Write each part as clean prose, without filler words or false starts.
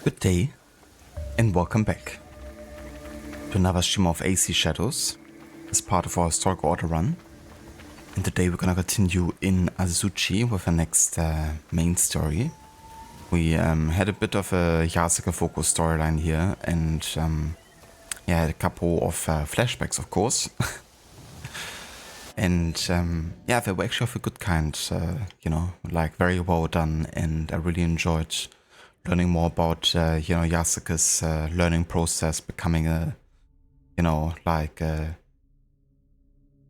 Good day, and welcome back to another stream of AC Shadows as part of our historic order run. And today we're gonna continue in Azuchi with the next main story. We had a bit of a Yasuke focus storyline here, and yeah, had a couple of flashbacks, of course. And yeah, they were actually of a good kind, you know, like very well done, and I really enjoyed learning more about, you know, Yasuke's learning process, becoming a, you know, like,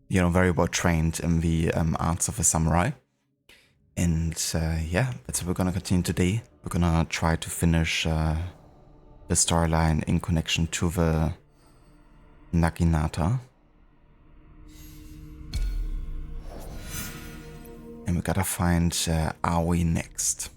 you know, very well trained in the arts of a samurai. And yeah, that's what we're gonna continue today. We're gonna try to finish the storyline in connection to the Naginata. And we gotta find Aoi next.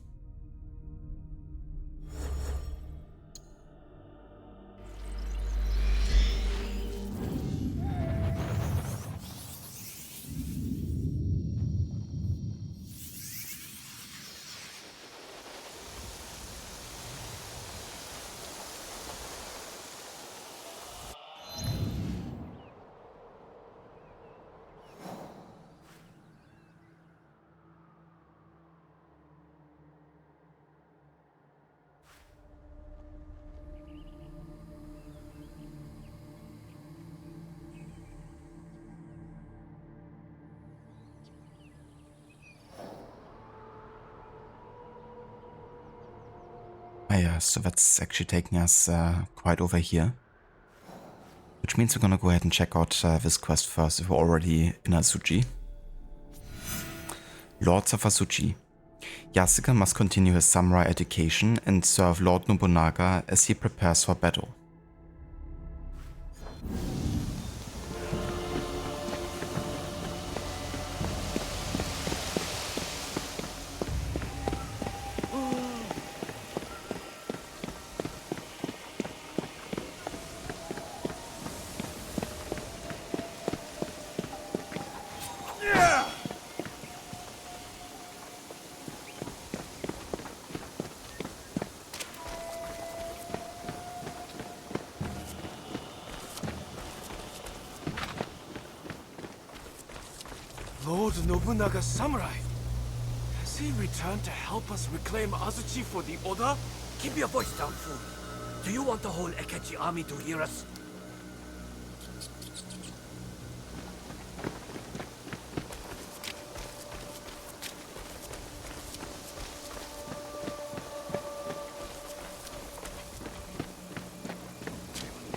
Ah yeah, so that's actually taking us quite over here. Which means we're gonna go ahead and check out this quest first if we're already in Azuchi. Lords of Azuchi. Yasuke must continue his samurai education and serve Lord Nobunaga as he prepares for battle. Lord Nobunaga's samurai? Has he returned to help us reclaim Azuchi for the Oda? Keep your voice down, fool. Do you want the whole Ekechi army to hear us?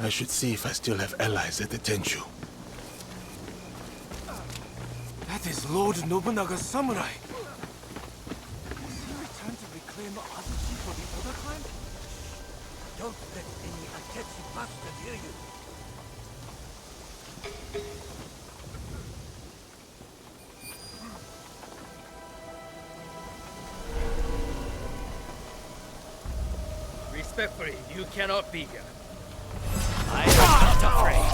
I should see if I still have allies at the Tenchu. That is Lord Nobunaga's samurai. Has he returned to reclaim Azuchi for the Oda clan? Don't let any Akechi bastard hear you. Respectfully, you cannot be here. I am not afraid.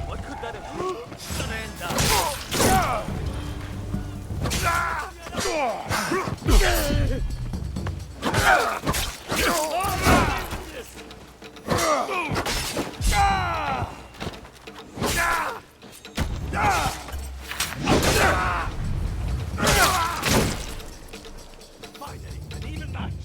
What could that have been? Surrender! Finally, an even match.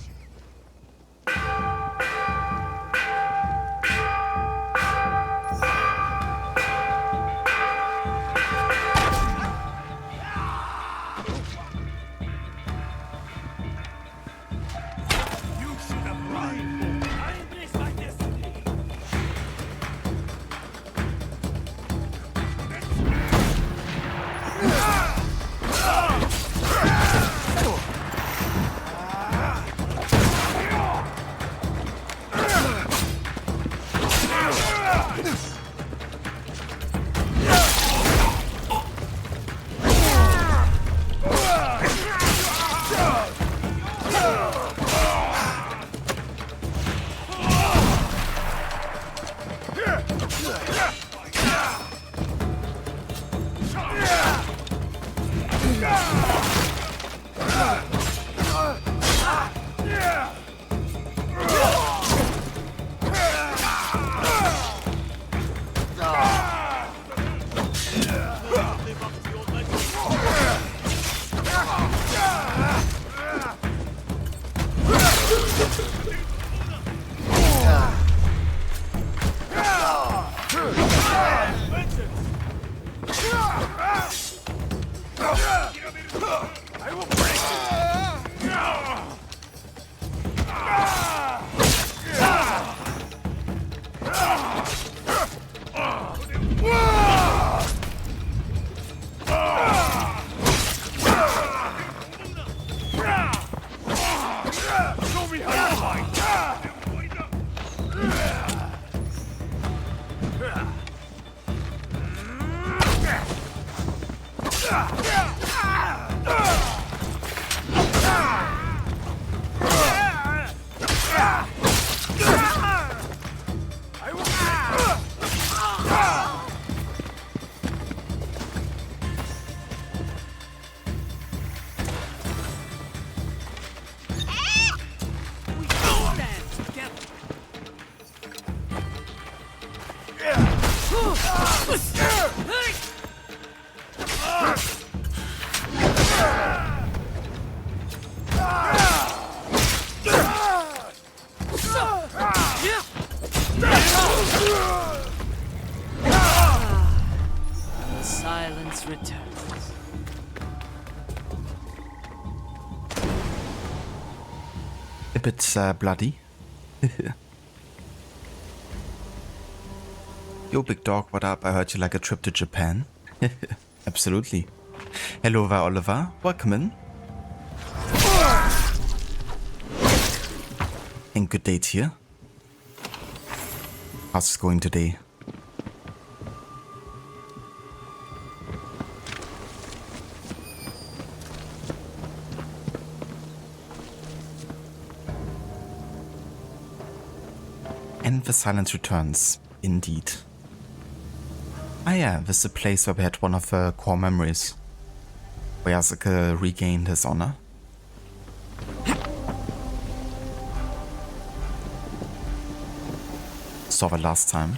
I will break Show me how you fight! Silence returns. A bit bloody. Yo, big dog, what up? I heard you like a trip to Japan. Absolutely. Hello there, Oliver. Welcome in. And good day to you. How's it going today? And the silence returns, indeed. Ah yeah, this is the place where we had one of the core memories, where Yasuke regained his honor. Saw the last time.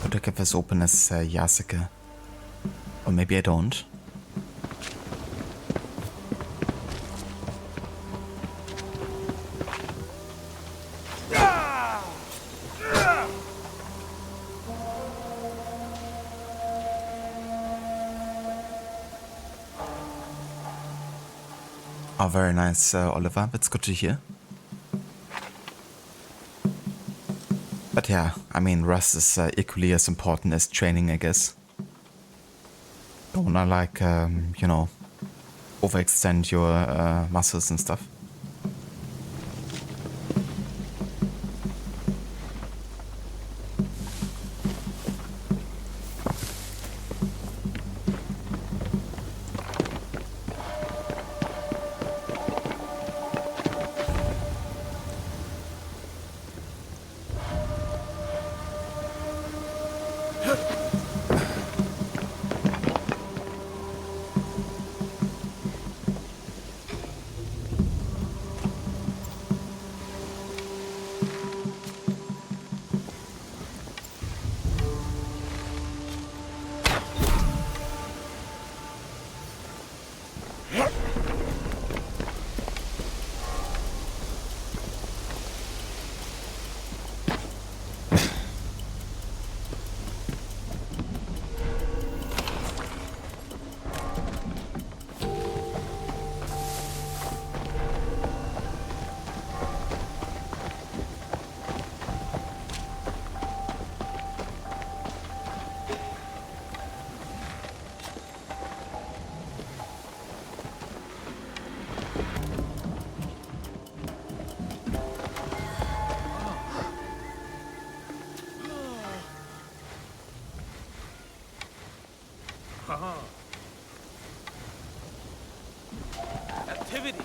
Could I get this open as Yasuke? Or maybe I don't. Oh, very nice, Oliver. That's good to hear. But yeah, I mean, rest is equally as important as training, I guess. Don't wanna, like, you know, overextend your muscles and stuff. Activity.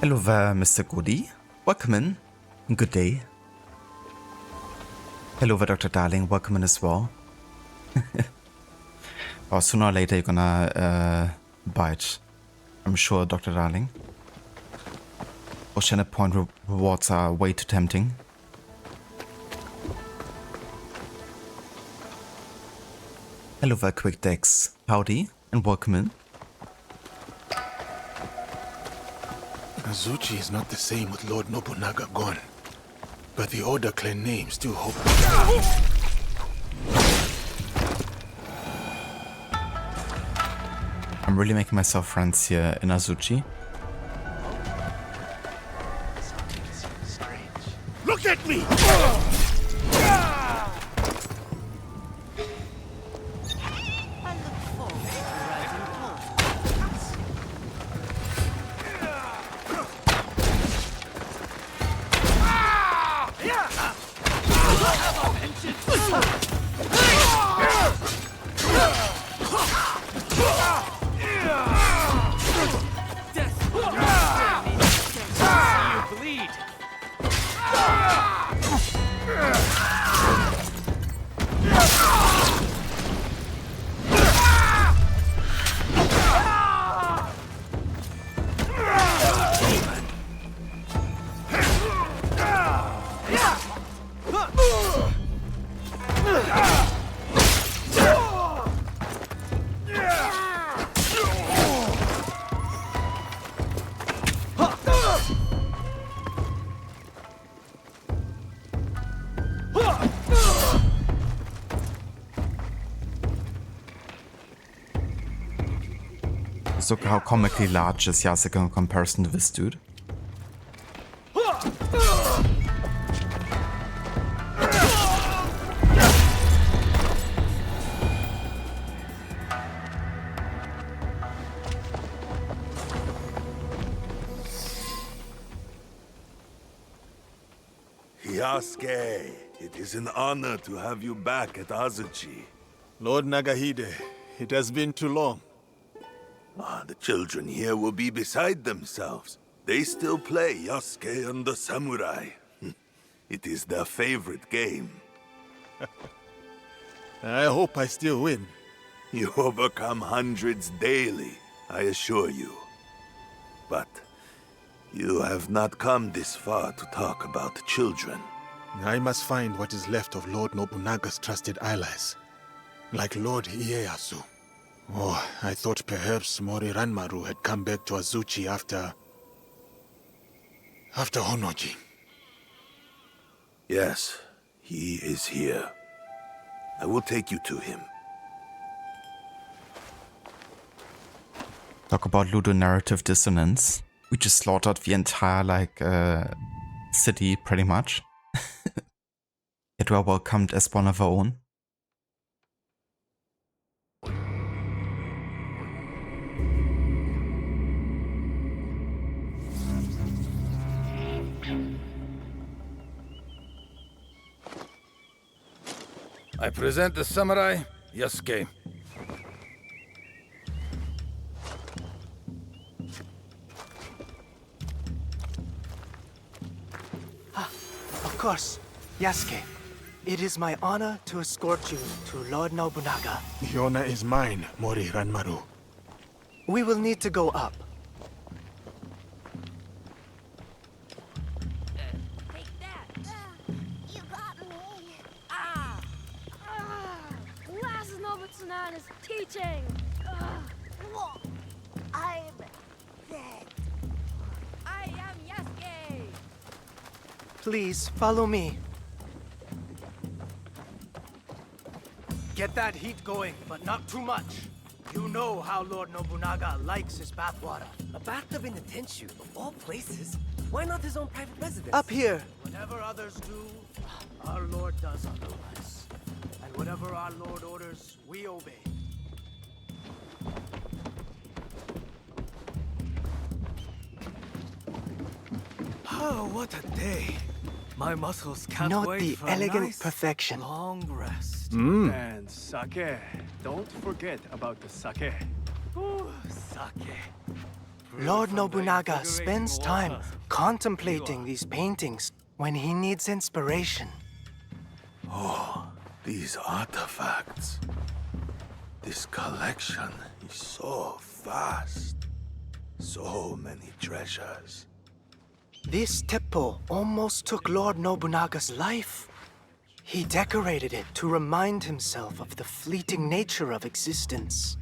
Hello there, Mr. Goody. Welcome in. Good day. Hello there, Dr. Darling. Welcome in as well. Or sooner or later you're gonna bite. I'm sure, Dr. Darling. Oceanic point rewards are way too tempting. Hello there, Quick Dex. Howdy, and welcome in. Azuchi is not the same with Lord Nobunaga gone. But the Oda clan name still hope. I'm really making myself friends here in Azuchi. Look at me! I look forward to writing poems. You bleed. Look how comically large is Yasuke in comparison to this dude. Yasuke, it is an honor to have you back at Azuchi. Lord Nagahide, it has been too long. The children here will be beside themselves. They still play Yasuke and the Samurai. It is their favorite game. I hope I still win. You overcome hundreds daily, I assure you. But you have not come this far to talk about children. I must find what is left of Lord Nobunaga's trusted allies, like Lord Ieyasu. Oh, I thought perhaps Mori Ranmaru had come back to Azuchi after Honoji. Yes, he is here. I will take you to him. Talk about ludonarrative dissonance. We just slaughtered the entire, like, city, pretty much. Yet we're welcomed as one of our own. I present the samurai, Yasuke. Of course, Yasuke. It is my honor to escort you to Lord Nobunaga. The honor is mine, Mori Ranmaru. We will need to go up. Take that! You got me! Ah! Last Nobutsuna's teaching! Whoa. I'm dead. I am Yasuke! Please, follow me. Get that heat going, but not too much. You know how Lord Nobunaga likes his bathwater. A bathtub in the Tenshu, of all places? Why not his own private residence? Up here. Whatever others do, our Lord does otherwise. And whatever our Lord orders, we obey. Oh, what a day. My muscles can't Note wait the for elegant a nice, perfection. long rest. And sake. Don't forget about the sake. Ooh, sake. Lord From the Nobunaga invigorating spends time waters. contemplating these paintings when he needs inspiration. Oh, these artifacts. This collection is so vast. So many treasures. This teppo almost took Lord Nobunaga's life. He decorated it to remind himself of the fleeting nature of existence.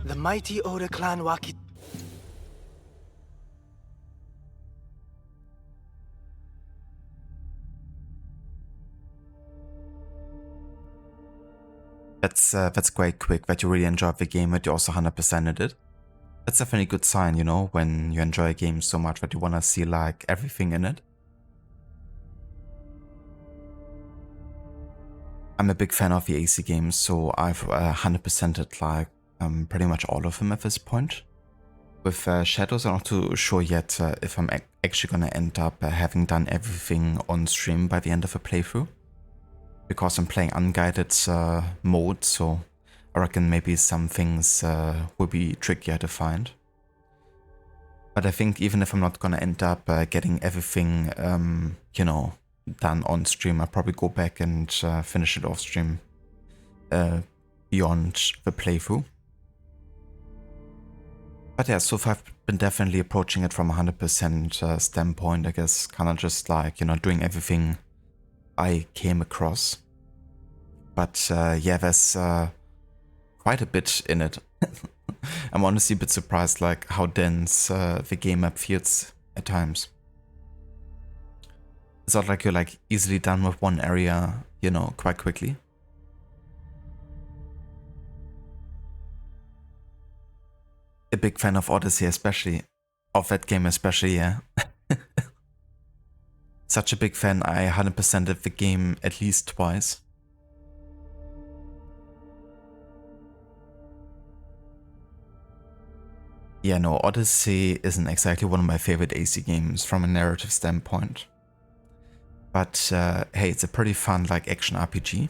The mighty Oda clan Waki... That's quite quick that you really enjoyed the game, but you also 100%ed it. That's definitely a good sign, you know, when you enjoy a game so much that you want to see like everything in it. I'm a big fan of the AC games, so I've 100%ed like pretty much all of them at this point. With Shadows, I'm not too sure yet if I'm actually gonna end up having done everything on stream by the end of a playthrough. Because I'm playing unguided mode, so I reckon maybe some things will be trickier to find. But I think even if I'm not gonna end up getting everything, you know, done on stream, I'll probably go back and finish it off stream beyond the playthrough. But yeah, so far I've been definitely approaching it from a 100% standpoint, I guess, kind of just like, you know, doing everything I came across. But yeah, there's quite a bit in it. I'm honestly a bit surprised like how dense the game map feels at times. It's not like you're like easily done with one area, you know, quite quickly. A big fan of Odyssey, especially. Of that game especially, yeah. Such a big fan, I 100%ed the game at least twice. Yeah, no, Odyssey isn't exactly one of my favorite AC games from a narrative standpoint. But hey, it's a pretty fun like action RPG.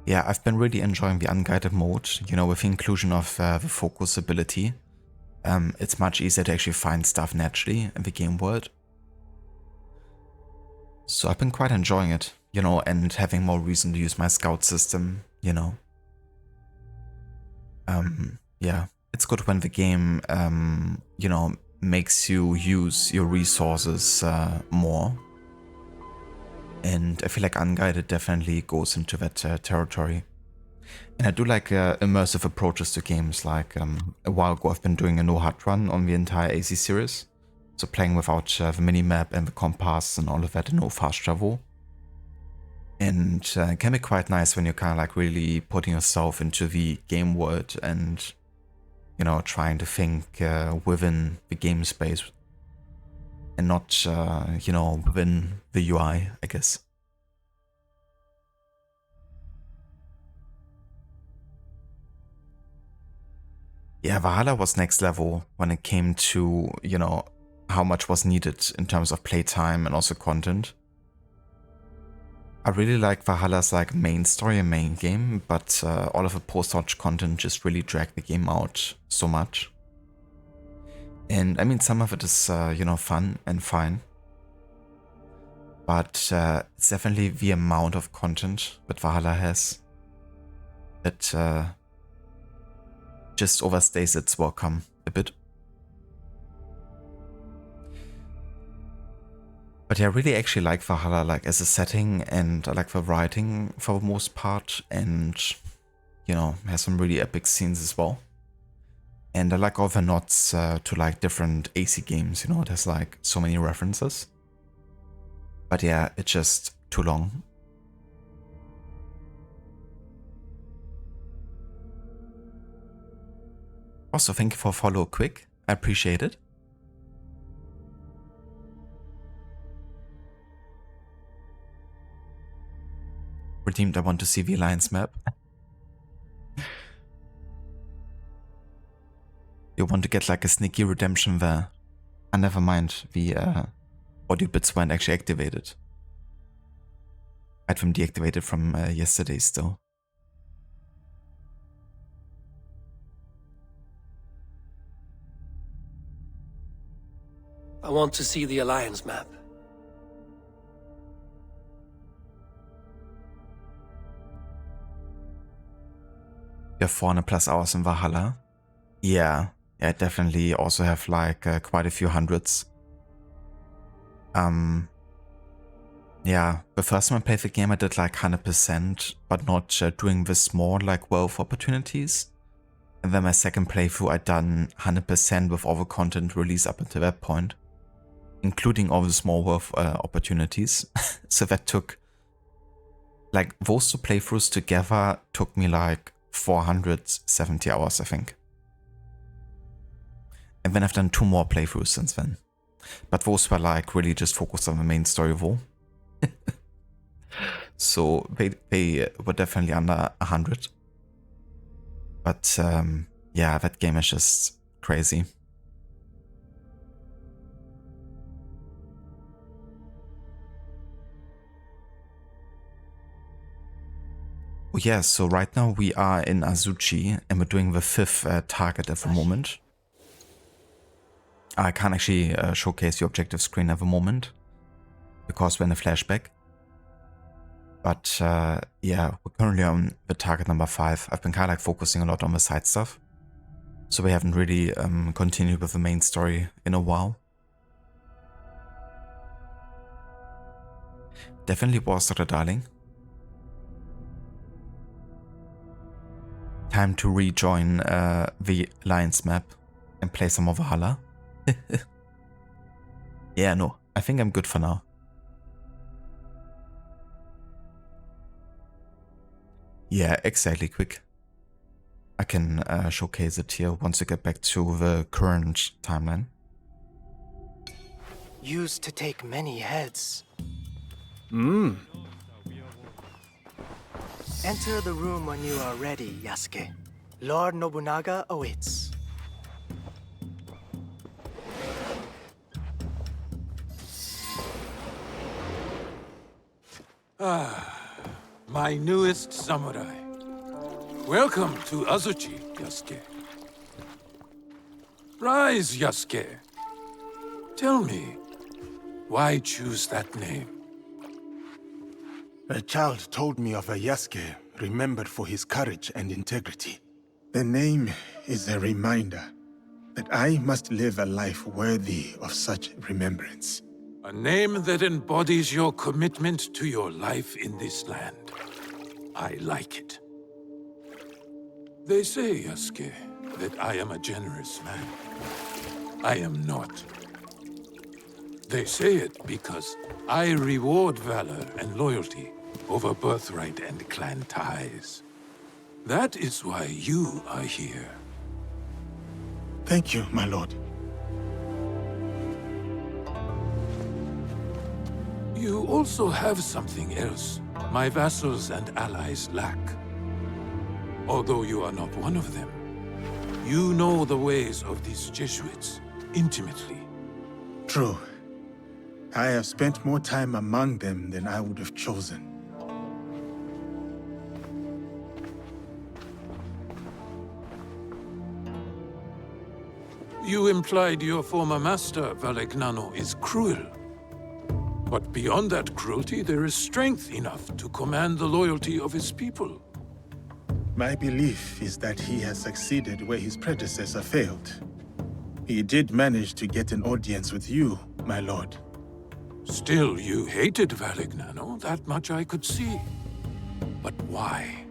Yeah, I've been really enjoying the unguided mode, you know, with the inclusion of the focus ability. It's much easier to actually find stuff naturally in the game world. So I've been quite enjoying it, you know, and having more reason to use my scout system, you know. Yeah, it's good when the game, you know, makes you use your resources more. And I feel like Unguided definitely goes into that territory. And I do like immersive approaches to games. Like a while ago, I've been doing a no-hut run on the entire AC series. So playing without the minimap and the compass and all of that, and no fast travel. And it can be quite nice when you're kind of like really putting yourself into the game world and, you know, trying to think within the game space and not, you know, within the UI, I guess. Yeah, Valhalla was next level when it came to, you know, how much was needed in terms of playtime and also content. I really like Valhalla's like main story and main game, but all of the post-launch content just really dragged the game out so much. And I mean, some of it is, you know, fun and fine. But it's definitely the amount of content that Valhalla has that just overstays its welcome a bit. But yeah, I really actually like Valhalla like as a setting, and I like the writing for the most part, and you know, has some really epic scenes as well. And I like all the nods to like different AC games, you know, there's like so many references. But yeah, it's just too long. Also, thank you for follow quick. I appreciate it. Redeemed, I want to see the alliance map. You want to get like a sneaky redemption there. And never mind, the audio bits weren't actually activated. I had them deactivated from yesterday still. I want to see the Alliance map. You have 400 plus hours in Valhalla. Yeah, I definitely also have like quite a few hundreds. Yeah, the first time I played the game I did like 100%, but not doing the small like wealth opportunities. And then my second playthrough I done 100% with all the content released up until that point, including all the small wealth opportunities. So that took, like, those two playthroughs together took me like 470 hours, I think. And then I've done 2 more playthroughs since then. But those were like really just focused on the main story though. So they were definitely under 100. But yeah, that game is just crazy. Oh yeah, so right now we are in Azuchi and we're doing the 5th target at the moment. I can't actually showcase the objective screen at the moment because we're in a flashback. But yeah, we're currently on the target number 5. I've been kind of like focusing a lot on the side stuff. So we haven't really continued with the main story in a while. Definitely was Dr. Darling. Time to rejoin the Alliance map and play some more Valhalla. Yeah, no, I think I'm good for now. Yeah, exactly, quick. I can showcase it here once we get back to the current timeline. Used to take many heads. Enter the room when you are ready, Yasuke. Lord Nobunaga awaits. My newest samurai. Welcome to Azuchi, Yasuke. Rise, Yasuke. Tell me, why choose that name? A child told me of a Yasuke remembered for his courage and integrity. The name is a reminder that I must live a life worthy of such remembrance. A name that embodies your commitment to your life in this land. I like it. They say, Yasuke, that I am a generous man. I am not. They say it because I reward valor and loyalty over birthright and clan ties. That is why you are here. Thank you, my lord. You also have something else my vassals and allies lack. Although you are not one of them, you know the ways of these Jesuits intimately. True. I have spent more time among them than I would have chosen. You implied your former master, Valegnano, is cruel. But beyond that cruelty, there is strength enough to command the loyalty of his people. My belief is that he has succeeded where his predecessor failed. He did manage to get an audience with you, my lord. Still, you hated Valegnano, that much I could see. But why?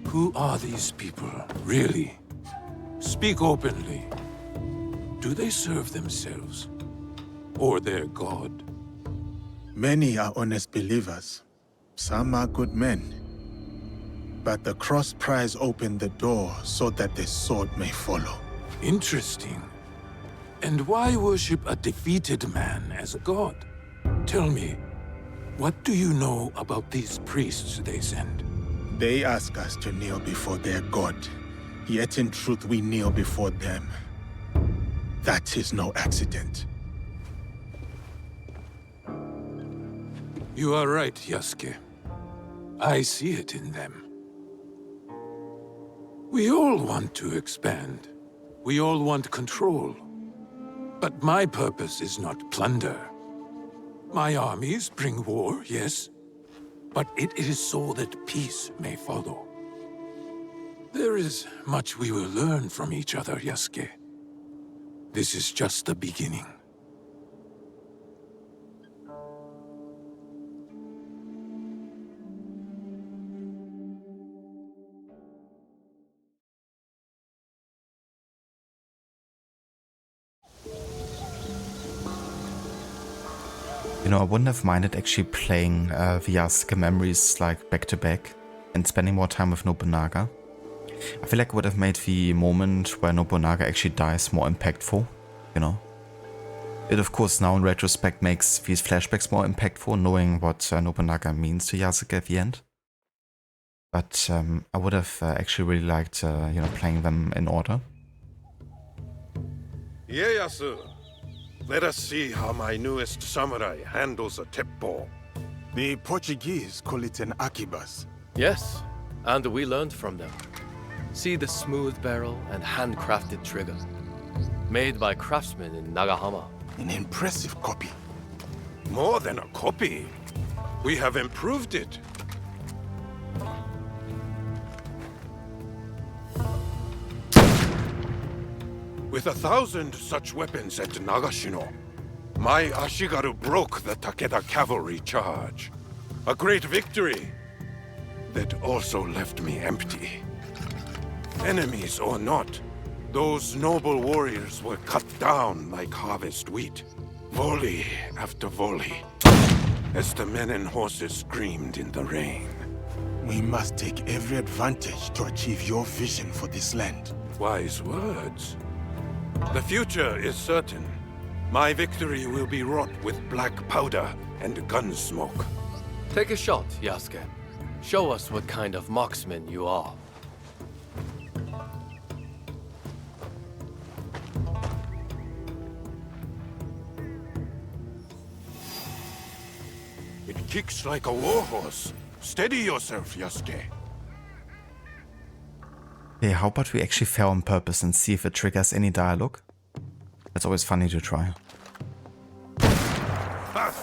Who are these people, really? Speak openly. Do they serve themselves? Or their god? Many are honest believers. Some are good men. But the cross prize opened the door so that the sword may follow. Interesting. And why worship a defeated man as a god? Tell me, what do you know about these priests they send? They ask us to kneel before their god. Yet in truth we kneel before them. That is no accident. You are right, Yasuke. I see it in them. We all want to expand. We all want control. But my purpose is not plunder. My armies bring war, yes, but it is so that peace may follow. There is much we will learn from each other, Yasuke. This is just the beginning. You know, I wouldn't have minded actually playing the Yasuke memories like back to back and spending more time with Nobunaga. I feel like it would have made the moment where Nobunaga actually dies more impactful, you know. It of course now in retrospect makes these flashbacks more impactful, knowing what Nobunaga means to Yasuke at the end. But I would have actually really liked, you know, playing them in order. Ieyasu, let us see how my newest samurai handles a teppo. The Portuguese call it an akibas. Yes, and we learned from them. See the smooth barrel and handcrafted trigger. Made by craftsmen in Nagahama. An impressive copy. More than a copy. We have improved it. With 1,000 such weapons at Nagashino, my Ashigaru broke the Takeda cavalry charge. A great victory that also left me empty. Enemies or not, those noble warriors were cut down like harvest wheat, volley after volley, as the men and horses screamed in the rain. We must take every advantage to achieve your vision for this land. Wise words. The future is certain. My victory will be wrought with black powder and gun smoke. Take a shot, Yasuke. Show us what kind of marksman you are. It kicks like a warhorse. Steady yourself, Yasuke. Hey, how about we actually fail on purpose and see if it triggers any dialogue? That's always funny to try. Ha!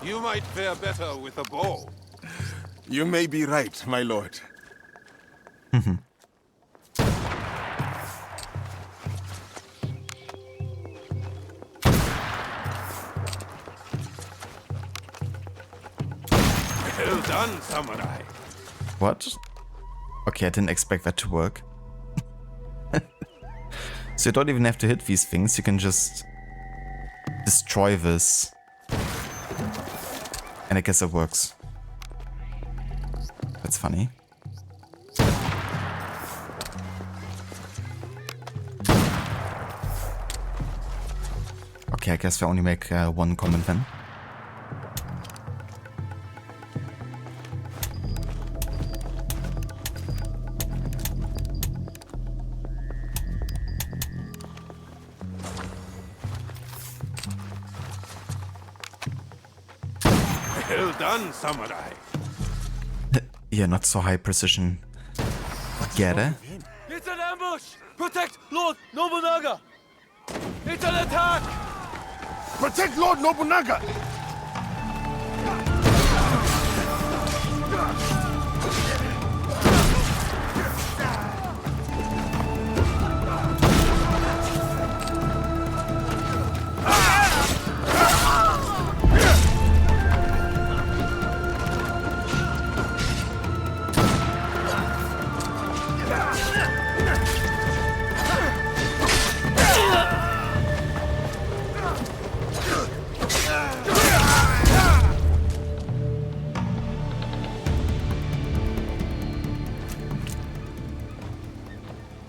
You might fare better with a bow. You may be right, my lord. Well done, samurai. What? Okay, I didn't expect that to work. So you don't even have to hit these things, you can just destroy this. And I guess it works. That's funny. Okay, I guess we only make one comment then. Well done, samurai. Yeah, not so high precision. Get it? It's an ambush! Protect Lord Nobunaga! It's an attack! Protect Lord Nobunaga!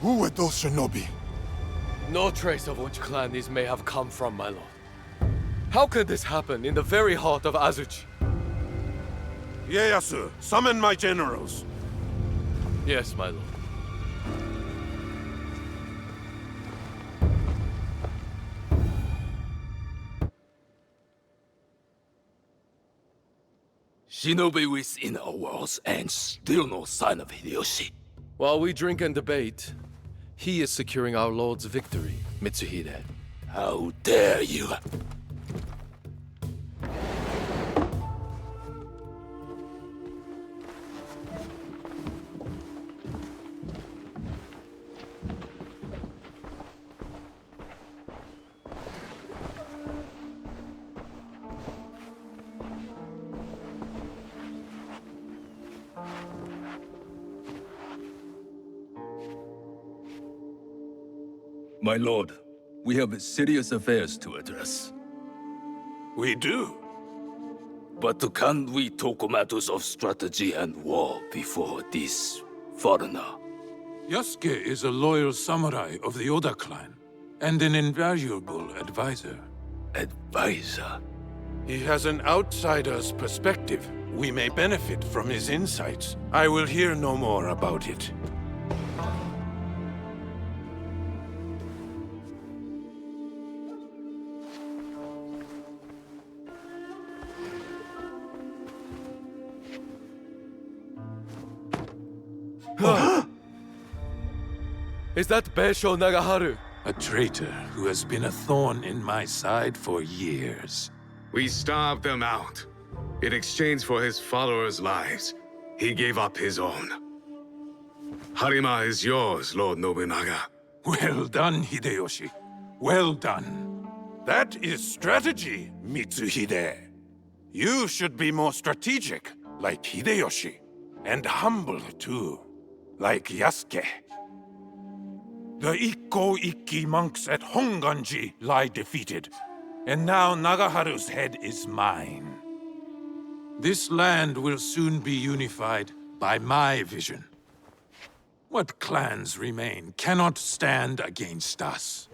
Who were those shinobi? No trace of which clan these may have come from, my lord. How could this happen in the very heart of Azuchi? Ieyasu, summon my generals. Yes, my lord. Shinobi within our walls and still no sign of Hideyoshi. While we drink and debate, he is securing our lord's victory, Mitsuhide. How dare you! My lord, we have serious affairs to address. We do. But can we talk matters of strategy and war before this foreigner? Yasuke is a loyal samurai of the Oda clan, and an invaluable advisor. Advisor? He has an outsider's perspective. We may benefit from his insights. I will hear no more about it. Is that Beisho Nagaharu? A traitor who has been a thorn in my side for years. We starved them out. In exchange for his followers' lives, he gave up his own. Harima is yours, Lord Nobunaga. Well done, Hideyoshi. Well done. That is strategy, Mitsuhide. You should be more strategic, like Hideyoshi. And humble, too, like Yasuke. The Ikko Ikki monks at Honganji lie defeated, and now Nagaharu's head is mine. This land will soon be unified by my vision. What clans remain cannot stand against us.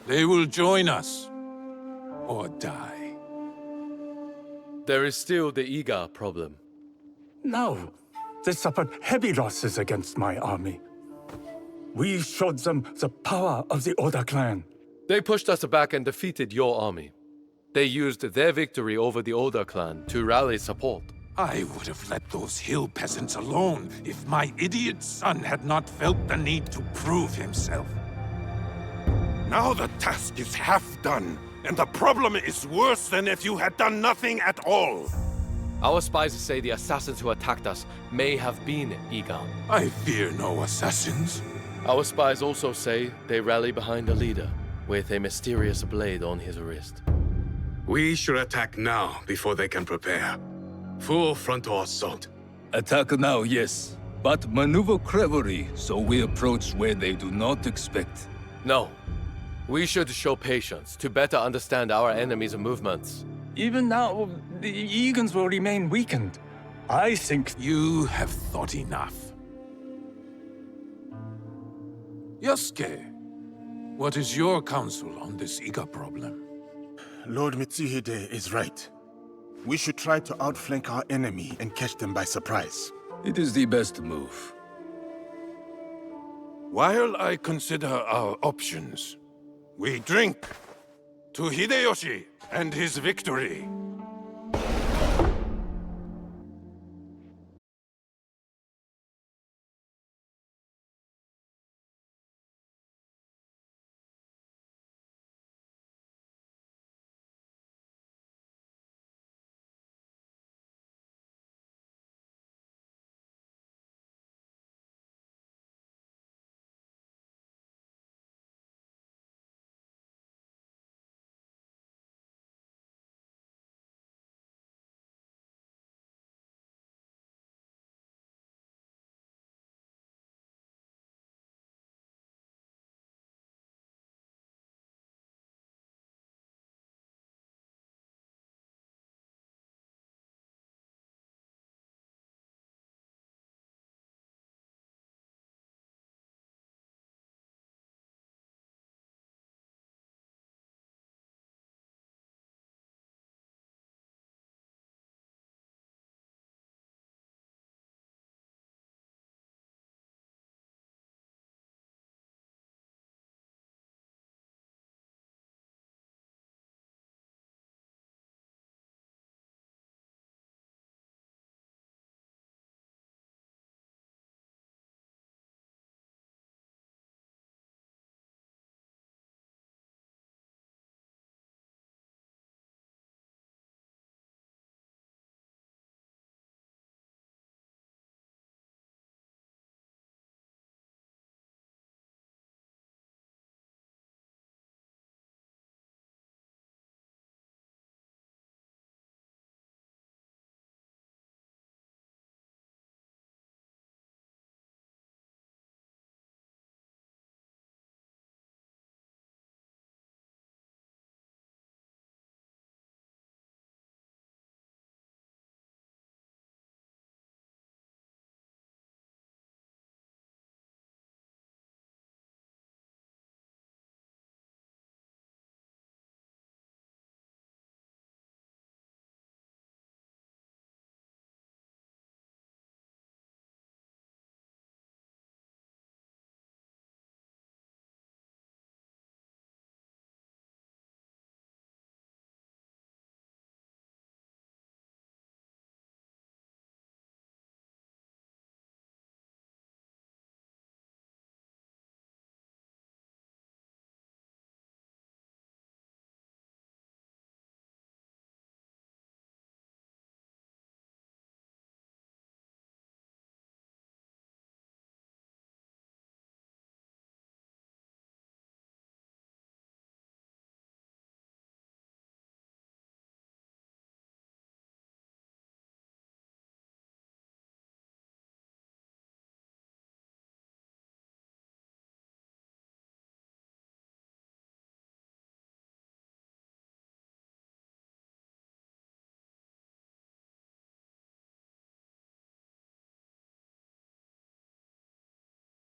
They will join us, or die. There is still the Iga problem. No, they suffered heavy losses against my army. We showed them the power of the Oda clan. They pushed us back and defeated your army. They used their victory over the Oda clan to rally support. I would have let those hill peasants alone if my idiot son had not felt the need to prove himself. Now the task is half done, and the problem is worse than if you had done nothing at all. Our spies say the assassins who attacked us may have been Iga. I fear no assassins. Our spies also say they rally behind a leader with a mysterious blade on his wrist. We should attack now before they can prepare. Full frontal assault. Attack now, yes. But maneuver cleverly, so we approach where they do not expect. No. We should show patience to better understand our enemy's movements. Even now, the Eagons will remain weakened. I think You have thought enough. Yasuke, what is your counsel on this Iga problem? Lord Mitsuhide is right. We should try to outflank our enemy and catch them by surprise. It is the best move. While I consider our options, we drink to Hideyoshi and his victory.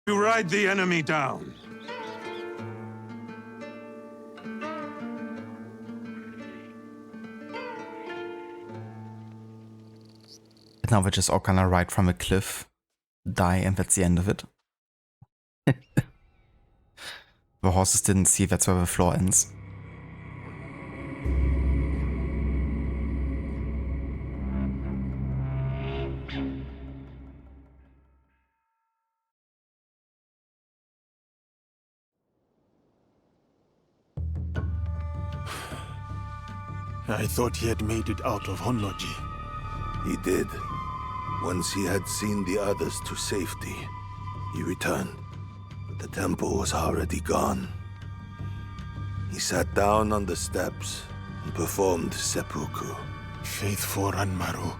To ride the enemy down. Now we're just all gonna ride from a cliff, die, and that's the end of it. The horses didn't see that's where the floor ends. I thought he had made it out of Honnoji. He did. Once he had seen the others to safety, he returned. But the temple was already gone. He sat down on the steps and performed seppuku. Faithful Ranmaru.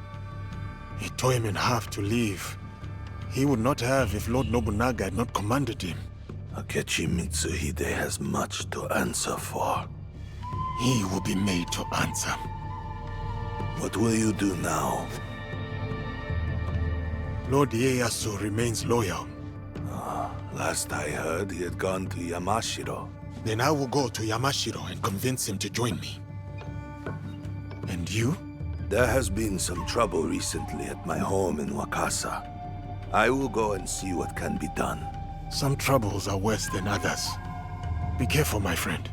He tore him in half to leave. He would not have if Lord Nobunaga had not commanded him. Akechi Mitsuhide has much to answer for. He will be made to answer. What will you do now? Lord Ieyasu remains loyal. Last I heard, he had gone to Yamashiro. Then I will go to Yamashiro and convince him to join me. And you? There has been some trouble recently at my home in Wakasa. I will go and see what can be done. Some troubles are worse than others. Be careful, my friend.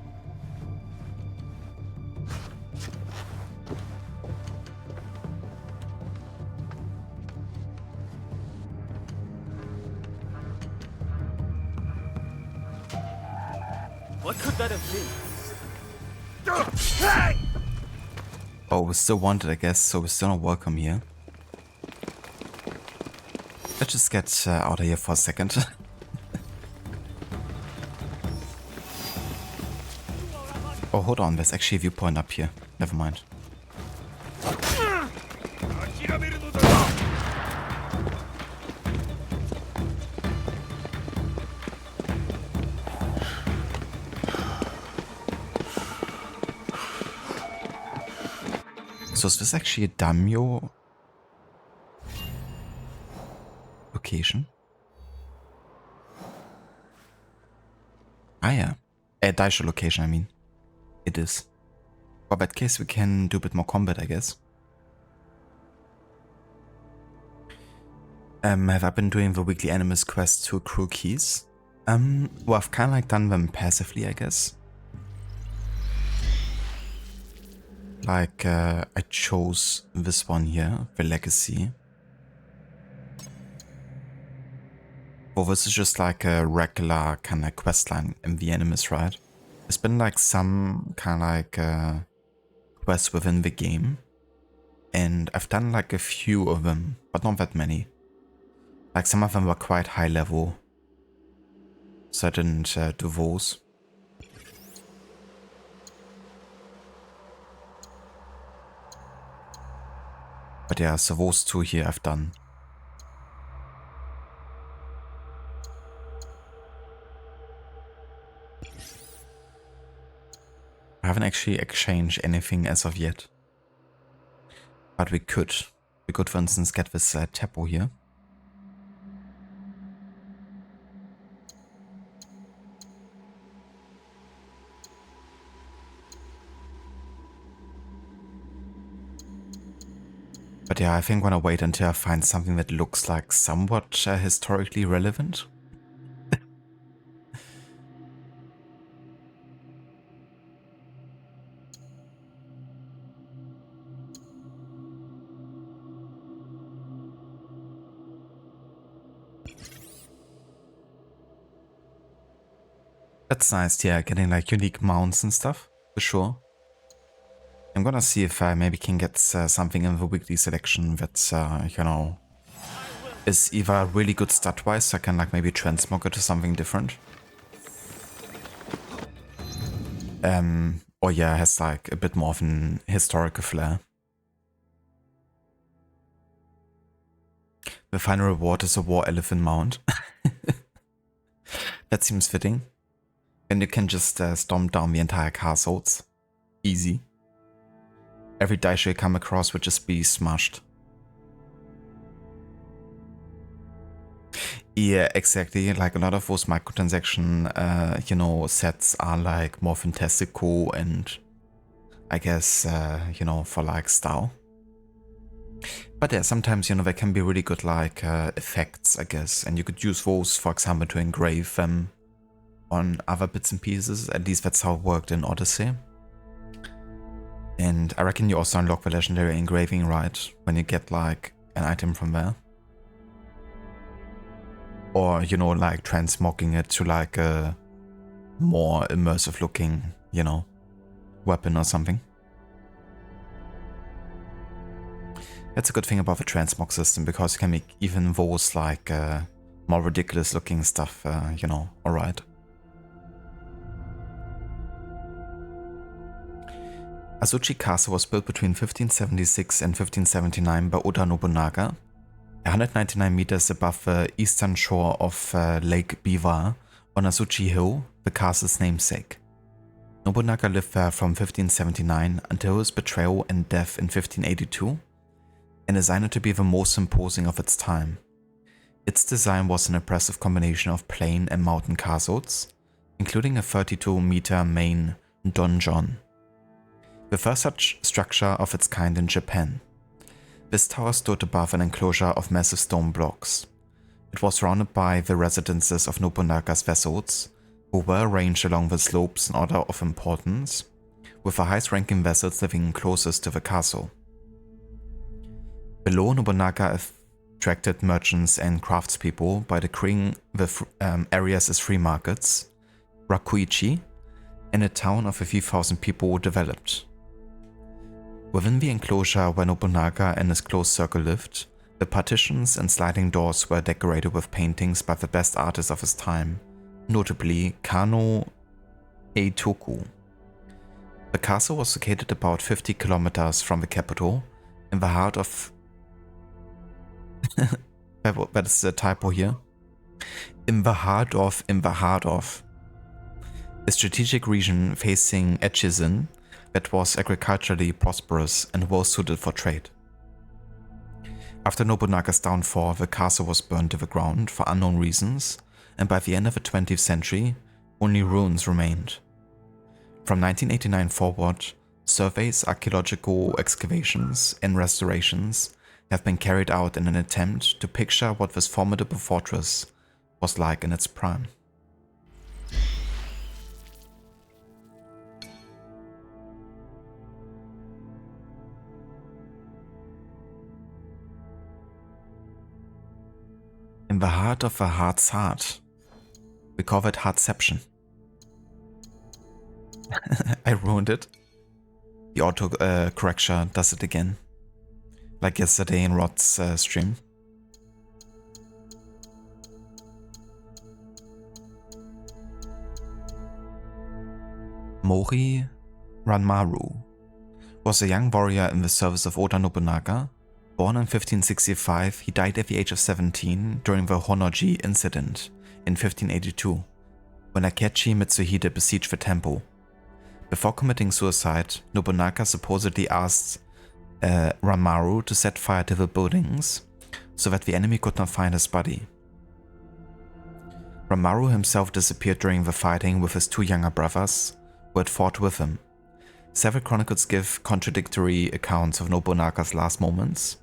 What could that have been? Oh, we're still wanted, I guess, so we're still not welcome here. Let's just get out of here for a second. Oh, hold on, there's actually a viewpoint up here. Never mind. So is this actually a daimyo location? Ah yeah, a daisho location I mean. It is. For that case we can do a bit more combat I guess. Have I been doing the weekly Animus quest to accrue keys? Well I've kinda like done them passively I guess. Like, I chose this one here, the Legacy. Well, this is just like a regular kind of questline in the Animus, right? There's been like some kind of like quests within the game. And I've done like a few of them, but not that many. Like some of them were quite high level. So I didn't do those. But yeah, so those two here I've done. I haven't actually exchanged anything as of yet. But we could. We could for instance get this Teppo here. But yeah, I think when I wait until I find something that looks like somewhat historically relevant. That's nice, yeah, getting like unique mounts and stuff, for sure. I'm gonna see if I maybe can get something in the weekly selection that's, you know, is either really good stat-wise, so I can like maybe transmog it to something different. Or yeah, has like a bit more of an historical flair. The final reward is a war elephant mount. That seems fitting. And you can just stomp down the entire castles. Easy. Every daisho you come across would just be smashed. Yeah, exactly. Like a lot of those microtransaction, you know, sets are like more fantastical and I guess, you know, for like style. But yeah, sometimes, you know, there can be really good like effects, I guess. And you could use those, for example, to engrave them on other bits and pieces. At least that's how it worked in Odyssey. And I reckon you also unlock the legendary engraving, right? When you get like an item from there. Or, you know, like transmogging it to like a more immersive looking, you know, weapon or something. That's a good thing about the transmog system, because you can make even those like more ridiculous looking stuff, you know, alright. Azuchi Castle was built between 1576 and 1579 by Oda Nobunaga, 199 meters above the eastern shore of Lake Biwa on Azuchi Hill, the castle's namesake. Nobunaga lived there from 1579 until his betrayal and death in 1582, and designed it to be the most imposing of its time. Its design was an impressive combination of plain and mountain castles, including a 32-meter main donjon, the first such structure of its kind in Japan. This tower stood above an enclosure of massive stone blocks. It was surrounded by the residences of Nobunaga's vassals, who were arranged along the slopes in order of importance, with the highest-ranking vassals living closest to the castle. Below, Nobunaga attracted merchants and craftspeople by decreeing the areas as free markets, rakuichi, and a town of a few thousand people developed. Within the enclosure where Nobunaga and his close circle lived, the partitions and sliding doors were decorated with paintings by the best artists of his time, notably Kano Eitoku. The castle was located about 50 kilometers from the capital, in the heart of... that is a typo here. In the heart of... A strategic region facing Echizen that was agriculturally prosperous and well suited for trade. After Nobunaga's downfall, the castle was burned to the ground for unknown reasons, and by the end of the 20th century, only ruins remained. From 1989 forward, surveys, archaeological excavations, and restorations have been carried out in an attempt to picture what this formidable fortress was like in its prime. In the heart of the heart's heart. We call it heartception. I ruined it. The auto correction does it again. Like yesterday in Rod's stream. Mori Ranmaru was a young warrior in the service of Oda Nobunaga. Born in 1565, he died at the age of 17 during the Honnoji incident in 1582, when Akechi Mitsuhide besieged the temple. Before committing suicide, Nobunaga supposedly asked Ranmaru to set fire to the buildings so that the enemy could not find his body. Ranmaru himself disappeared during the fighting with his two younger brothers, who had fought with him. Several chronicles give contradictory accounts of Nobunaga's last moments,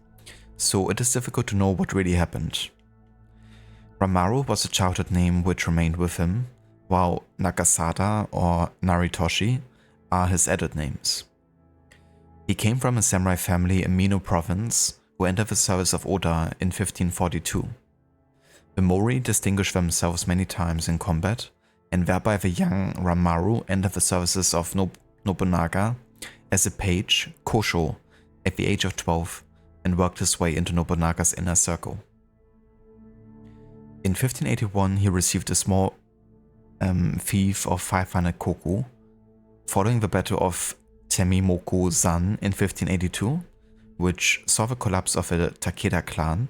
so it is difficult to know what really happened. Ranmaru was a childhood name which remained with him, while Nagasada or Naritoshi are his adult names. He came from a samurai family in Mino province who entered the service of Oda in 1542. The Mori distinguished themselves many times in combat, and thereby the young Ranmaru entered the services of Nobunaga as a page, Kosho, at the age of 12, and worked his way into Nobunaga's inner circle. In 1581, he received a small fief of 500 koku. Following the Battle of Temimoku-san in 1582, which saw the collapse of the Takeda clan,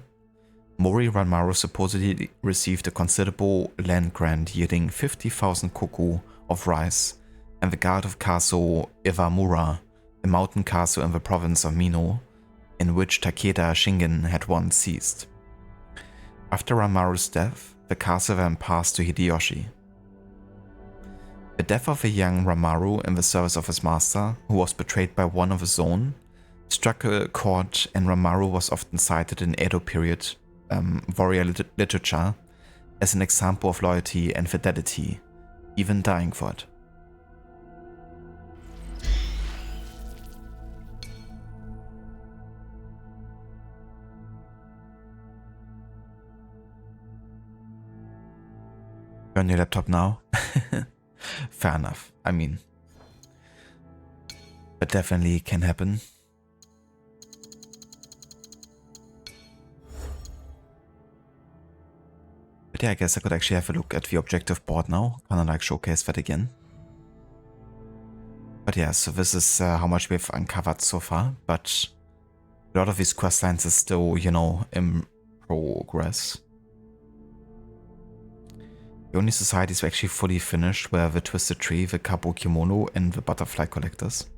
Mori Ranmaru supposedly received a considerable land grant yielding 50,000 koku of rice and the guard of Castle Iwamura, a mountain castle in the province of Mino, in which Takeda Shingen had once seized. After Ranmaru's death, the castle then passed to Hideyoshi. The death of the young Ranmaru in the service of his master, who was betrayed by one of his own, struck a chord, and Ranmaru was often cited in Edo period warrior literature as an example of loyalty and fidelity, even dying for it. You're on your laptop now? Fair enough. I mean, that definitely can happen. But yeah, I guess I could actually have a look at the objective board now. Kind of like showcase that again. But yeah, so this is how much we've uncovered so far, but a lot of these quest lines is still, you know, in progress. The only societies we actually fully finished were the Twisted Tree, the Kabukimono, and the Butterfly Collectors.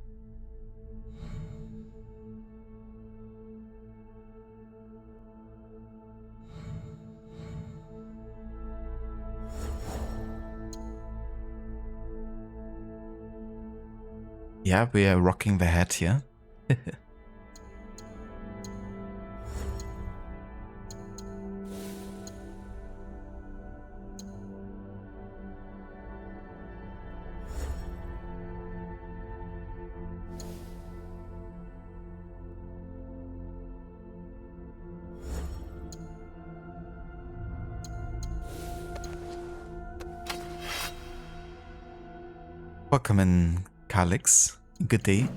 Yeah, we are rocking the hat here. Welcome in, Calix. Good day.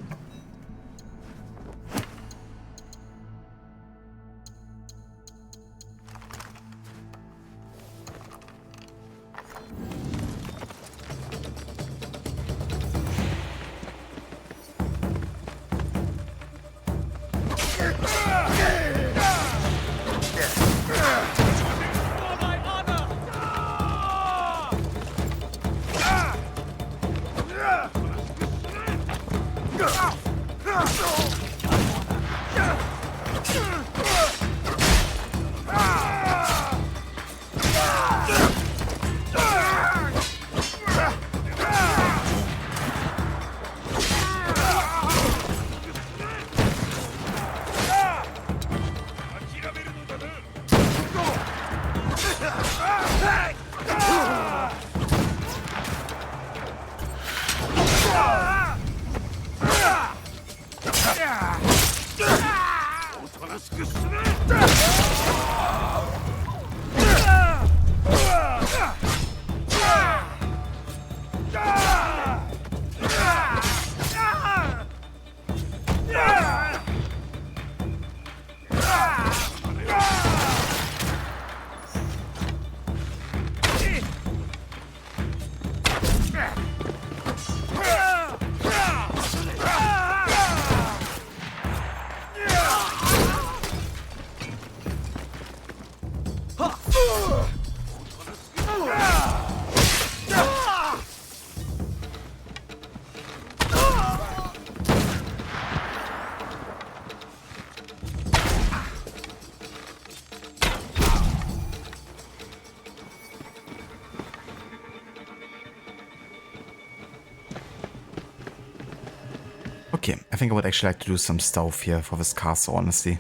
Okay, I think I would actually like to do some stuff here for this castle, honestly.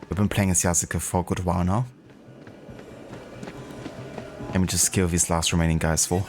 We've been playing as Yasuke for a good while now. Let me just kill these last remaining guys for.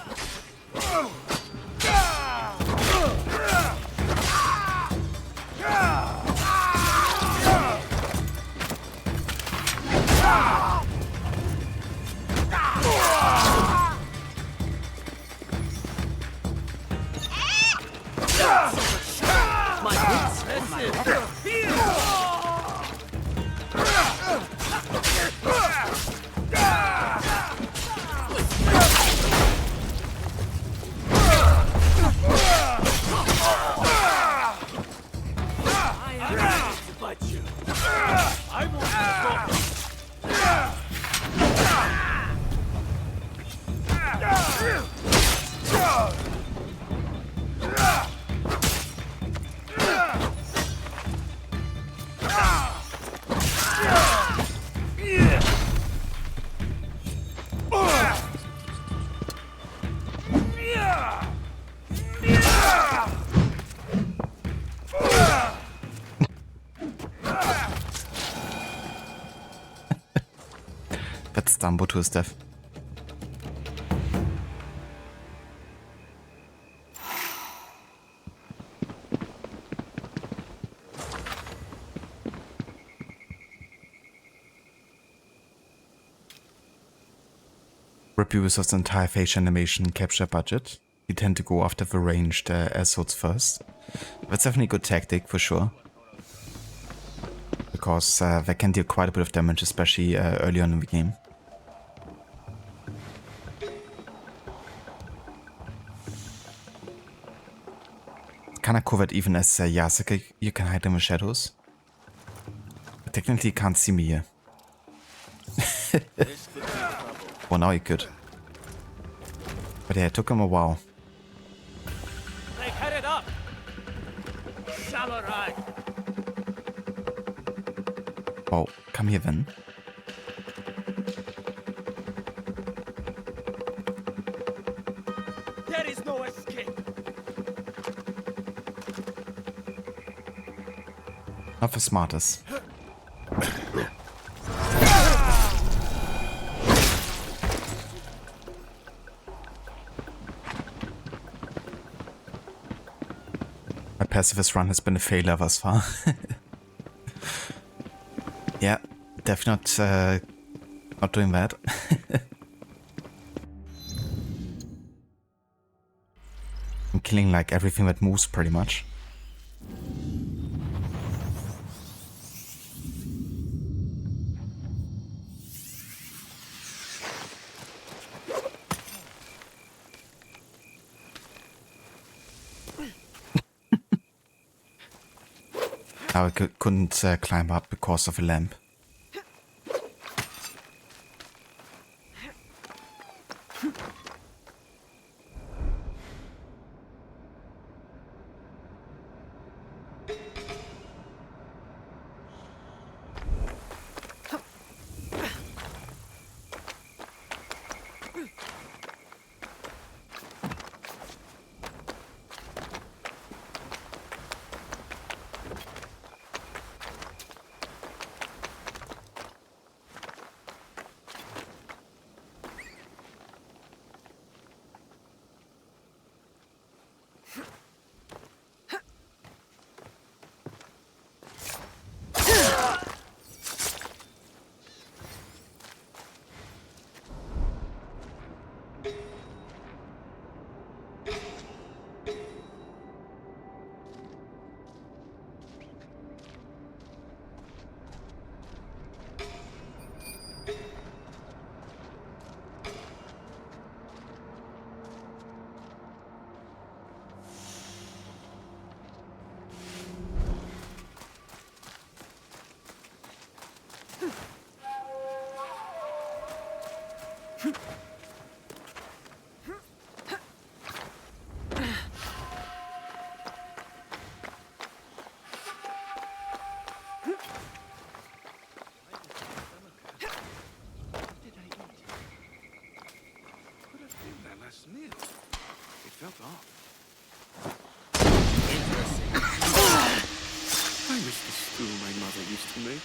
That's Dumbo to his death. Abuse of the entire facial animation capture budget. You tend to go after the ranged assholes first. That's definitely a good tactic for sure. Because they can deal quite a bit of damage, especially early on in the game. kind of cool that even as Yasuke, you can hide in the shadows. But technically, you can't see me here. Well, now you could. But yeah, it took him a while. They headed up! Samurai! Well, come here then. There is no escape! Not the smartest. My pacifist run has been a failure thus far. Yeah, definitely not doing that. I'm killing like everything that moves pretty much. I couldn't climb up because of a lamp. Felt off. I miss the stew my mother used to make.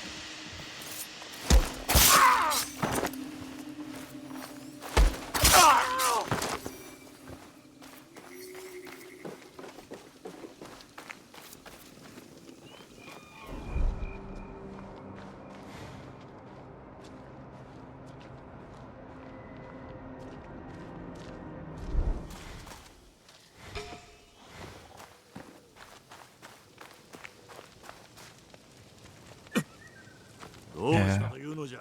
Yeah.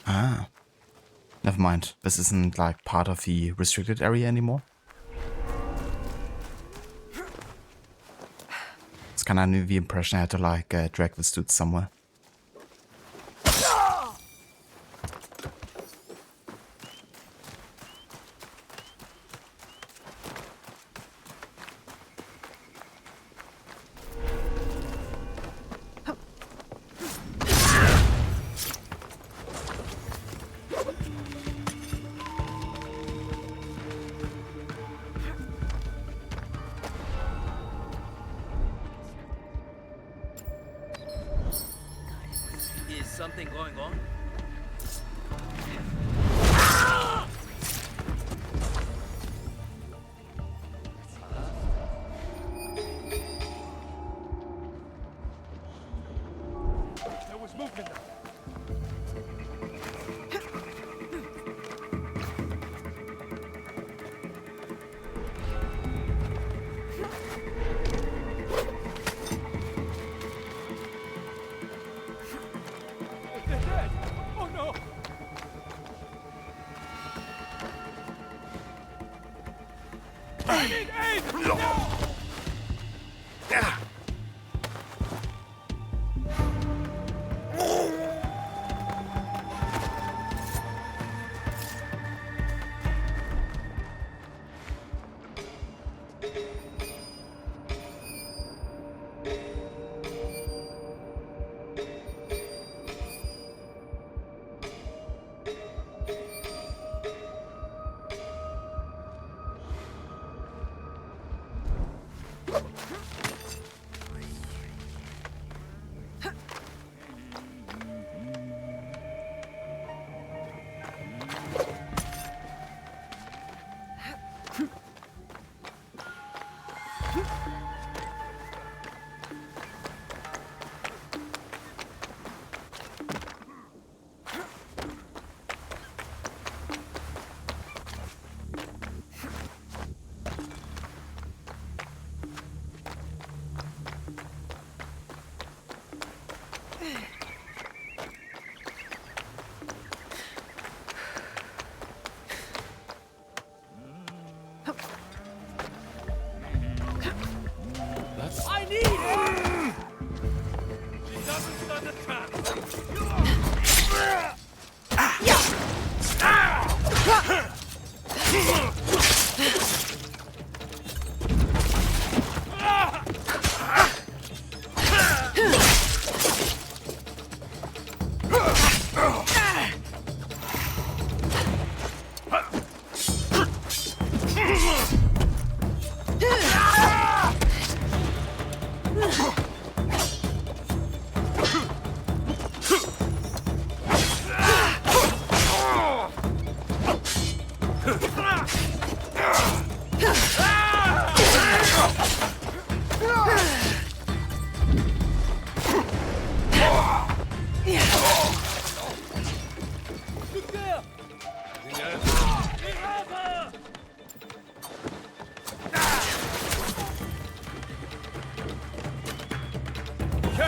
Ah. Never mind. This isn't like part of the restricted area anymore. It's kind of under the impression I had to like drag this dude somewhere. Is something going on? There was movement now. They're dead! Oh no! I need aid! Now!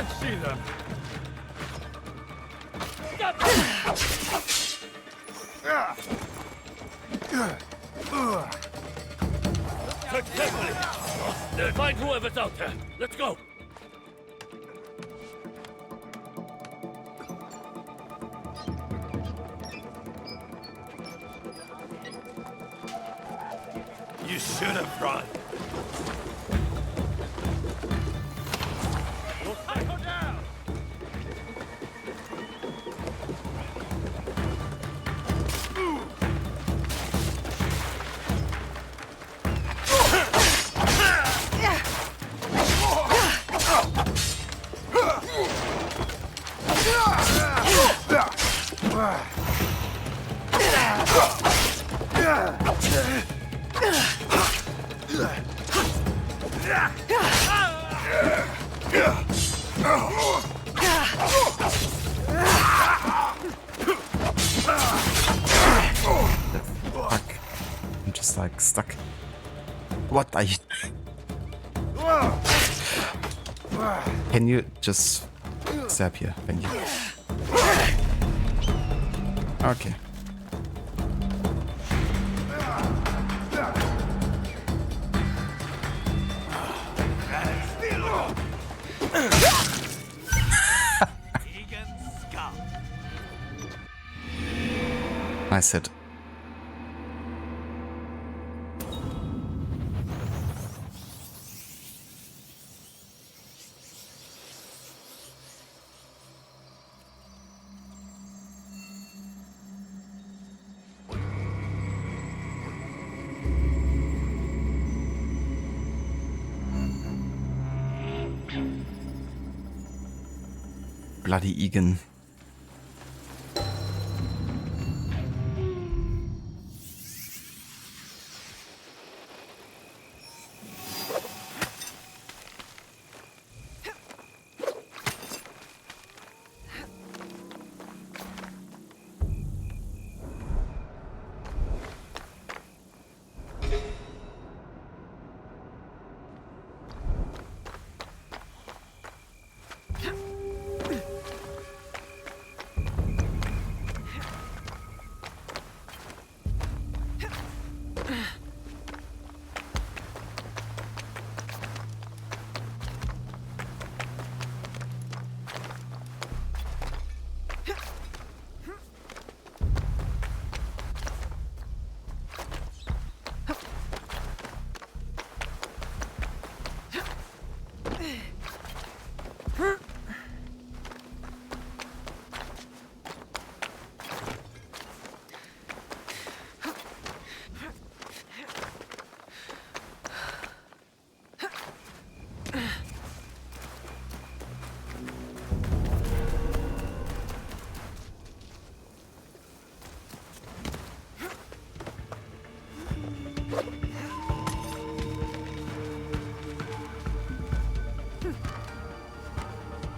can't see them. Tread carefully. Find whoever's out there. Let's go. You should have run. Fuck. I'm just like stuck. What are you? Can you just stab here? Can you? Okay. Nice hit. Bloody Egan.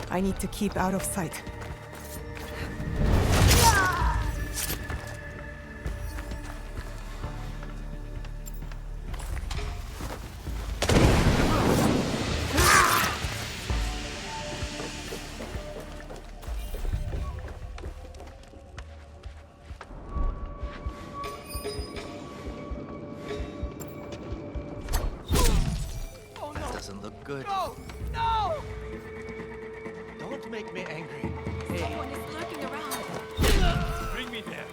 I need to keep out of sight. That doesn't look good. No! No! Don't make me angry. Hey. Someone is lurking around. Bring me there.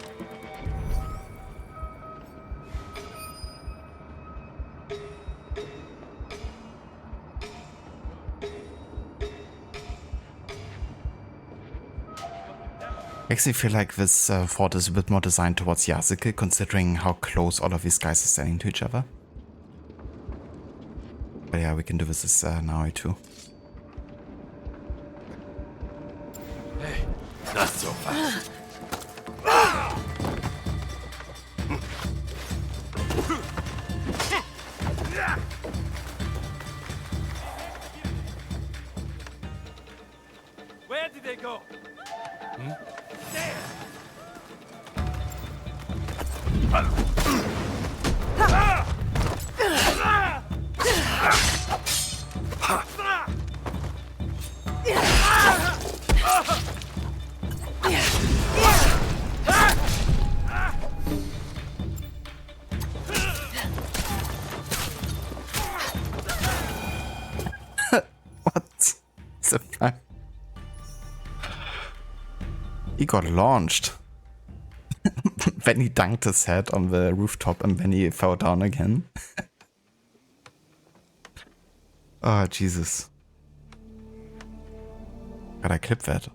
I actually feel like this fort is a bit more designed towards Yasuke, considering how close all of these guys are standing to each other. But yeah, we can do this as Naoi too. Hey, not so fast. Where did they go? There! the fuck? He got launched. Then he dunked his head on the rooftop and then he fell down again. Oh, Jesus. Gotta clip that.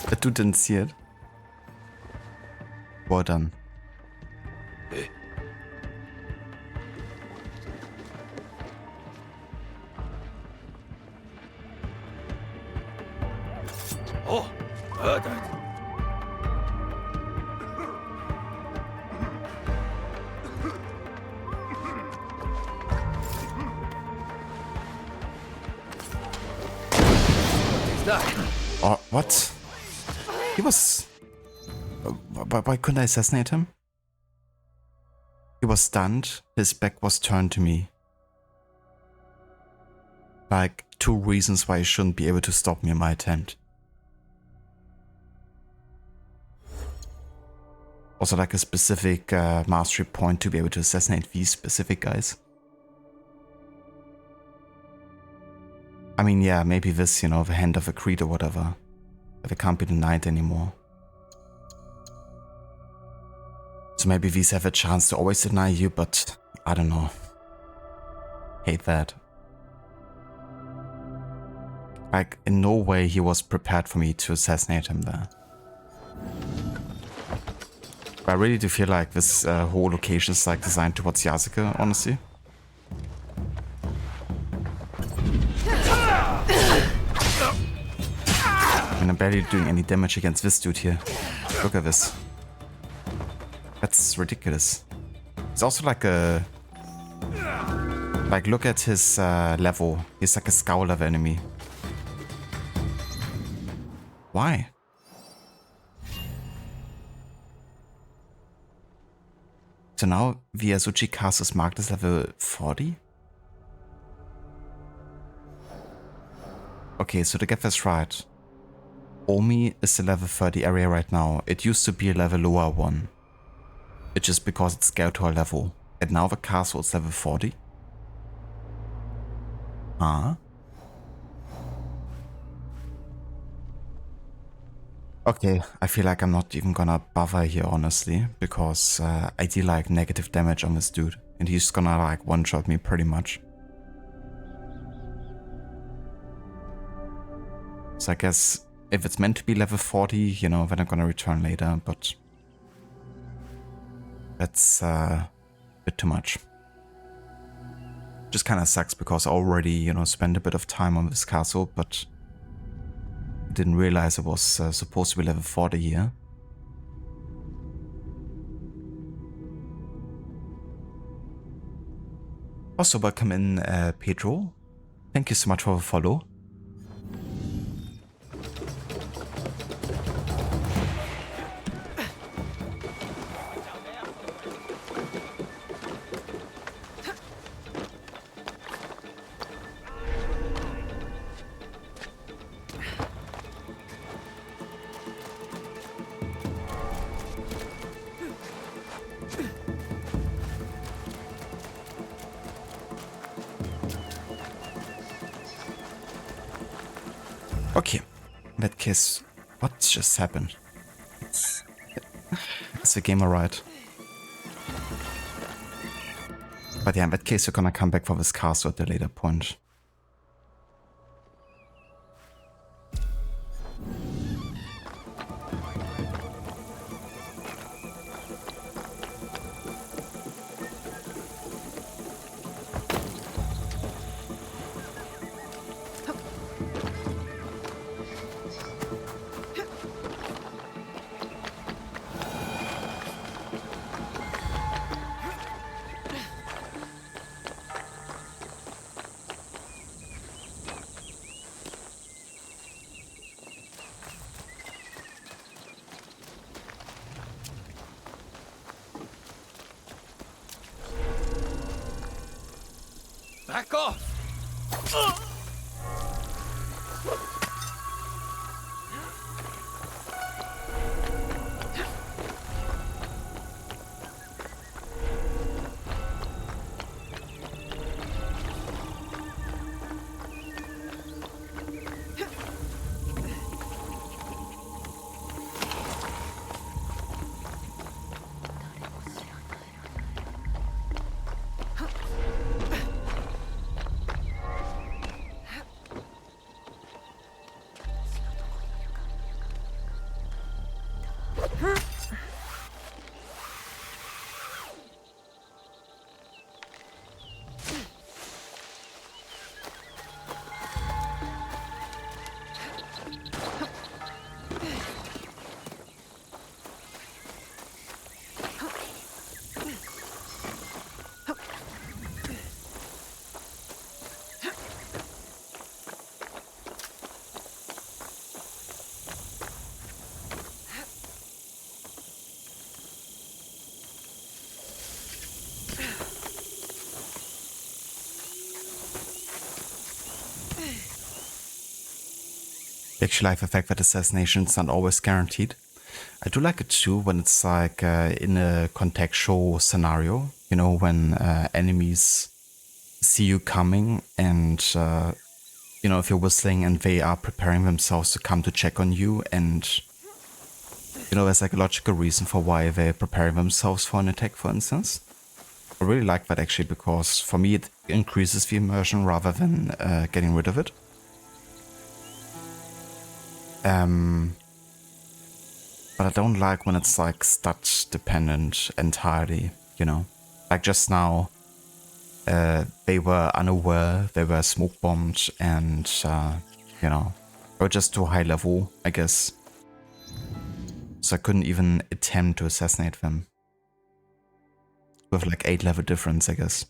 That dude didn't see it. Well done. Oh, heard that. What is that? Oh, what? He was... Why couldn't I assassinate him? He was stunned, his back was turned to me. Like, 2 reasons why he shouldn't be able to stop me in my attempt. Also like a specific mastery point to be able to assassinate these specific guys. I mean, yeah, maybe this, you know, the hand of a creed or whatever. But it can't be denied anymore. So maybe these have a chance to always deny you, but I don't know. Hate that. Like, in no way he was prepared for me to assassinate him there. But I really do feel like this whole location is like designed towards Yasuke, honestly. And I'm barely doing any damage against this dude here. Look at this. That's ridiculous. It's also like a... Like, look at his level. He's like a scowl level enemy. Why? So now the Azuchi cast is marked as level 40? Okay, so to get this right, Omi is the level 30 area right now. It used to be a level lower one. It's just because it's scaled to a level. And now the castle is level 40? Huh? Okay, I feel like I'm not even gonna bother here, honestly, because I deal like negative damage on this dude, and he's gonna like one-shot me pretty much. So I guess if it's meant to be level 40, you know, then I'm gonna return later, but that's a bit too much. Just kind of sucks because I already, you know, spent a bit of time on this castle, but didn't realize it was supposed to be level 40 here. Also, welcome in, Pedro. Thank you so much for the follow. Okay, in that case, what just happened? Is the game alright? But yeah, in that case, we're gonna come back for this castle at a later point. Back off! The actual life effect that assassination is not always guaranteed. I do like it too when it's like in a contextual scenario, you know, when enemies see you coming and, you know, if you're whistling and they are preparing themselves to come to check on you, and, you know, there's like a logical reason for why they're preparing themselves for an attack, for instance. I really like that actually, because for me it increases the immersion rather than getting rid of it. But I don't like when it's like stat dependent entirely, you know. Like just now, they were unaware, they were smoke bombed, and you know, they were just too high level, I guess. So I couldn't even attempt to assassinate them. With like 8 level difference, I guess.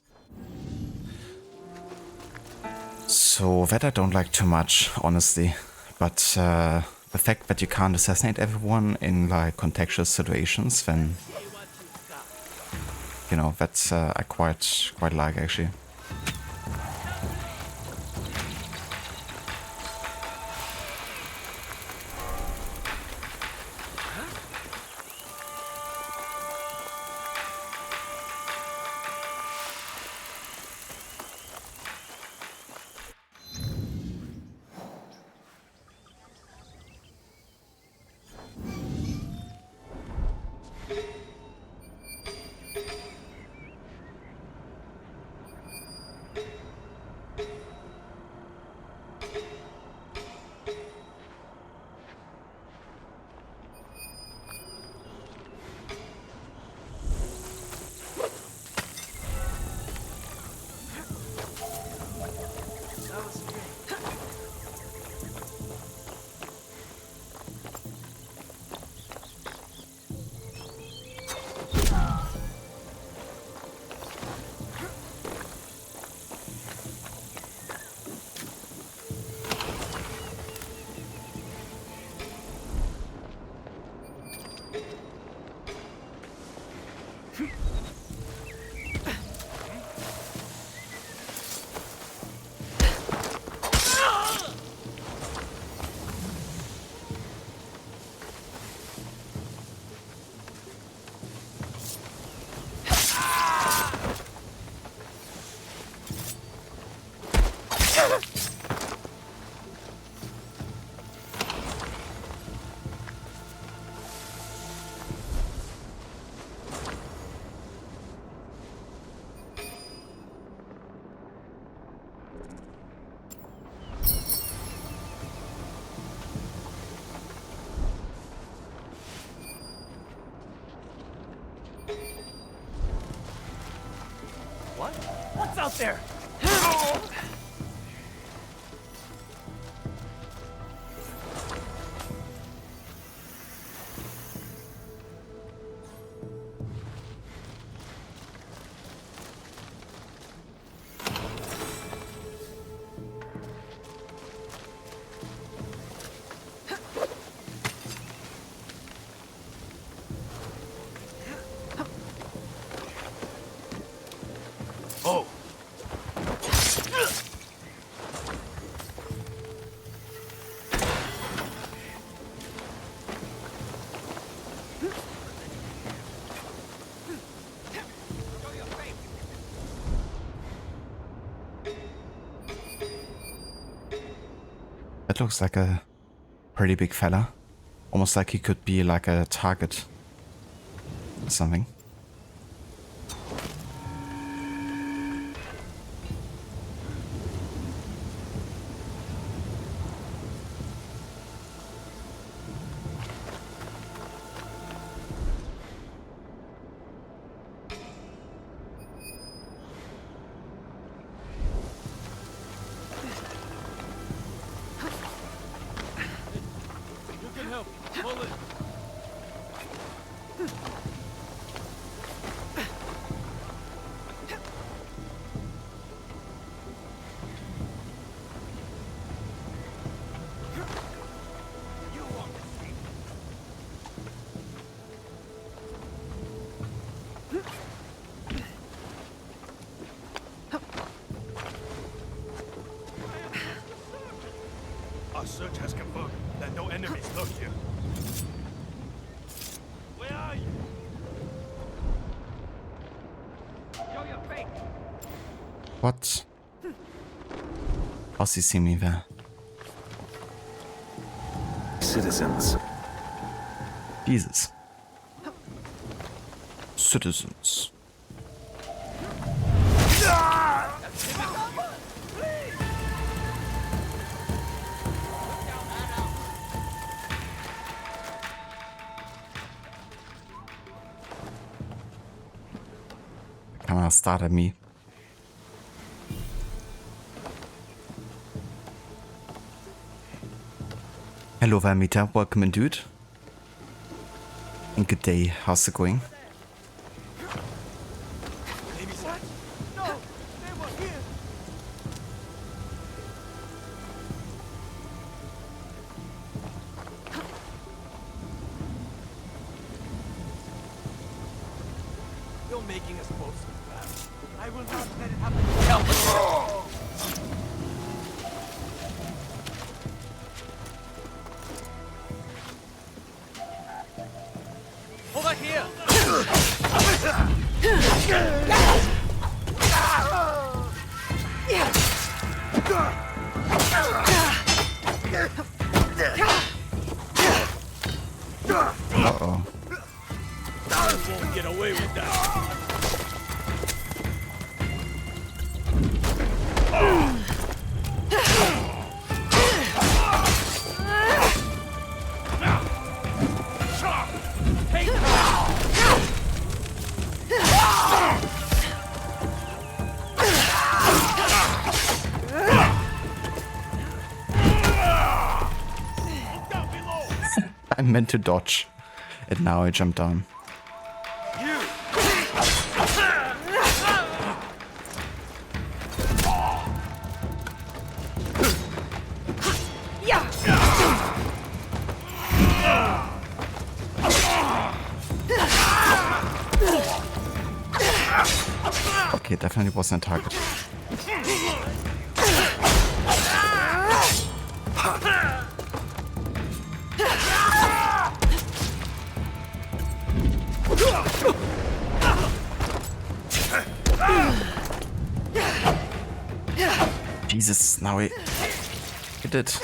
So that I don't like too much, honestly. But the fact that you can't assassinate everyone in like contextual situations, then, you know, that's I quite like actually. There. Oh. That looks like a pretty big fella. Almost like he could be like a target or something. You can help. Pull it. Our search has confirmed that no enemies lurk here. Where are you? Show your face. What? Was he see me there? Citizens. Jesus. Citizens. Camera started me. Hello Vermieter, welcome in dude. And good day, how's it going? What? No! They were here! You're making us both so bad. I will not let it happen. Help us! Over here! Uh-oh. You won't get away with that. I meant to dodge, and now I jump down. Okay, definitely wasn't a target. Jesus, now it did.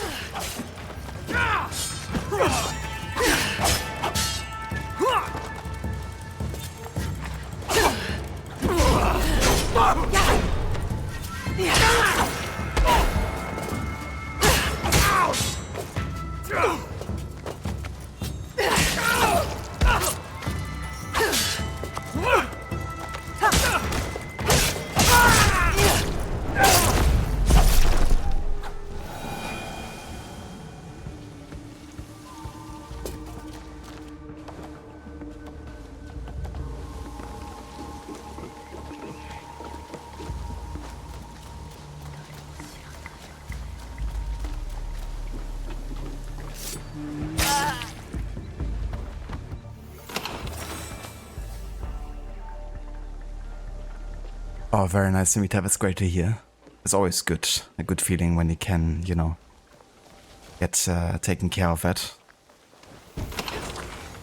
Oh, very nice to meet her. It's great to hear. It's always good. A good feeling when you can, you know, get taken care of that.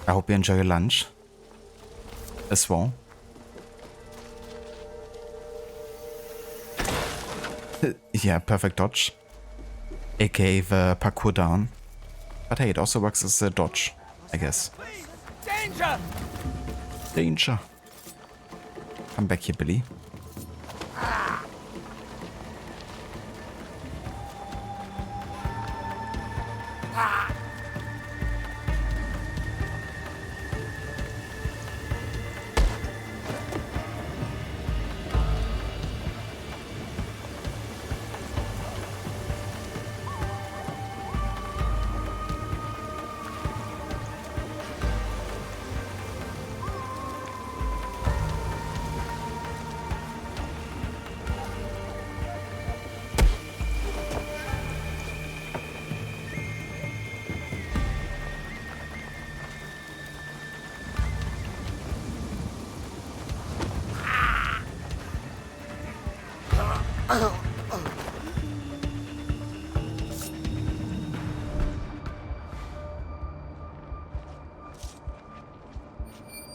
I hope you enjoy your lunch as well. Yeah, perfect dodge. AKA the parkour down. But hey, it also works as a dodge, I guess. Danger! Danger. Come back here, Billy.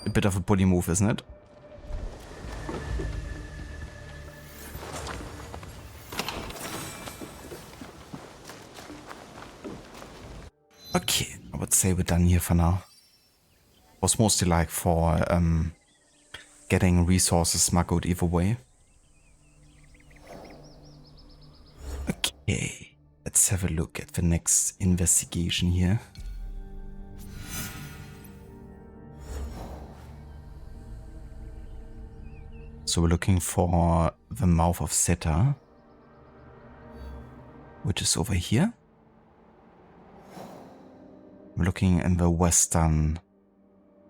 A bit of a bully move, isn't it? Okay, I would say we're done here for now. Was mostly like for getting resources smuggled either way. Okay, let's have a look at the next investigation here. So we're looking for the mouth of Seta, which is over here. We're looking in the western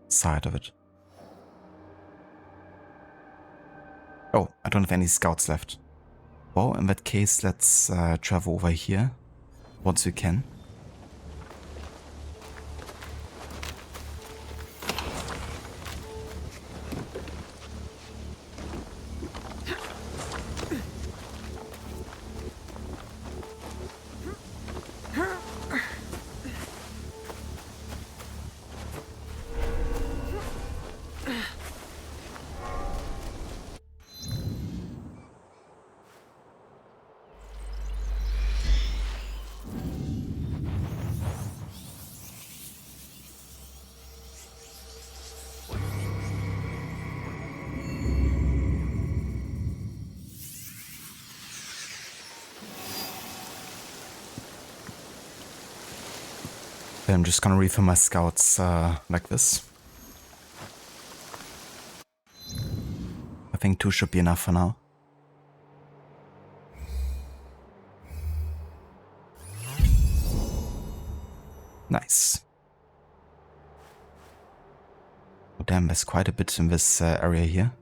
side of it. Oh, I don't have any scouts left. Well, in that case, let's travel over here once we can. I'm just gonna refill my scouts like this. I think 2 should be enough for now. Nice. Oh, damn, there's quite a bit in this area here.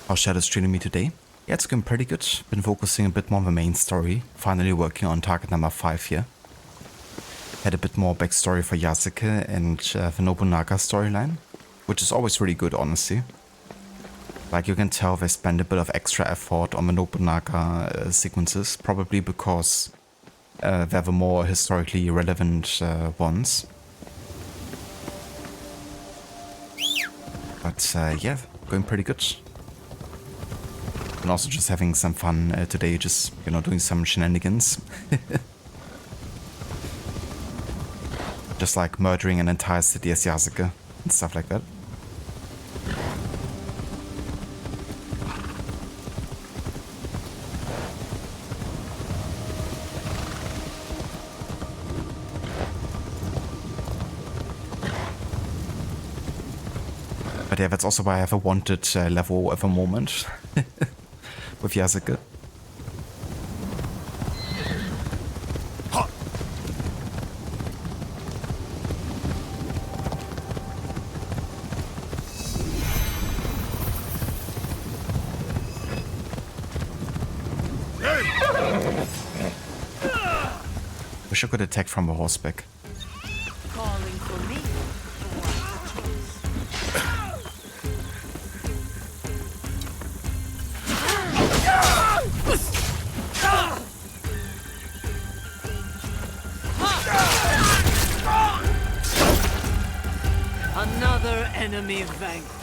How's Shadows treating me today? Yeah, it's going pretty good. Been focusing a bit more on the main story. Finally working on target number 5 here. Had a bit more backstory for Yasuke and the Nobunaga storyline, which is always really good, honestly. Like, you can tell they spend a bit of extra effort on the Nobunaga sequences, probably because they're the more historically relevant ones. But yeah, going pretty good. And also just having some fun today, just, you know, doing some shenanigans. Just like murdering an entire city as Yasuke and stuff like that. But yeah, that's also why I have a wanted level at the moment. With Yasuke. wish I could attack from a horseback. Calling for me. Another enemy vanquished.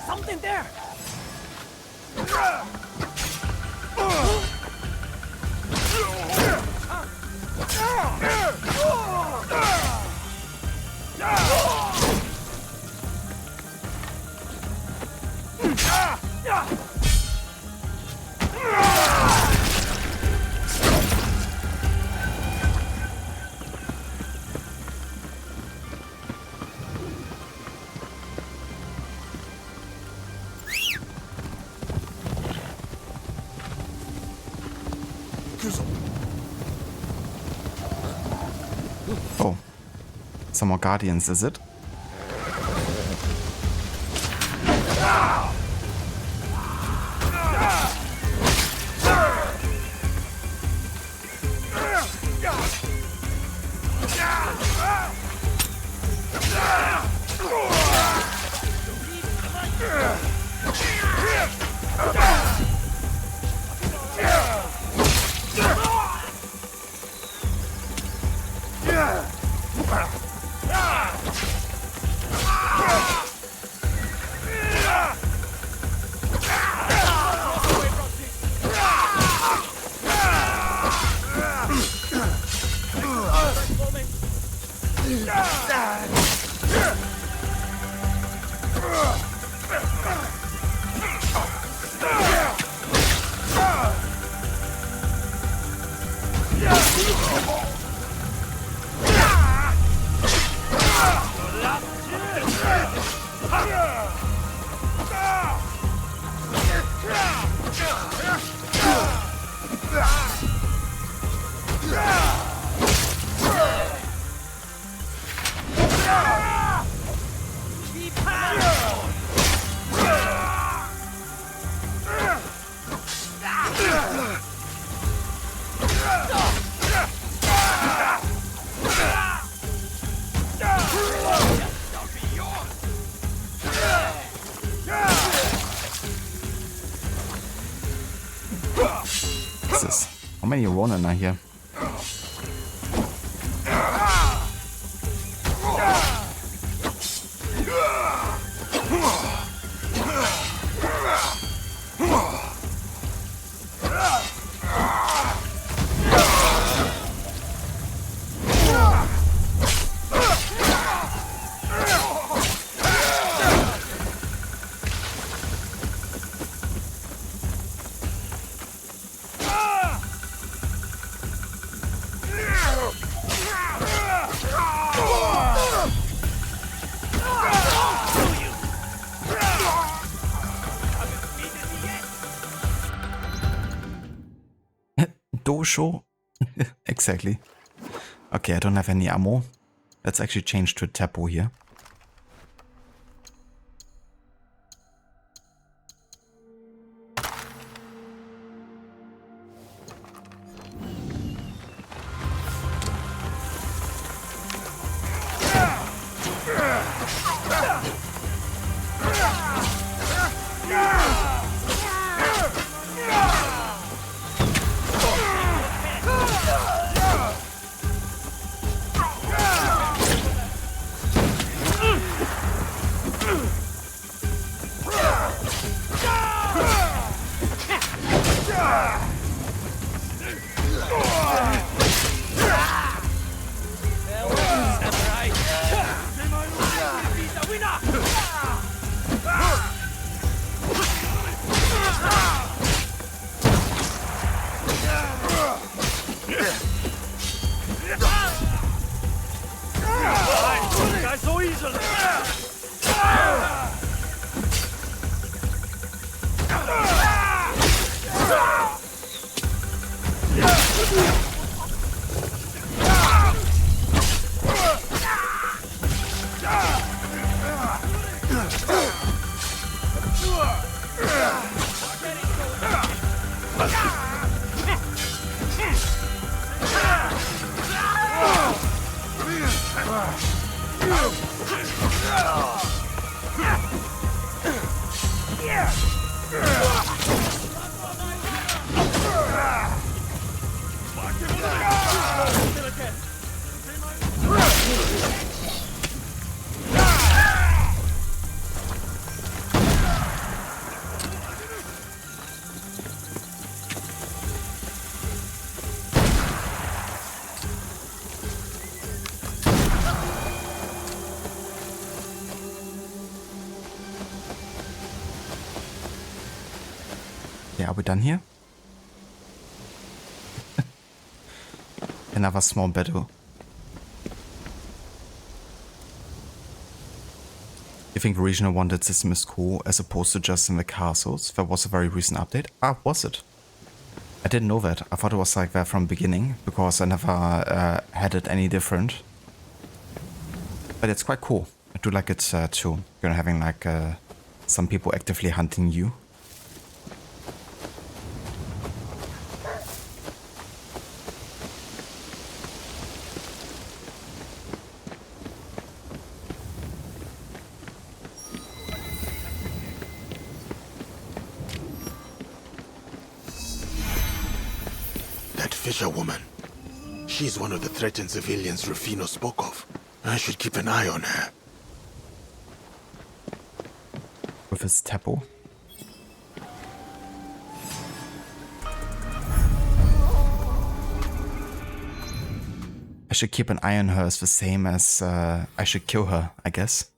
Something there! Oh. Some more guardians, is it? Jesus. How many Ronin are here? Dosho? Exactly. Okay, I don't have any ammo. Let's actually change to a Teppo here. Yeah, are we done here? Another small battle. You think the regional wanted system is cool as opposed to just in the castles? That was a very recent update. Ah, was it? I didn't know that. I thought it was like that from the beginning because I never had it any different. But it's quite cool. I do like it too. You're having like some people actively hunting you. Fisherwoman. She's one of the threatened civilians Rufino spoke of. I should keep an eye on her. With his temple. I should keep an eye on her is the same as I should kill her, I guess.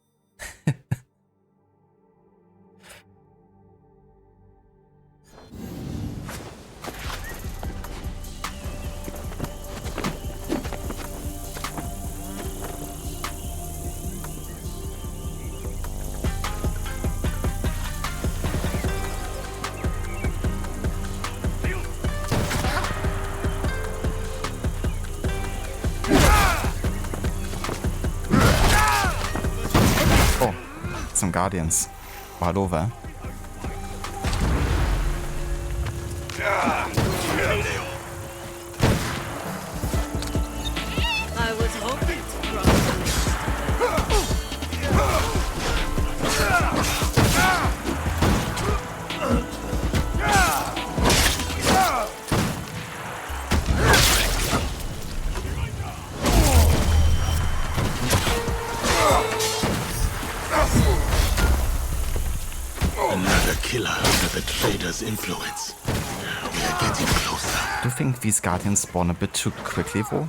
Some guardians right over. I was hoping to cross the Another killer under the trader's influence. We are getting closer. Do you think these guardians spawn a bit too quickly though?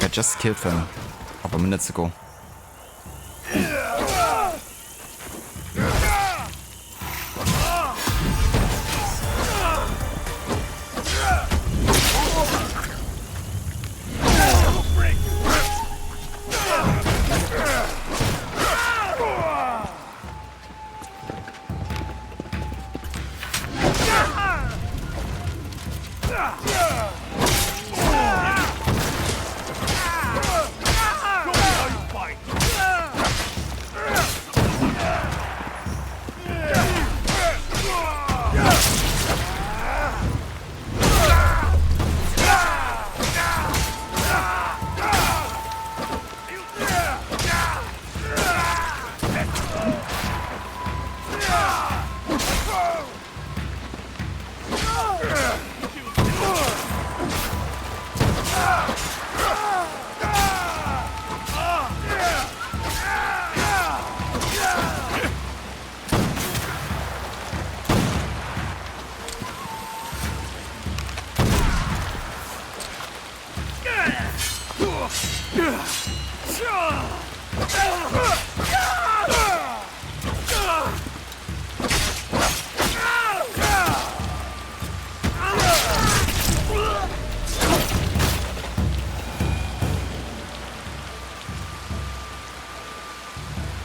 I just killed them a couple minutes ago.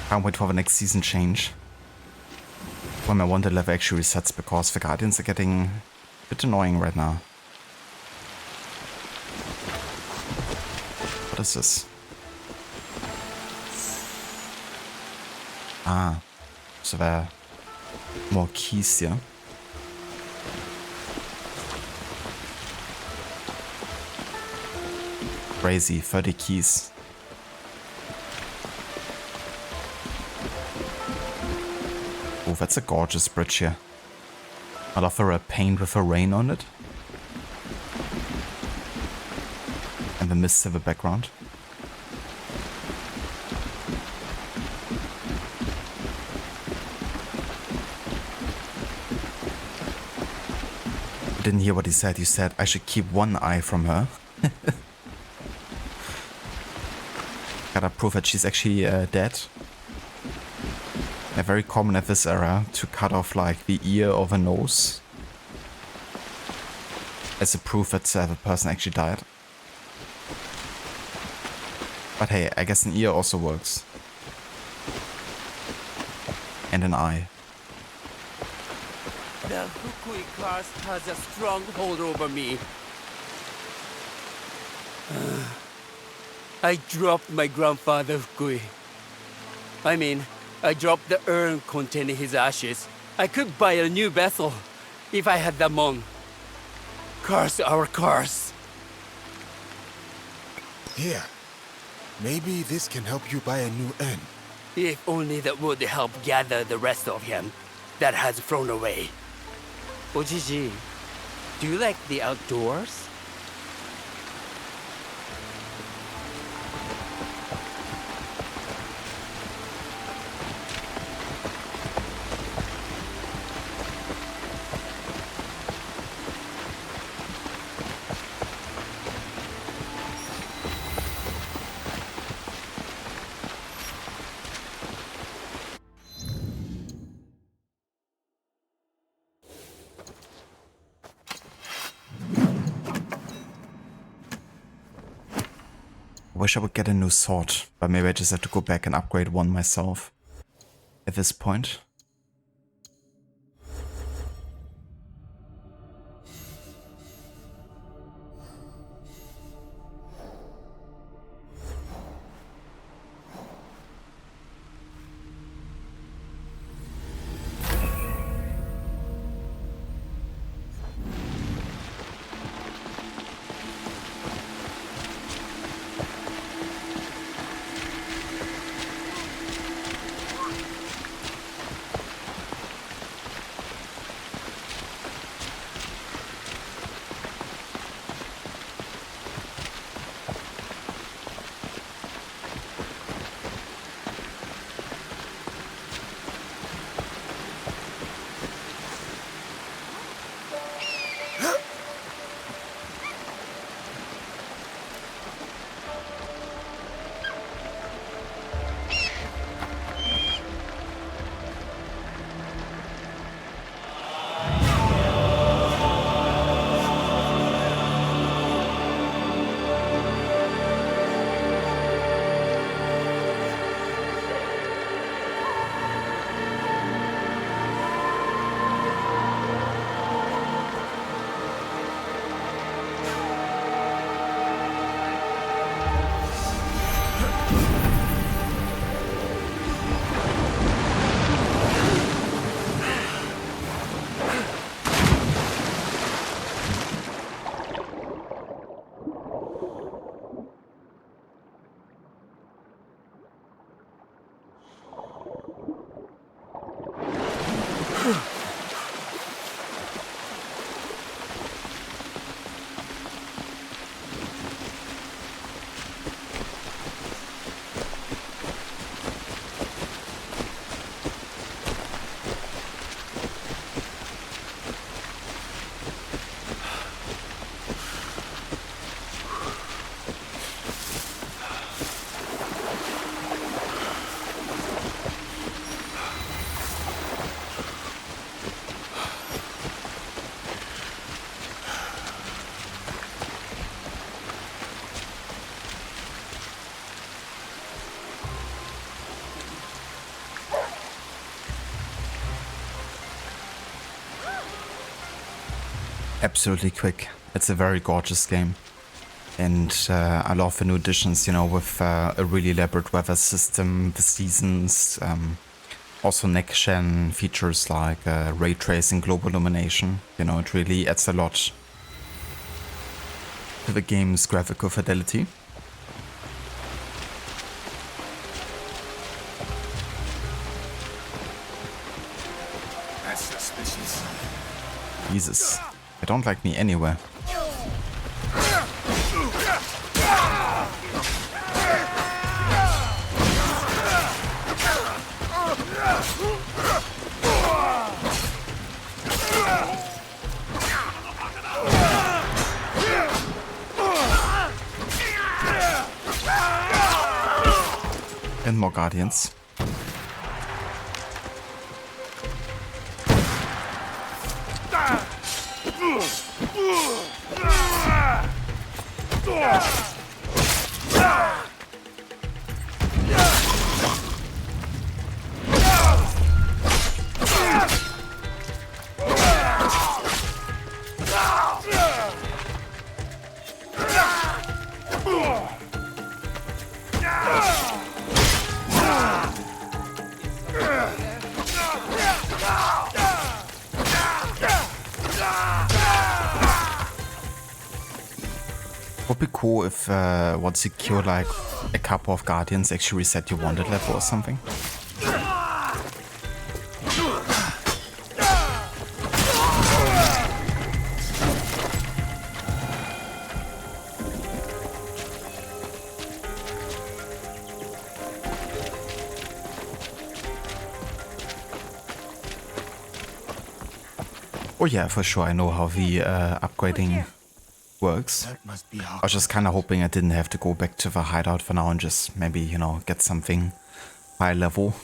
Can't wait for the next season change. When my wanted level actually resets because the guardians are getting a bit annoying right now. What is this? Ah, so they're More keys here. Crazy, 30 keys. Oh, that's a gorgeous bridge here. I'd offer a paint with a rain on it. And the mists have a background. I didn't hear what he said. You said I should keep one eye from her. Gotta prove that she's actually dead. Yeah, very common at this era to cut off like the ear or the nose as a proof that the person actually died. But hey, I guess an ear also works. And an eye. The Hukui curse has a strong hold over me. I dropped my grandfather Hukui. I dropped the urn containing his ashes. I could buy a new vessel if I had the mon. Curse our curse. Here. Maybe this can help you buy a new urn. If only that would help gather the rest of him that has flown away. Ojiji, do you like the outdoors? I wish I would get a new sword, but maybe I just have to go back and upgrade one myself at this point. Absolutely quick. It's a very gorgeous game. And I love the new additions, you know, with a really elaborate weather system, the seasons, Also, next-gen features like ray tracing, global illumination, you know, it really adds a lot to the game's graphical fidelity. That's suspicious. Jesus, they don't like me anywhere. And more guardians. Would be cool if once you kill like a couple of guardians actually reset your wanted level or something. Oh yeah, for sure, I know how the upgrading works. That must be how. I was just kind of hoping I didn't have to go back to the hideout for now and just maybe, you know, get something high level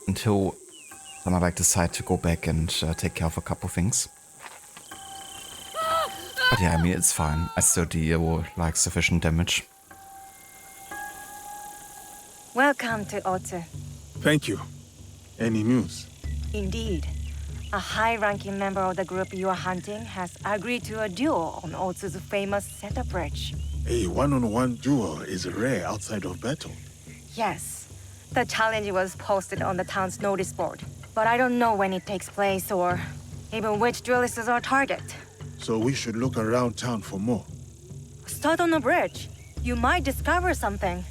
until then I like decide to go back and take care of a couple things. But yeah, I mean, it's fine. I still deal like sufficient damage. Welcome to Otsu. Thank you. Any news? Indeed. A high-ranking member of the group you are hunting has agreed to a duel on Otsu's famous Center Bridge. A one-on-one duel is rare outside of battle. Yes. The challenge was posted on the town's notice board. But I don't know when it takes place or even which duelist is our target. So we should look around town for more. Start on the bridge. You might discover something.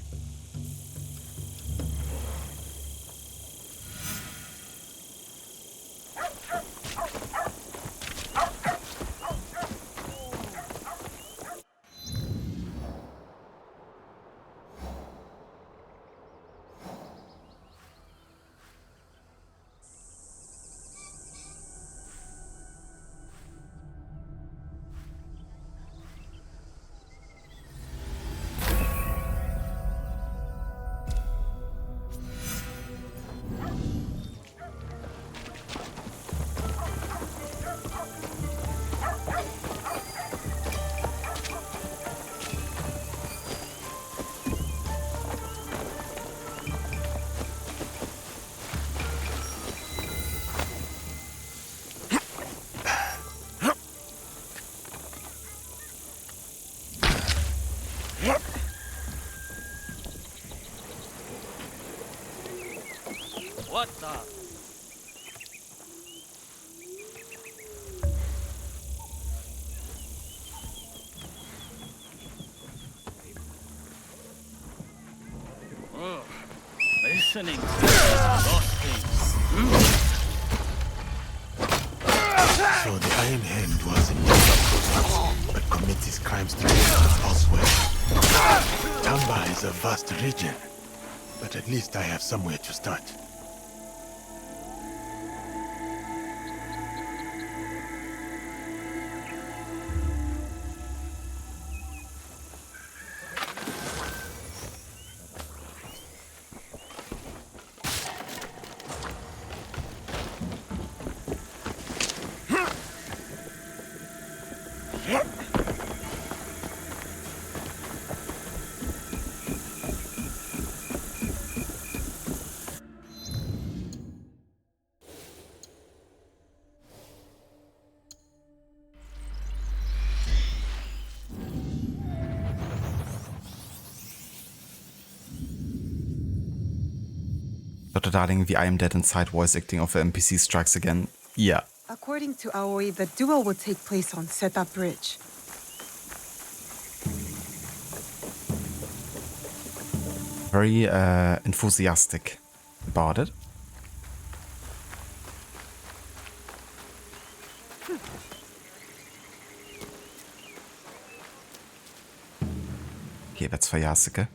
What the? Oh, listening to those things. So the Iron Hand was in Yamba, but commits his crimes to elsewhere. Tamba is a vast region, but at least I have somewhere to start. Dr. Darling, the I am dead inside voice acting of the NPC strikes again. Yeah. According to Aoi, the duel will take place on Seta Bridge. Very enthusiastic about it. Okay, that's for Yasuke.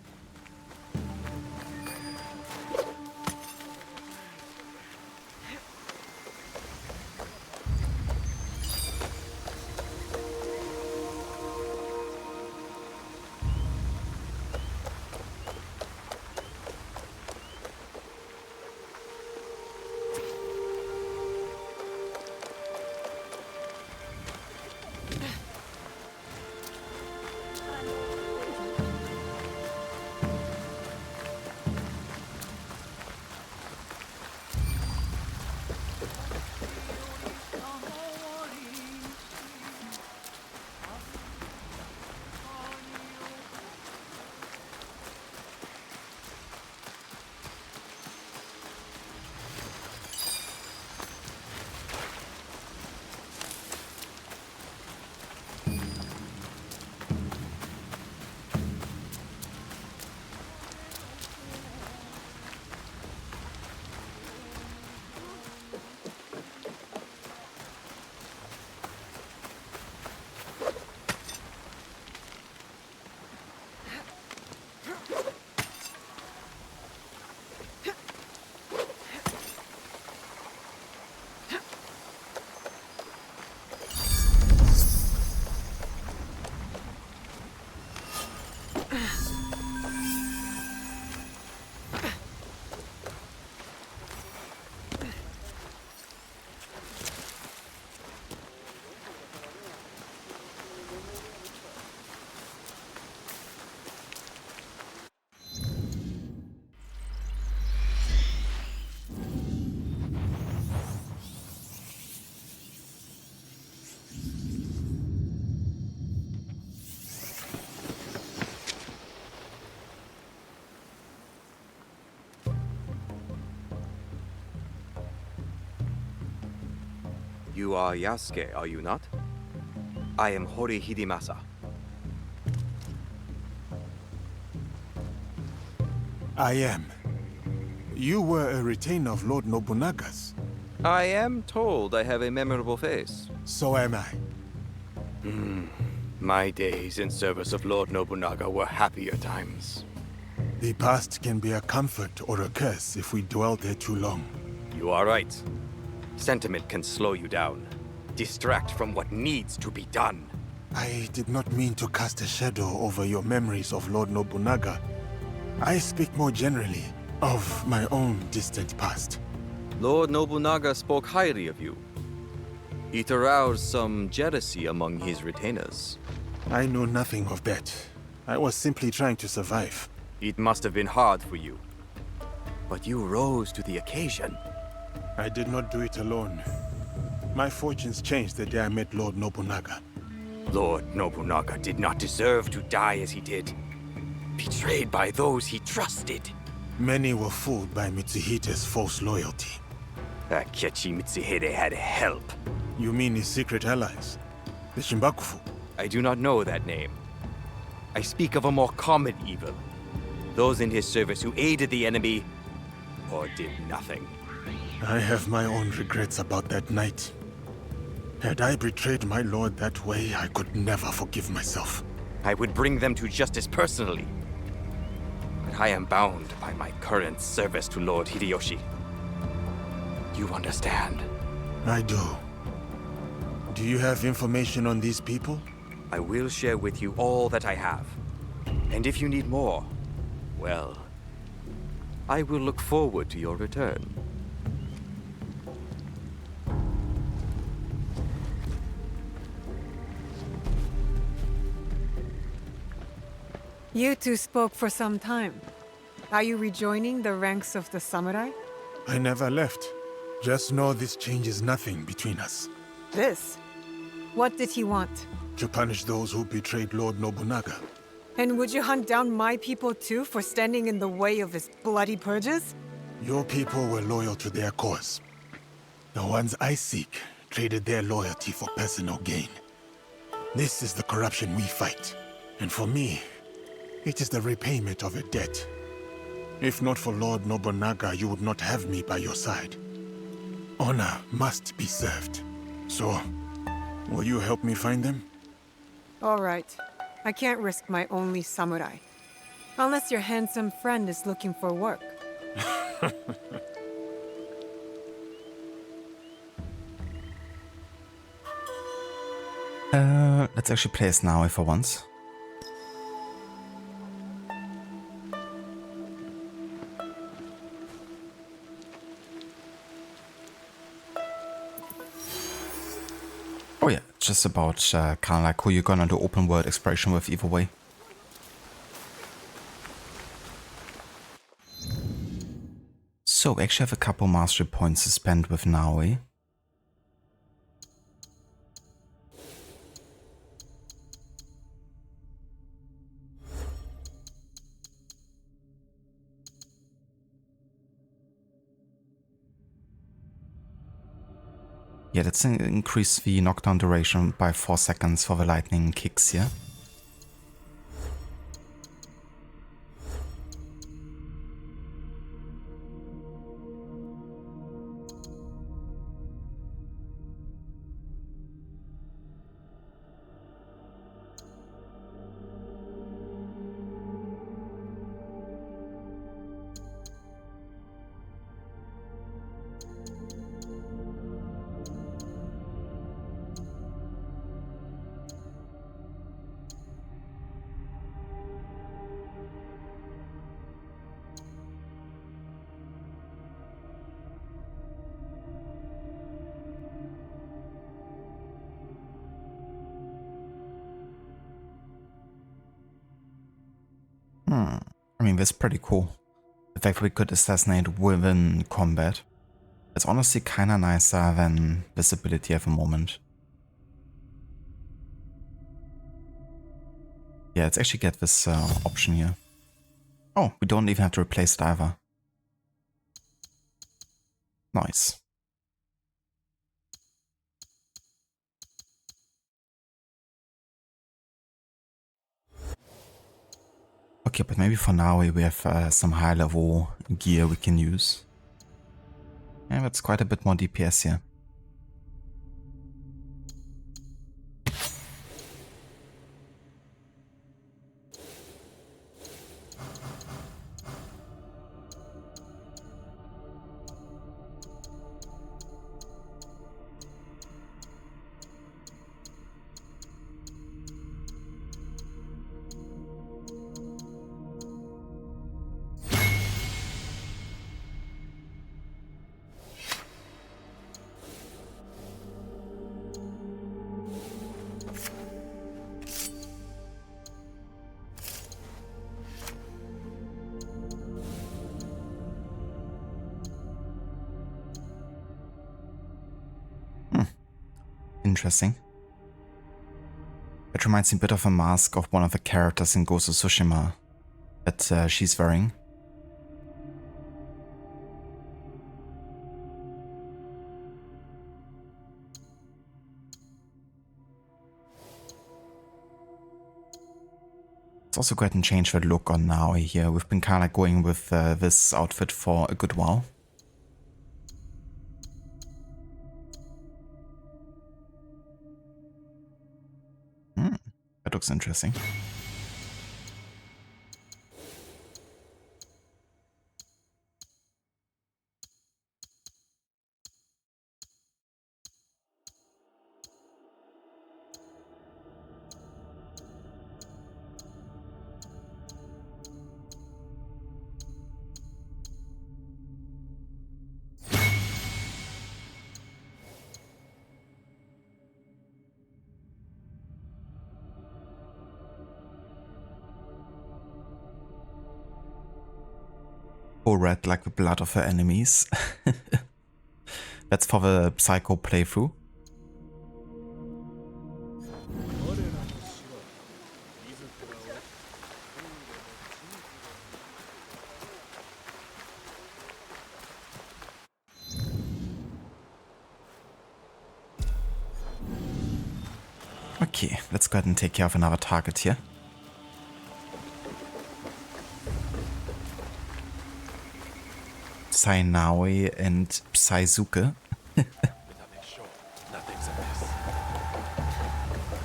You are Yasuke, are you not? I am Hori Hidemasa. I am. You were a retainer of Lord Nobunaga's. I am told I have a memorable face. So am I. My days in service of Lord Nobunaga were happier times. The past can be a comfort or a curse if we dwell there too long. You are right. Sentiment can slow you down, distract from what needs to be done. I did not mean to cast a shadow over your memories of Lord Nobunaga. I speak more generally of my own distant past. Lord Nobunaga spoke highly of you. It aroused some jealousy among his retainers. I know nothing of that. I was simply trying to survive. It must have been hard for you. But you rose to the occasion. I did not do it alone. My fortunes changed the day I met Lord Nobunaga. Lord Nobunaga did not deserve to die as he did. Betrayed by those he trusted. Many were fooled by Mitsuhide's false loyalty. Akechi Mitsuhide had help. You mean his secret allies? The Shimbakufu? I do not know that name. I speak of a more common evil. Those in his service who aided the enemy or did nothing. I have my own regrets about that night. Had I betrayed my lord that way, I could never forgive myself. I would bring them to justice personally. But I am bound by my current service to Lord Hideyoshi. You understand? I do. Do you have information on these people? I will share with you all that I have. And if you need more, well, I will look forward to your return. You two spoke for some time. Are you rejoining the ranks of the samurai? I never left. Just know this changes nothing between us. This? What did he want? To punish those who betrayed Lord Nobunaga. And would you hunt down my people too for standing in the way of his bloody purges? Your people were loyal to their cause. The ones I seek traded their loyalty for personal gain. This is the corruption we fight. And for me, it is the repayment of a debt. If not for Lord Nobunaga, you would not have me by your side. Honor must be served. So, will you help me find them? All right. I can't risk my only samurai. Unless your handsome friend is looking for work. Let's actually play as Naoi for once. Oh yeah, just about kind of like who you're gonna do open world exploration with either way. So we actually have a couple mastery points to spend with Naoi. Yeah, let's increase the knockdown duration by 4 seconds for the lightning kicks here. I mean, that's pretty cool. The fact we could assassinate within combat. It's honestly kinda nicer than visibility at the moment. Yeah, let's actually get this option here. Oh, we don't even have to replace it either. Nice. Okay, but maybe for now we have some high level gear we can use. Yeah, that's quite a bit more DPS here. Interesting. It reminds me a bit of a mask of one of the characters in Ghost of Tsushima that she's wearing. It's also quite a change the look on Naoi here. We've been kind of going with this outfit for a good while. That looks interesting. Red like the blood of her enemies. That's for the Psycho playthrough. Okay, let's go ahead and take care of another target here. Sainaoi and Saizuke.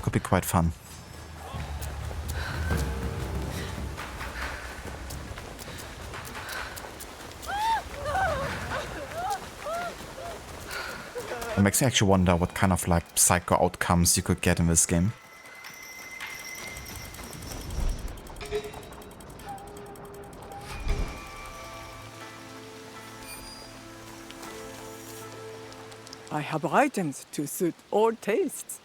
Could be quite fun. It makes me actually wonder what kind of like psycho outcomes you could get in this game. I have items to suit all tastes.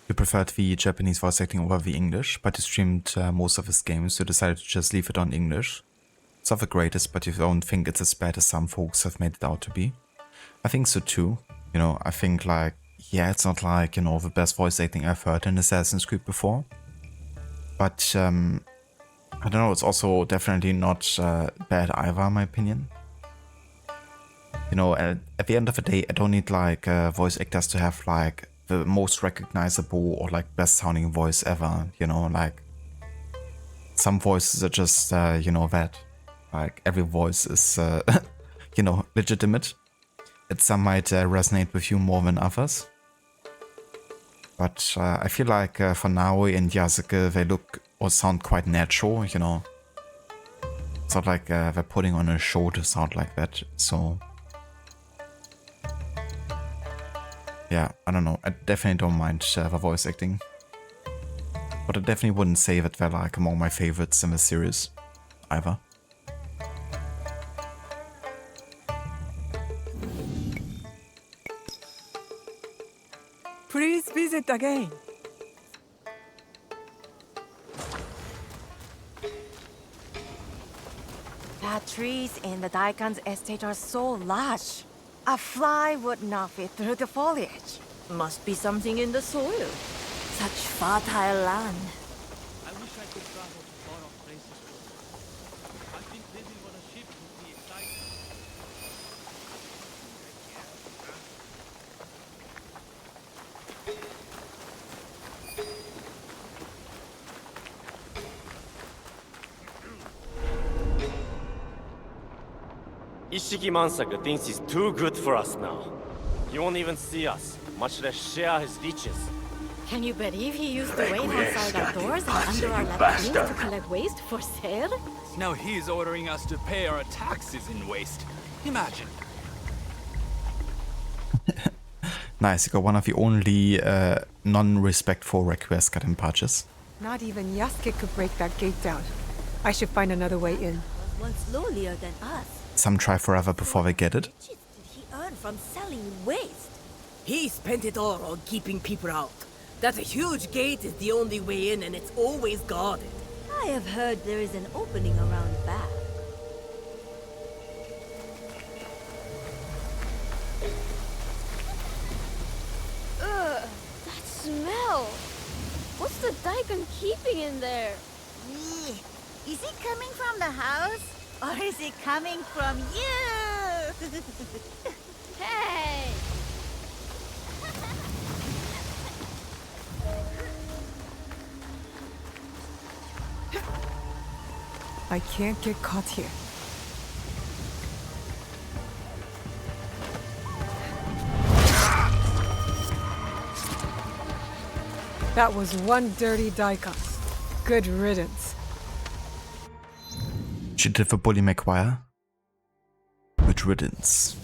You preferred the Japanese voice acting over the English, but you streamed most of his games, so you decided to just leave it on English. It's not the greatest, but you don't think it's as bad as some folks have made it out to be. I think so too. You know, I think like, yeah, it's not like, you know, the best voice acting I've heard in Assassin's Creed before. But, I don't know, it's also definitely not bad either, in my opinion. You know, at the end of the day, I don't need like voice actors to have like the most recognizable or like best sounding voice ever, you know, like some voices are just, you know, that like every voice is, you know, legitimate. And some might resonate with you more than others. But I feel like for Naoi and Yasuke, they look or sound quite natural, you know. It's not like they're putting on a show to sound like that, so... Yeah, I don't know. I definitely don't mind the voice acting. But I definitely wouldn't say that they're like among my favorites in the series, either. Please visit again. The trees in the Daikan's estate are so lush. A fly would not fit through the foliage. Must be something in the soil. Such fertile land. I wish I could travel to far-off places. I think living on a ship would be exciting. Ishiki Mansaku thinks he's too good for us now. He won't even see us, much less share his riches. Can you believe he used to wait outside our doors and under our labyrinths to collect waste for sale? Now he's ordering us to pay our taxes in waste. Imagine. Nice, you got one of the only non-respectful requests got in patches. Not even Yasuke could break that gate down. I should find another way in. Once lowlier than us. Some try forever before they get it. Did he earn from selling waste? He spent it all on keeping people out. That a huge gate is the only way in and it's always guarded. I have heard there is an opening around back. Ugh, that smell. What's the Daikon keeping in there? Is it coming from the house? Or is it coming from you? Hey! I can't get caught here. That was one dirty Daikon. Good riddance. She did for Bully McGuire. Good riddance.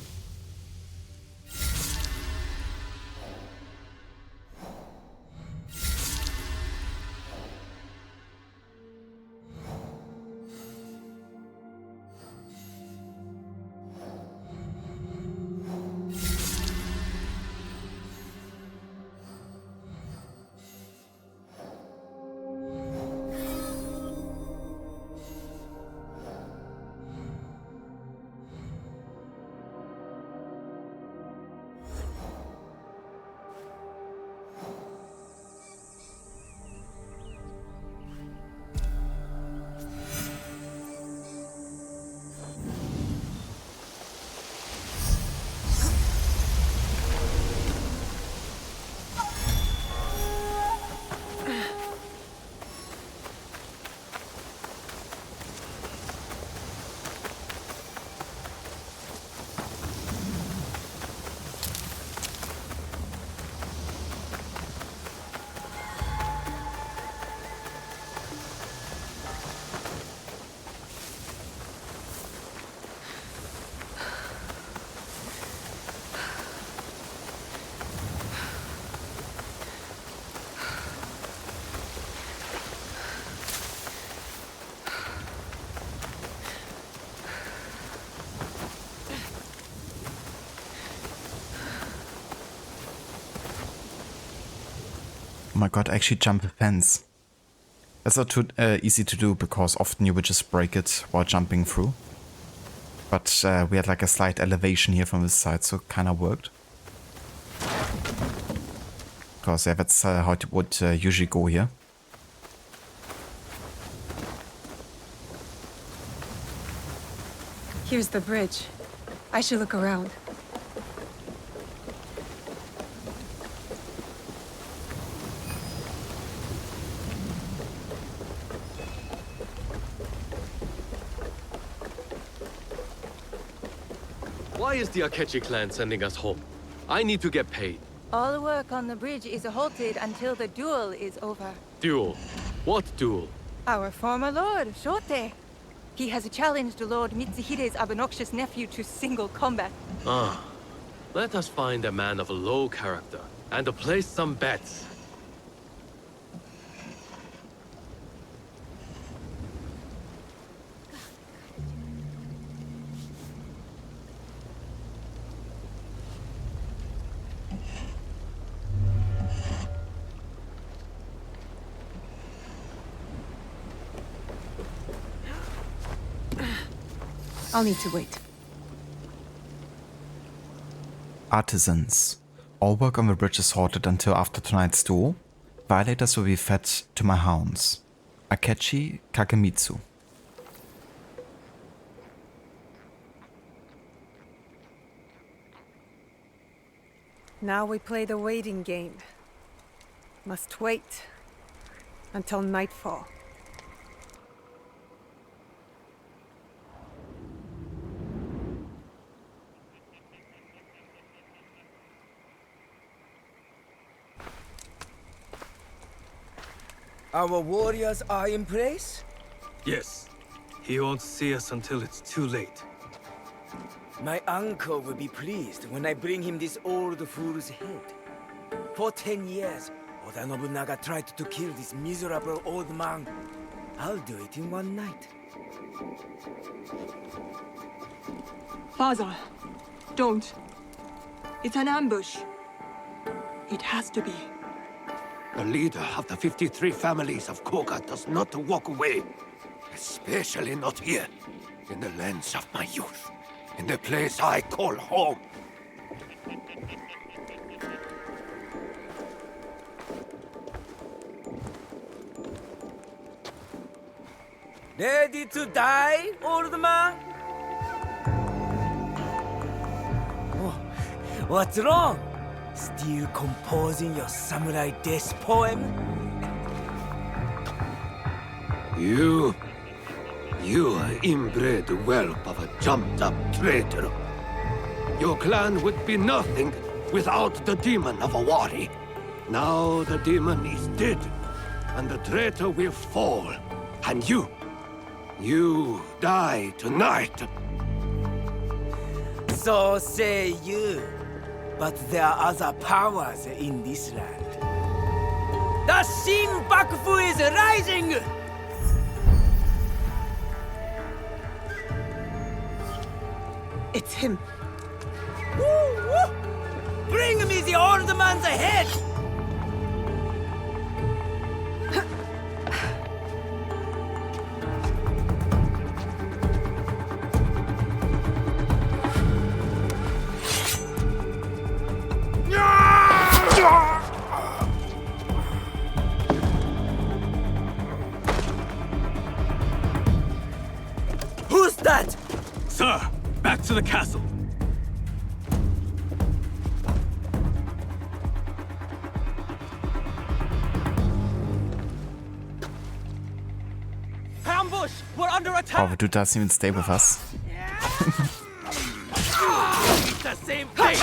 Oh my god, I actually jump a fence. That's not too easy to do because often you would just break it while jumping through. But we had like a slight elevation here from this side, so it kind of worked. Because yeah, that's how it would usually go here. Here's the bridge. I should look around. Why is the Akechi clan sending us home? I need to get paid. All work on the bridge is halted until the duel is over. Duel? What duel? Our former lord, Shote. He has challenged Lord Mitsuhide's obnoxious nephew to single combat. Ah. Let us find a man of low character and place some bets. I'll need to wait. Artisans. All work on the bridge is halted until after tonight's duel. Violators will be fed to my hounds. Akechi Kagemitsu. Now we play the waiting game. Must wait until nightfall. Our warriors are in place? Yes. He won't see us until it's too late. My uncle will be pleased when I bring him this old fool's head. For 10 years, Oda Nobunaga tried to kill this miserable old man. I'll do it in one night. Father, don't. It's an ambush. It has to be. The leader of the 53 families of Koga does not walk away. Especially not here, in the lands of my youth, in the place I call home. Ready to die, old man? Oh, what's wrong? Still composing your samurai death poem? You are inbred whelp of a jumped-up traitor. Your clan would be nothing without the demon of Awari. Now the demon is dead, and the traitor will fall. And you die tonight. So say you. But there are other powers in this land. The Shin Bakufu is rising! It's him. Woo, woo. Bring me the old man's head! Who's that? Sir, back to the castle. Ambush! We're under Oh, attack! the dude doesn't even stay with us. It's the same thing!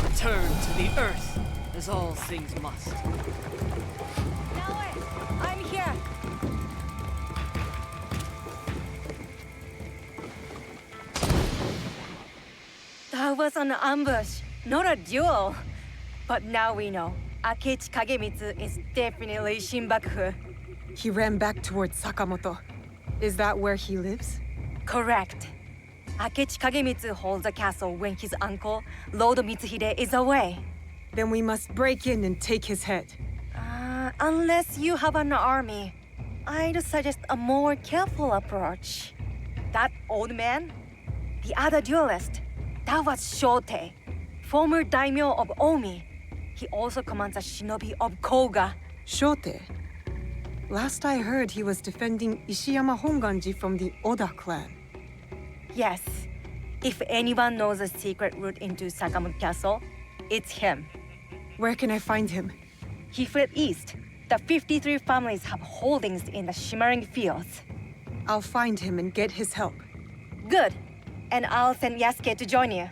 Return to the earth, as all things must. I'm here. That was an ambush, not a duel. But now we know. Akechi Kagemitsu is definitely Shin Bakufu. He ran back towards Sakamoto. Is that where he lives? Correct. Akechi Kagemitsu holds a castle when his uncle, Lord Mitsuhide, is away. Then we must break in and take his head. Unless you have an army, I'd suggest a more careful approach. That old man? The other duelist? That was Shote, former daimyo of Omi. He also commands a shinobi of Koga. Shote? Last I heard, he was defending Ishiyama Honganji from the Oda clan. Yes. If anyone knows a secret route into Sakamoto Castle, it's him. Where can I find him? He fled east. The 53 families have holdings in the shimmering fields. I'll find him and get his help. Good. And I'll send Yasuke to join you.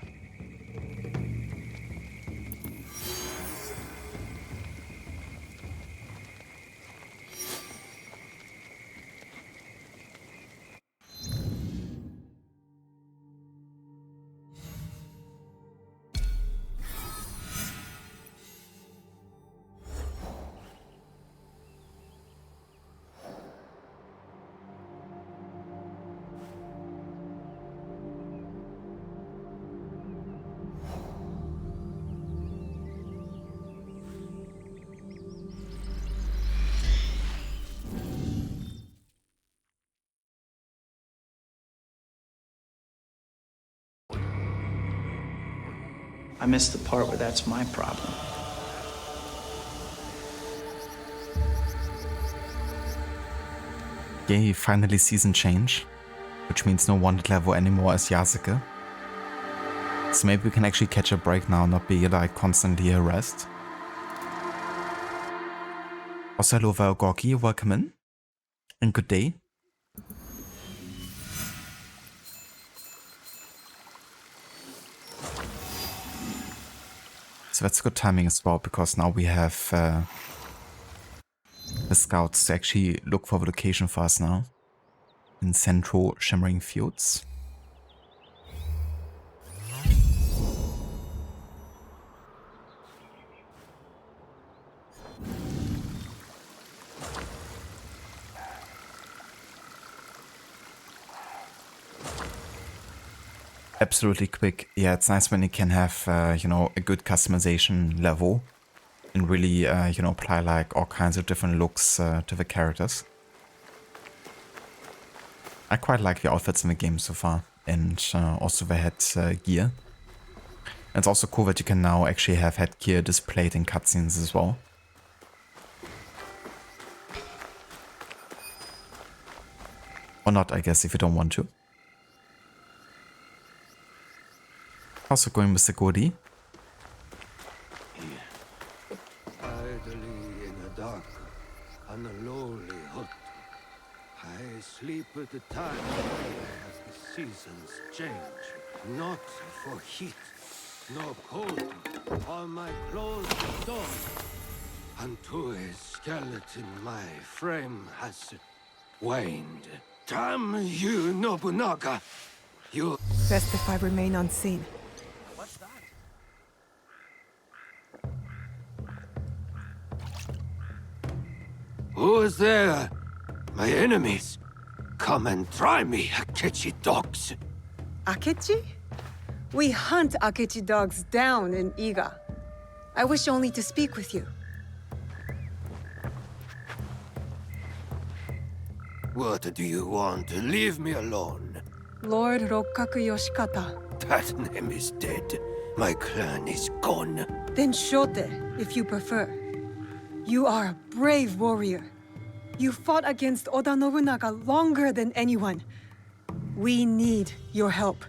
I missed the part where that's my problem. Yay, finally season change. Which means no wanted level anymore as Yasuke. So maybe we can actually catch a break now, not be like constantly harassed. Also, hello Gorky, welcome in. And good day. So that's good timing as well, because now we have the the scouts to actually look for the location for us now. In Central Shimmering Fields. Absolutely quick. Yeah, it's nice when you can have, you know, a good customization level and really, you know, apply like all kinds of different looks to the characters. I quite like the outfits in the game so far, and also the headgear. It's also cool that you can now actually have headgear displayed in cutscenes as well. Or not, I guess, if you don't want to. Also going with the Godi. Idly in the dark, on a lowly hut, I sleep at the time as the seasons change. Not for heat, nor cold, all my clothes are torn. Unto a skeleton my frame has waned. Damn you, Nobunaga! You... Best if I remain unseen. What's that? Who is there? My enemies. Come and try me, Akechi dogs. Akechi? We hunt Akechi dogs down in Iga. I wish only to speak with you. What do you want? Leave me alone. Lord Rokkaku Yoshikata. That name is dead. My clan is gone. Then Shote, if you prefer. You are a brave warrior. You fought against Oda Nobunaga longer than anyone. We need your help.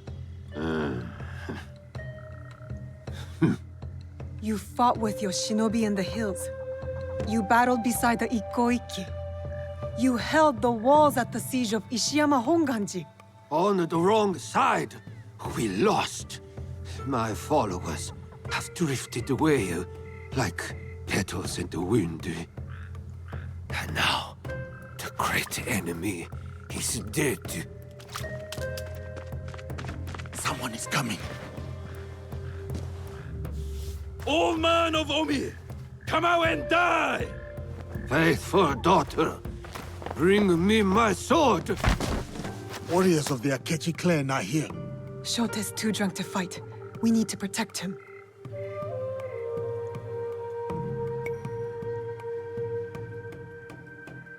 You fought with your shinobi in the hills. You battled beside the Ikkoiki. You held the walls at the siege of Ishiyama Honganji. On the wrong side. We lost. My followers have drifted away like petals in the wind. And now, the great enemy is dead. Someone is coming. Old man of Omi, come out and die! Faithful daughter, bring me my sword! Warriors of the Akechi clan are here. Shote's too drunk to fight. We need to protect him.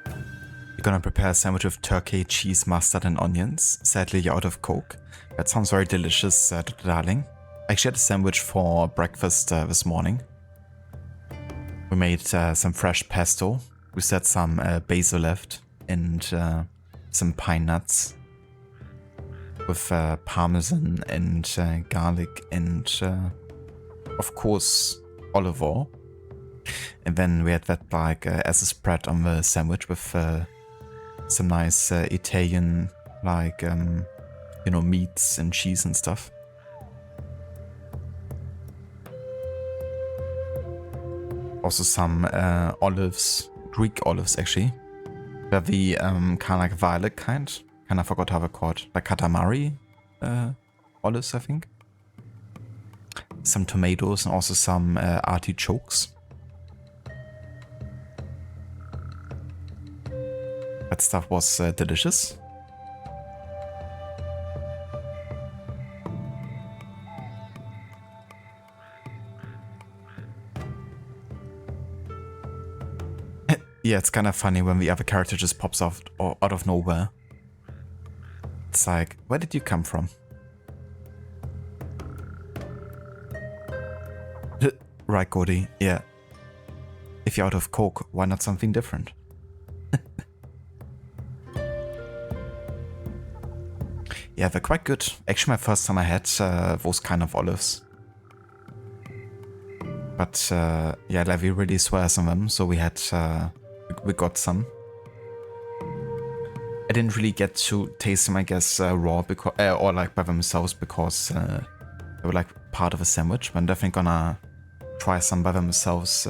You're gonna prepare a sandwich with turkey, cheese, mustard and onions. Sadly, you're out of Coke. That sounds very delicious, darling. I actually had a sandwich for breakfast this morning. We made some fresh pesto. We set some basil left and some pine nuts with parmesan and garlic and of course olive oil. And then we had that like as a spread on the sandwich with some nice Italian like you know, meats and cheese and stuff. Also some olives, Greek olives actually. They're the kind of like violet kind. Kind of forgot how they're called. Like katamari olives, I think. Some tomatoes and also some artichokes. That stuff was delicious. Yeah, it's kind of funny when the other character just pops off or out of nowhere. It's like, where did you come from? Right, Gordy, yeah. If you're out of Coke, why not something different? Yeah, they're quite good. Actually, my first time I had those kind of olives. But yeah, Levi really swears on them, so we had... we got some. I didn't really get to taste them, I guess, raw because or like by themselves because they were like part of a sandwich. But I'm definitely gonna try some by themselves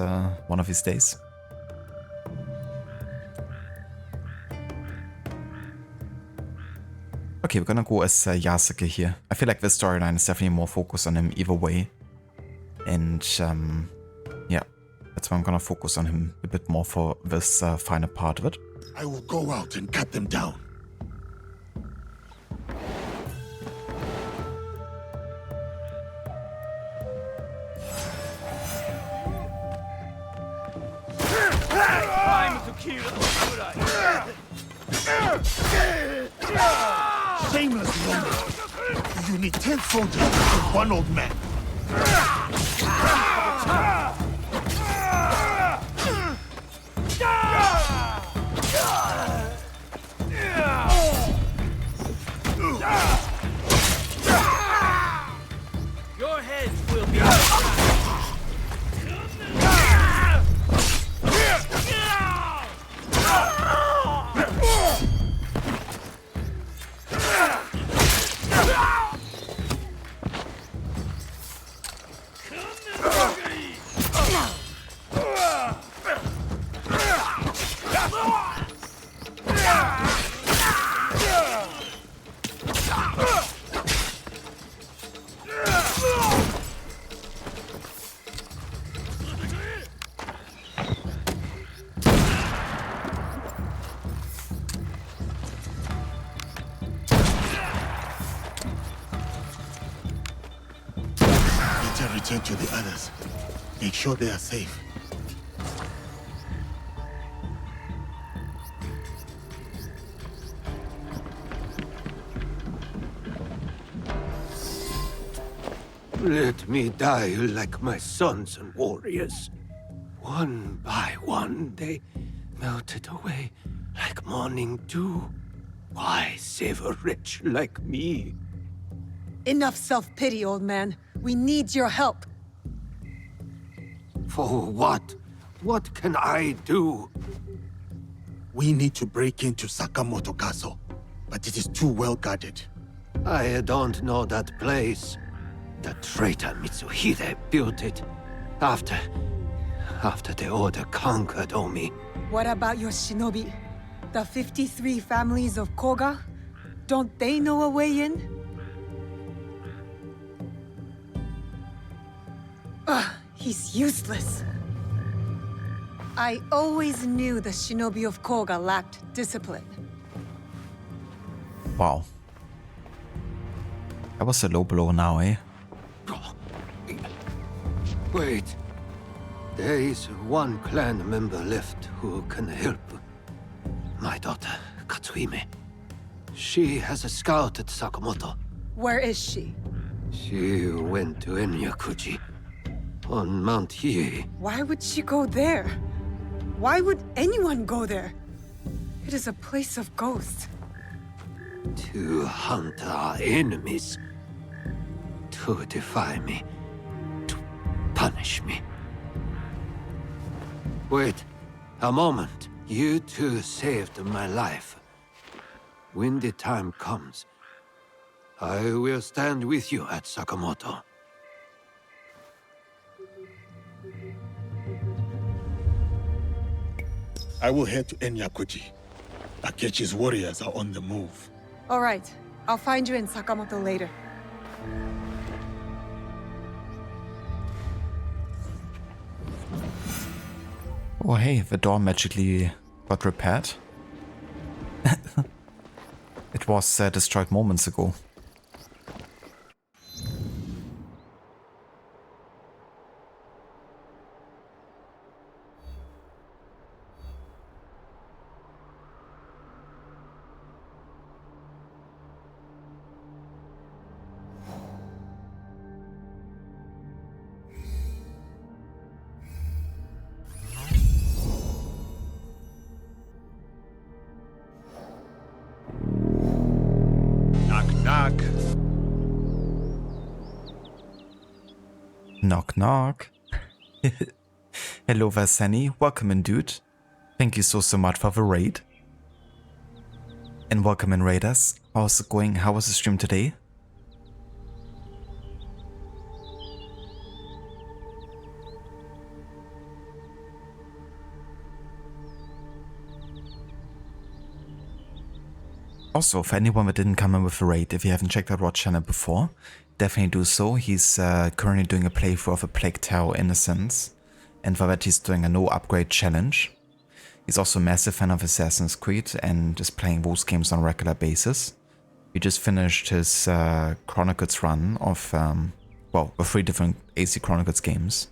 one of these days. Okay, we're gonna go as Yasuke here. I feel like this storyline is definitely more focused on him either way. And yeah, that's why I'm gonna focus on him a bit more for this final part of it. I will go out and cut them down. Time to kill the samurai! Shameless woman! You need 10 soldiers and 1 old man. Your heads will be Better return to the others. Make sure they are safe. Let me die like my sons and warriors. One by one, they melted away like morning dew. Why save a wretch like me? Enough self-pity, old man. We need your help. For what? What can I do? We need to break into Sakamoto Castle, but it is too well guarded. I don't know that place. The traitor Mitsuhide built it after the Order conquered Omi. What about your shinobi? The 53 families of Koga? Don't they know a way in? Ugh, he's useless. I always knew the shinobi of Koga lacked discipline. Wow. That was a low blow now, eh? Wait. There is one clan member left who can help. My daughter, Katsuhime. She has scouted Sakamoto. Where is she? She went to Enyakuji on Mount Hiei. Why would she go there? Why would anyone go there? It is a place of ghosts. To hunt our enemies. To defy me. To punish me. Wait, a moment. You two saved my life. When the time comes, I will stand with you at Sakamoto. I will head to Enyakuji. Akechi's warriors are on the move. All right, I'll find you in Sakamoto later. Oh hey, the door magically got repaired. It was destroyed moments ago. Knock. Knock knock. Hello Vasani, welcome in dude. Thank you so much for the raid. And welcome in raiders. How's it going? How was the stream today? Also, for anyone that didn't come in with a raid, if you haven't checked out Rod's channel before, definitely do so. He's currently doing a playthrough of A Plague Tale Innocence, and for that he's doing a no upgrade challenge. He's also a massive fan of Assassin's Creed and is playing those games on a regular basis. He just finished his Chronicles run of, well, 3 different AC Chronicles games.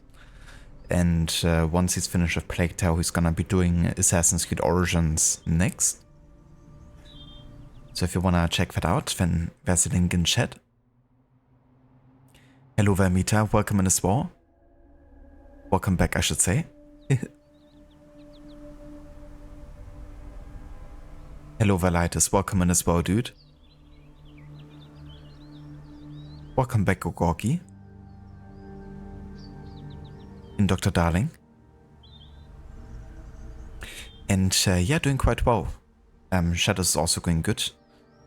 And once he's finished with Plague Tale, he's gonna be doing Assassin's Creed Origins next. So if you wanna check that out, then there's a link in chat. Hello Vermita, welcome in as well. Welcome back, I should say. Hello Velitis, welcome in as well, dude. Welcome back, Ogorgi. And Dr. Darling. And yeah, doing quite well. Shadows is also going good.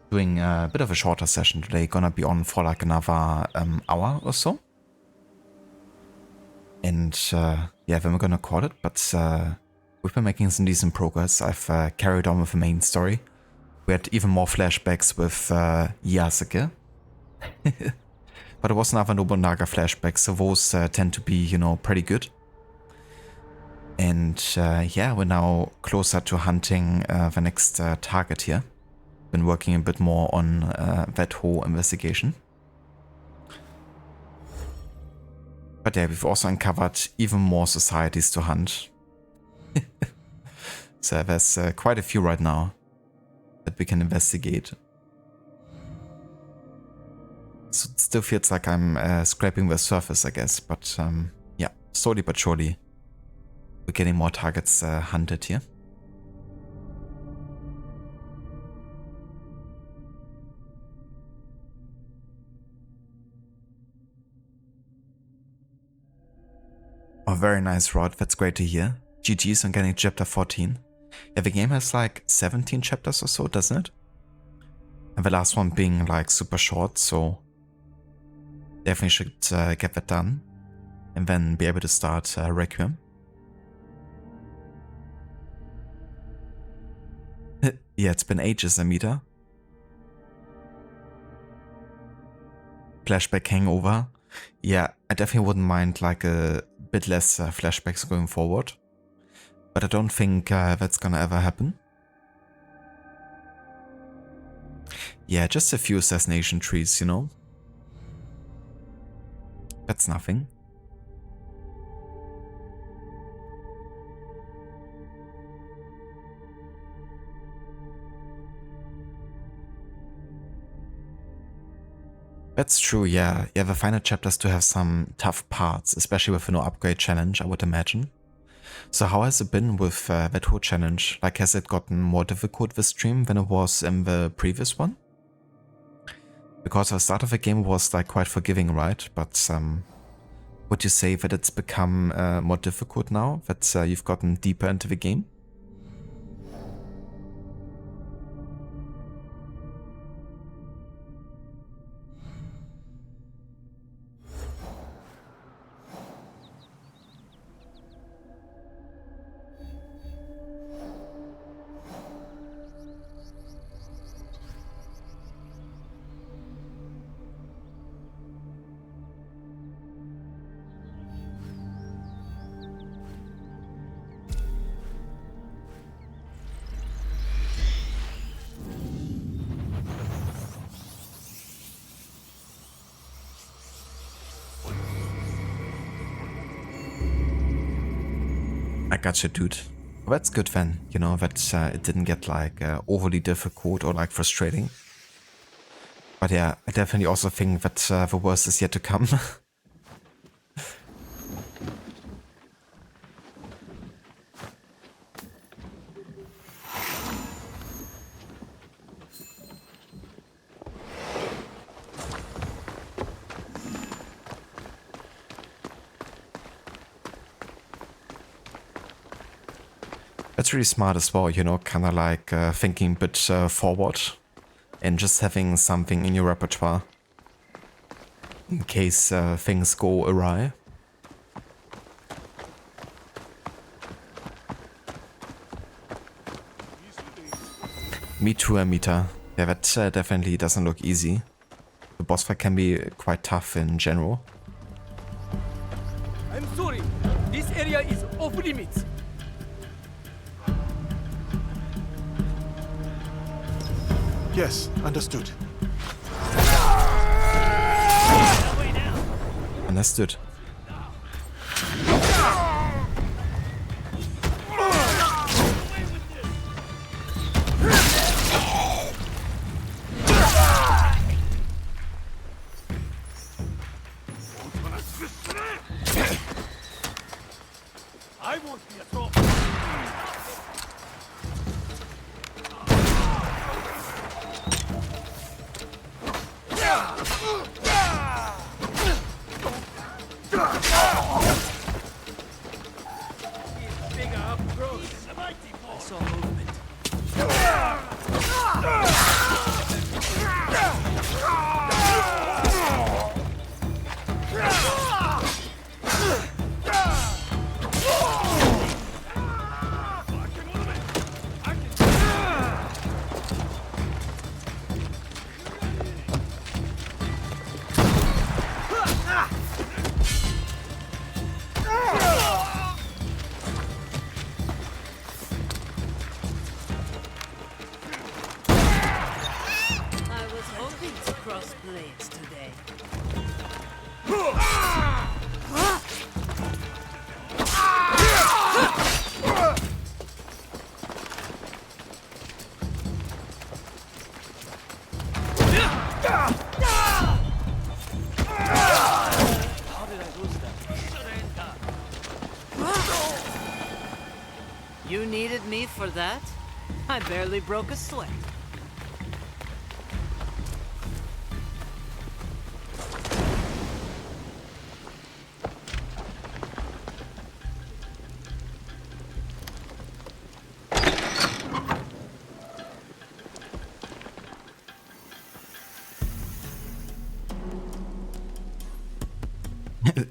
Doing a bit of a shorter session today. Gonna be on for like another hour or so. And yeah, then we're gonna call it. But we've been making some decent progress. I've carried on with the main story. We had even more flashbacks with Yasuke. But it was another Nobunaga flashback, so those tend to be, you know, pretty good. And yeah, we're now closer to hunting the next target here. Been working a bit more on that whole investigation. But yeah, we've also uncovered even more societies to hunt. So there's quite a few right now that we can investigate. So it still feels like I'm scraping the surface, I guess, but yeah, slowly but surely we're getting more targets hunted here. Oh, very nice, Rod. That's great to hear. GG's on getting chapter 14. Yeah, the game has like 17 chapters or so, doesn't it? And the last one being like super short, so definitely should get that done. And then be able to start Requiem. Yeah, it's been ages, Amita. Flashback hangover. Yeah, I definitely wouldn't mind like a bit less flashbacks going forward. But I don't think that's gonna ever happen. Yeah, just a few assassination trees, you know? That's nothing. That's true, yeah. Yeah, the final chapters do have some tough parts, especially with the no upgrade challenge, I would imagine. So how has it been with that whole challenge? Like, has it gotten more difficult this stream than it was in the previous one? Because the start of the game was like quite forgiving, right? But would you say that it's become more difficult now that you've gotten deeper into the game? I gotcha, dude. Well, that's good then, you know, that it didn't get like overly difficult or like frustrating. But yeah, I definitely also think that the worst is yet to come. That's really smart as well, you know, kind of like thinking a bit forward and just having something in your repertoire in case things go awry. Me too, Amita. Yeah, that definitely doesn't look easy. The boss fight can be quite tough in general. I'm sorry. This area is off limits. Yes, understood. Understood. I won't be a throw. Bigger up close. I saw movement. I was hoping to cross blades today. How did I lose that? You needed me for that? I barely broke a sweat.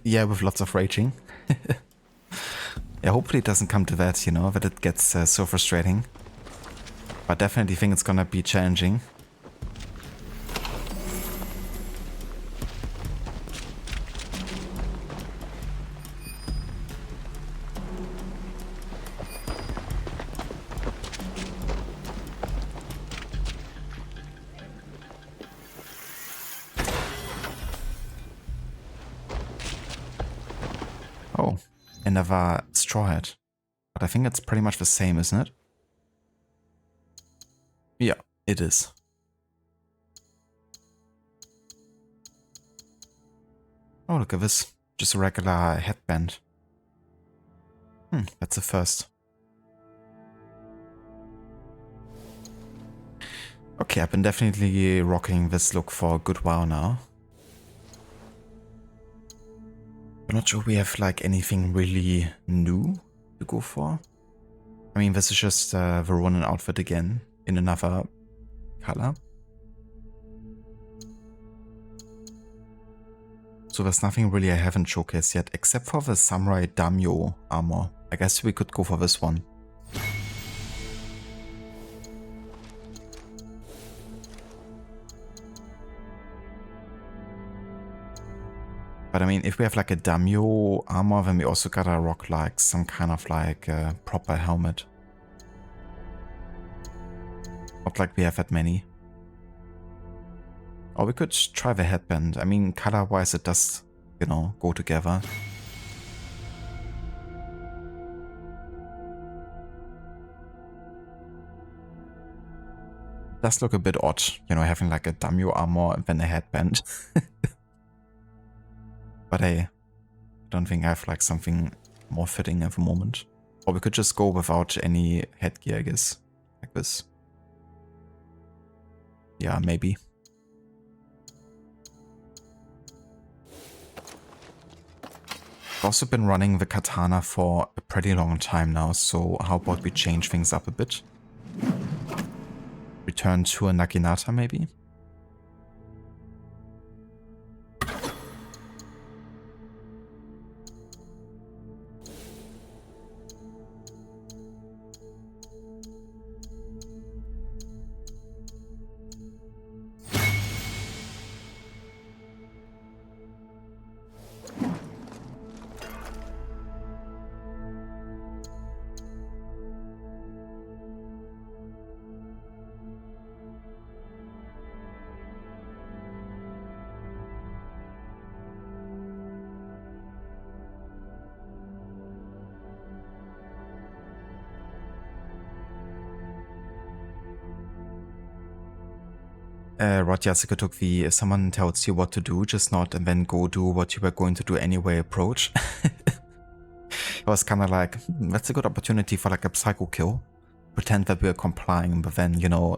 Yeah, with lots of raging. Yeah, hopefully it doesn't come to that, you know, that it gets so frustrating. But definitely think it's gonna be challenging. Oh, another straw hat. But I think it's pretty much the same, isn't it? Yeah, it is. Oh, look at this. Just a regular headband. That's a first. Okay, I've been definitely rocking this look for a good while now. I'm not sure we have like anything really new to go for. I mean, this is just the Ronin outfit again in another color. So there's nothing really I haven't showcased yet, except for the Samurai Daimyo armor. I guess we could go for this one. But I mean, if we have like a Daimyo armor, then we also gotta rock like some kind of like proper helmet. Not like we have that many. Or we could try the headband. I mean, color-wise it does, you know, go together. It does look a bit odd, you know, having like a Daimyo armor and then a headband. But hey, I don't think I have like something more fitting at the moment. Or we could just go without any headgear, I guess. Like this. Yeah, maybe. I've also been running the katana for a pretty long time now, so how about we change things up a bit? Return to a Naginata, maybe? Rod Yasuko took the if someone tells you what to do, just nod and then go do what you were going to do anyway approach. It was kind of like, that's a good opportunity for like a psycho kill. Pretend that we're complying, but then, you know,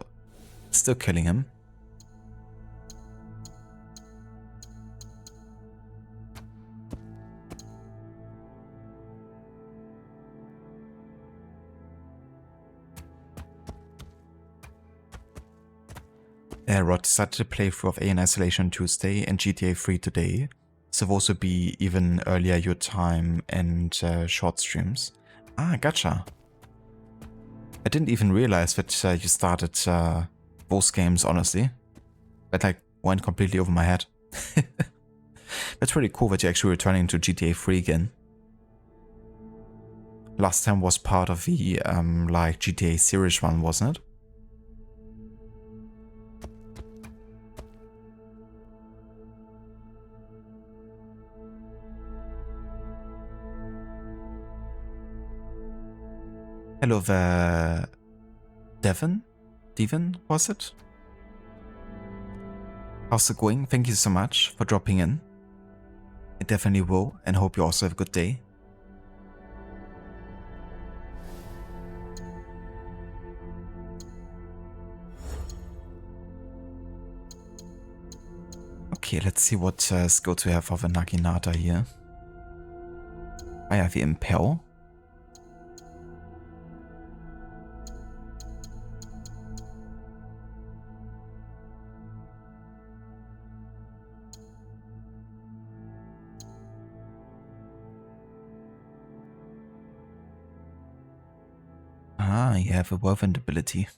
still killing him. Rod decided to play through of Alien Isolation Tuesday and GTA 3 today. So those will be even earlier your time and short streams. Ah, gotcha. I didn't even realize that you started those games, honestly. That like went completely over my head. That's really cool that you're actually returning to GTA 3 again. Last time was part of the like GTA series one, wasn't it? Hello there, Devon? Was it? How's it going? Thank you so much for dropping in. I definitely will, and hope you also have a good day. Okay, let's see what skills we have of a Naginata here. I have the Impel. Ah, you have a whirlwind ability.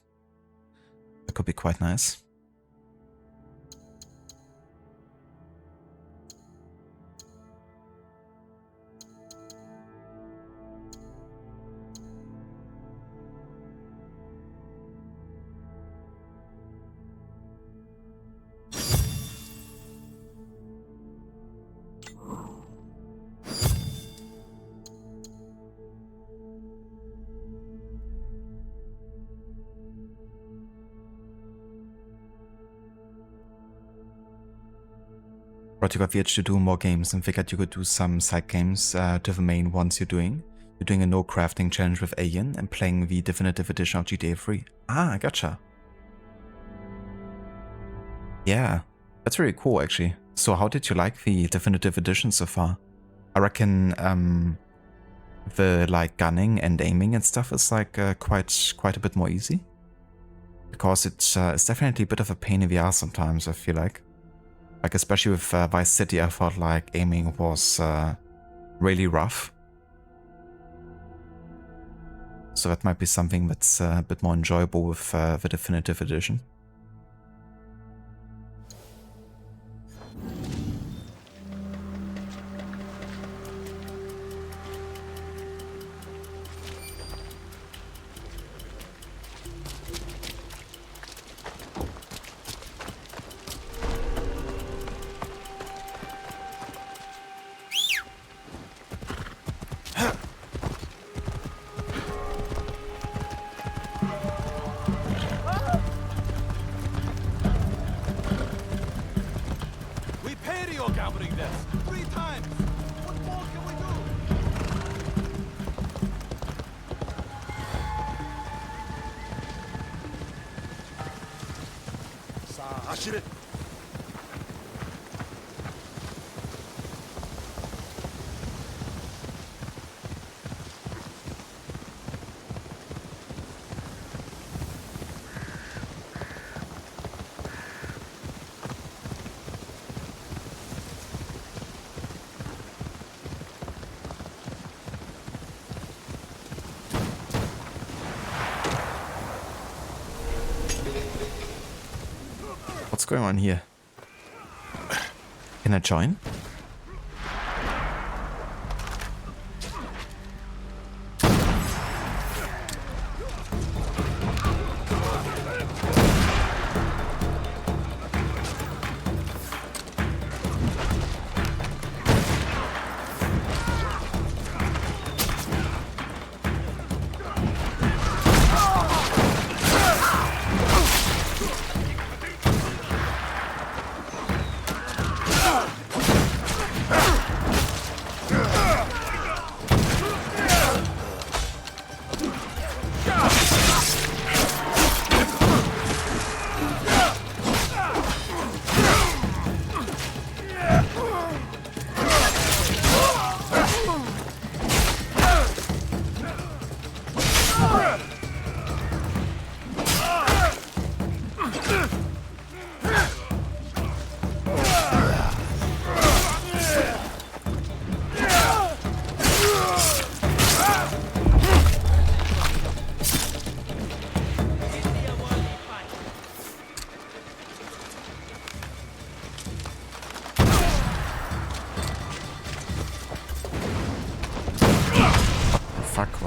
That could be quite nice. But you got the itch to do more games and figured you could do some side games to the main ones you're doing. You're doing a no crafting challenge with Alien and playing the definitive edition of GTA 3. Ah, gotcha. Yeah, that's really cool actually. So how did you like the definitive edition so far? I reckon the like gunning and aiming and stuff is like quite a bit more easy. Because it's definitely a bit of a pain in the ass sometimes, I feel like. Like especially with Vice City, I felt like aiming was really rough. So that might be something that's a bit more enjoyable with the definitive edition. What's going on here? Can I join?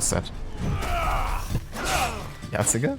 was that? Herzige?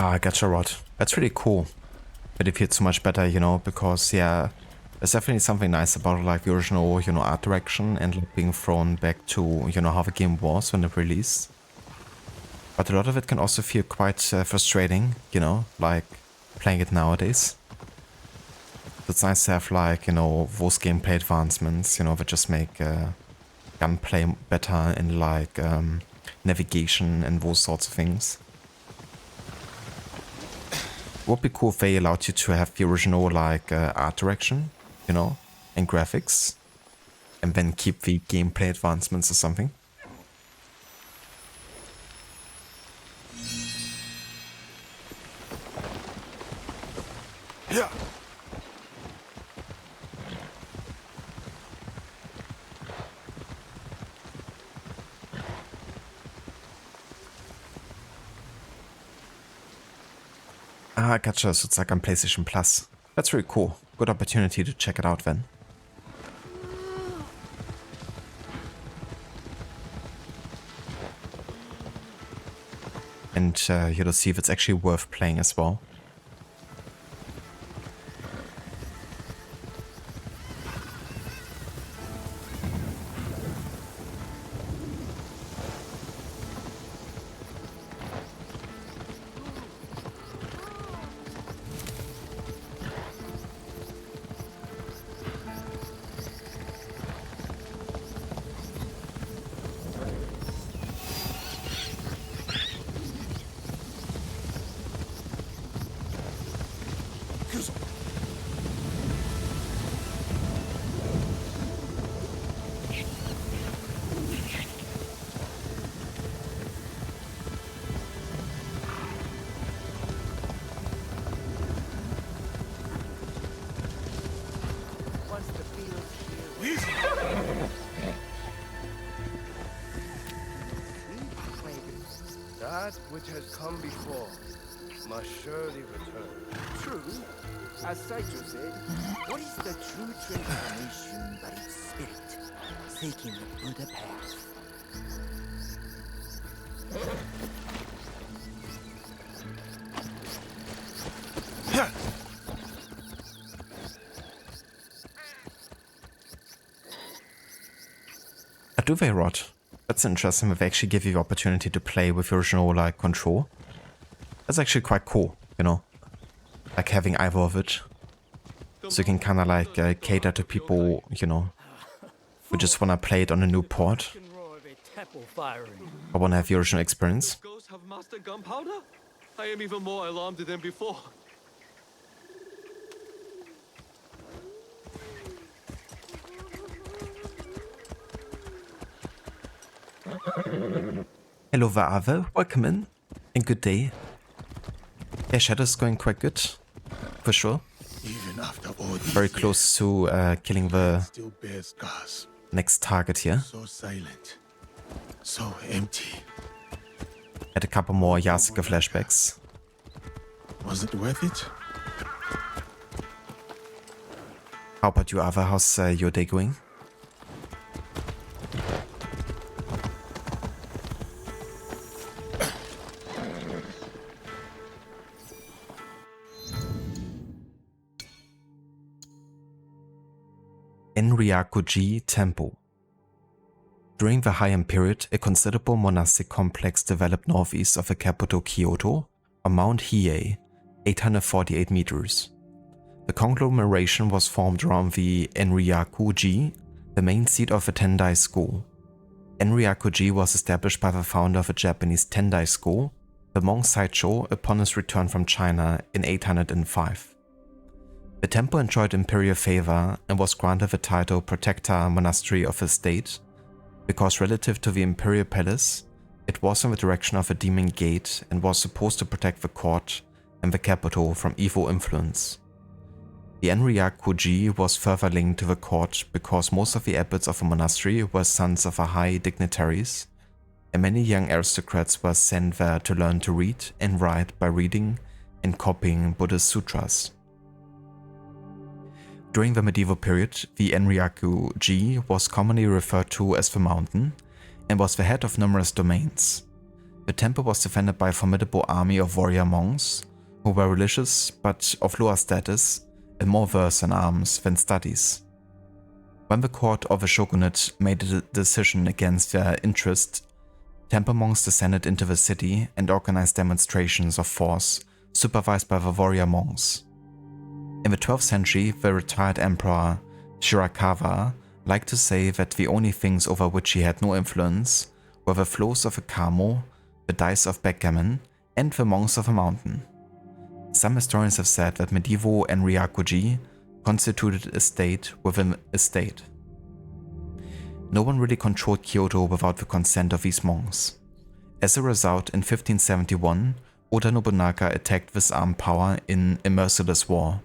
Ah, gotcha, Rod. That's really cool. But it feels so much better, you know, because, yeah, there's definitely something nice about, like, the original, you know, art direction and like, being thrown back to, you know, how the game was when it released. But a lot of it can also feel quite frustrating, you know, like, playing it nowadays. So it's nice to have, like, you know, those gameplay advancements, you know, that just make gunplay better and, like, navigation and those sorts of things. It would be cool if they allowed you to have the original like art direction, you know, and graphics, and then keep the gameplay advancements or something. Yeah. Ah, gotcha, so it's like on PlayStation Plus. That's really cool. Good opportunity to check it out then. And you'll see if it's actually worth playing as well. That which has come before must surely return. True. As Saito said, what is the true transformation but its spirit, seeking the Buddha path? Do they, Rod? That's interesting that they actually give you the opportunity to play with your original like control. That's actually quite cool, you know? Like having either of it. So you can kinda like cater to people, you know, who just wanna play it on a new port. Or wanna have the original experience. Ghosts have mastered gunpowder? I am even more alarmed than before. Hello Vaave, welcome in, and good day. Yeah, Shadow's going quite good, for sure. Even after all these Very close to killing the still bears scars. next target here. So silent, so empty. Had a couple more Yasuke flashbacks. Was it worth it? How about you, Ava? How's your day going? Enryaku-ji Temple. During the Heian period, a considerable monastic complex developed northeast of the capital Kyoto on Mount Hiei, 848 meters. The conglomeration was formed around the Enryaku-ji, the main seat of the Tendai school. Enryaku-ji was established by the founder of the Japanese Tendai school, the monk Saicho, upon his return from China in 805. The temple enjoyed imperial favor and was granted the title Protector Monastery of the State, because relative to the imperial palace, it was in the direction of the Demon Gate and was supposed to protect the court and the capital from evil influence. The Enryaku-ji was further linked to the court because most of the abbots of the monastery were sons of high dignitaries, and many young aristocrats were sent there to learn to read and write by reading and copying Buddhist sutras. During the medieval period, the Enryaku-ji was commonly referred to as the Mountain and was the head of numerous domains. The temple was defended by a formidable army of warrior monks who were religious but of lower status and more versed in arms than studies. When the court of the shogunate made a decision against their interest, temple monks descended into the city and organized demonstrations of force supervised by the warrior monks. In the 12th century, the retired emperor Shirakawa liked to say that the only things over which he had no influence were the flows of the Kamo, the dice of backgammon, and the monks of the mountain. Some historians have said that medieval Enryaku-ji constituted a state within a state. No one really controlled Kyoto without the consent of these monks. As a result, in 1571, Oda Nobunaga attacked this armed power in a merciless war.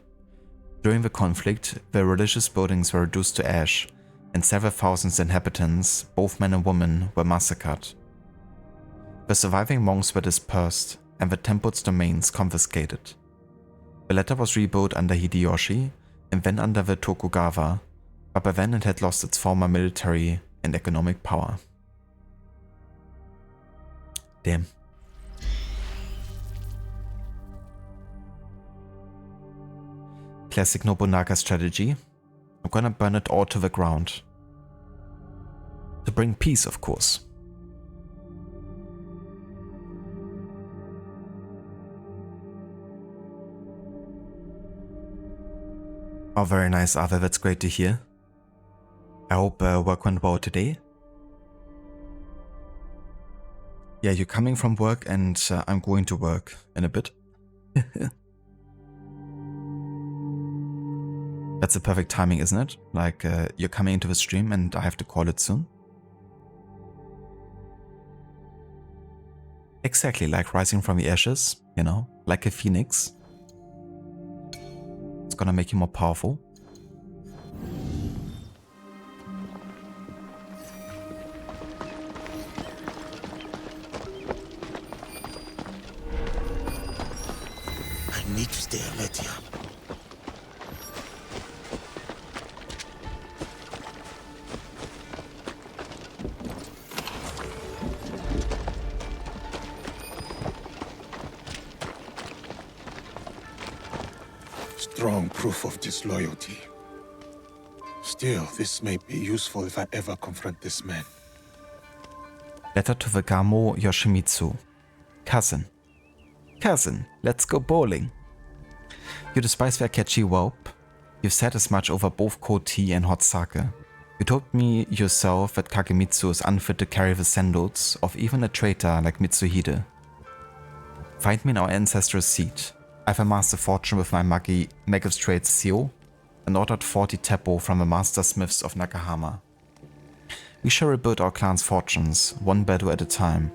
During the conflict, the religious buildings were reduced to ash, and several thousand inhabitants, both men and women, were massacred. The surviving monks were dispersed, and the temple's domains confiscated. The latter was rebuilt under Hideyoshi and then under the Tokugawa, but by then it had lost its former military and economic power. Damn. Classic Nobunaga strategy. I'm gonna burn it all to the ground. To bring peace, of course. Oh, very nice, Arthur. That's great to hear. I hope work went well today. Yeah, you're coming from work and I'm going to work in a bit. That's the perfect timing, isn't it? Like, you're coming into the stream and I have to call it soon. Exactly, like rising from the ashes, you know, like a phoenix. It's gonna make you more powerful. I need to stay alert here. Strong proof of disloyalty. Still, this may be useful if I ever confront this man. Letter to the Gamo Yoshimitsu. Cousin. Cousin, let's go bowling. You despise the Akechi whelp. You've said as much over both cold tea and hot sake. You told me yourself that Kagemitsu is unfit to carry the sandals of even a traitor like Mitsuhide. Find me in our ancestral seat. I've amassed a fortune with my magistrate seal and ordered 40 teppo from the master smiths of Nakahama. We shall rebuild our clan's fortunes, one battle at a time.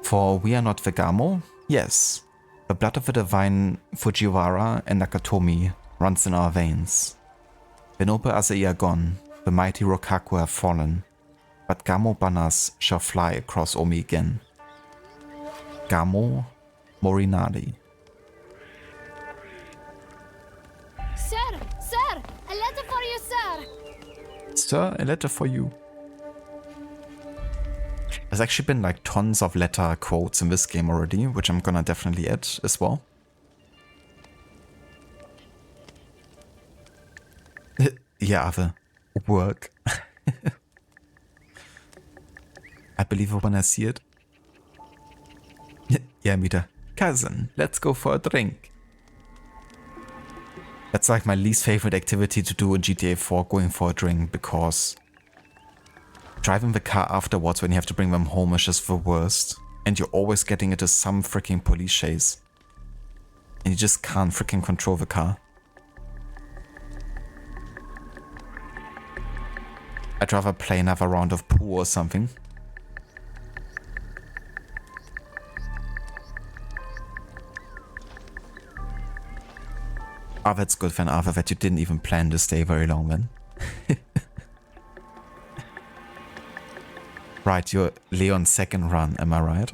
For we are not the Gamo? Yes. The blood of the divine Fujiwara and Nakatomi runs in our veins. The noble Asai are gone, the mighty Rokaku have fallen, but Gamo banners shall fly across Omi again. Gamo Morinari. Sir! Sir! A letter for you, sir! Sir, a letter for you. There's actually been like tons of letter quotes in this game already, which I'm gonna definitely add as well. Yeah, Ave. work. I believe it when I see it. Yeah, Mita. Cousin, let's go for a drink. That's like my least favorite activity to do in GTA 4, going for a drink, because driving the car afterwards when you have to bring them home is just the worst. And you're always getting into some freaking police chase. And you just can't freaking control the car. I'd rather play another round of pool or something. Oh, that's good, Van Arthur, that you didn't even plan to stay very long then. Right, you're Leon's second run, am I right?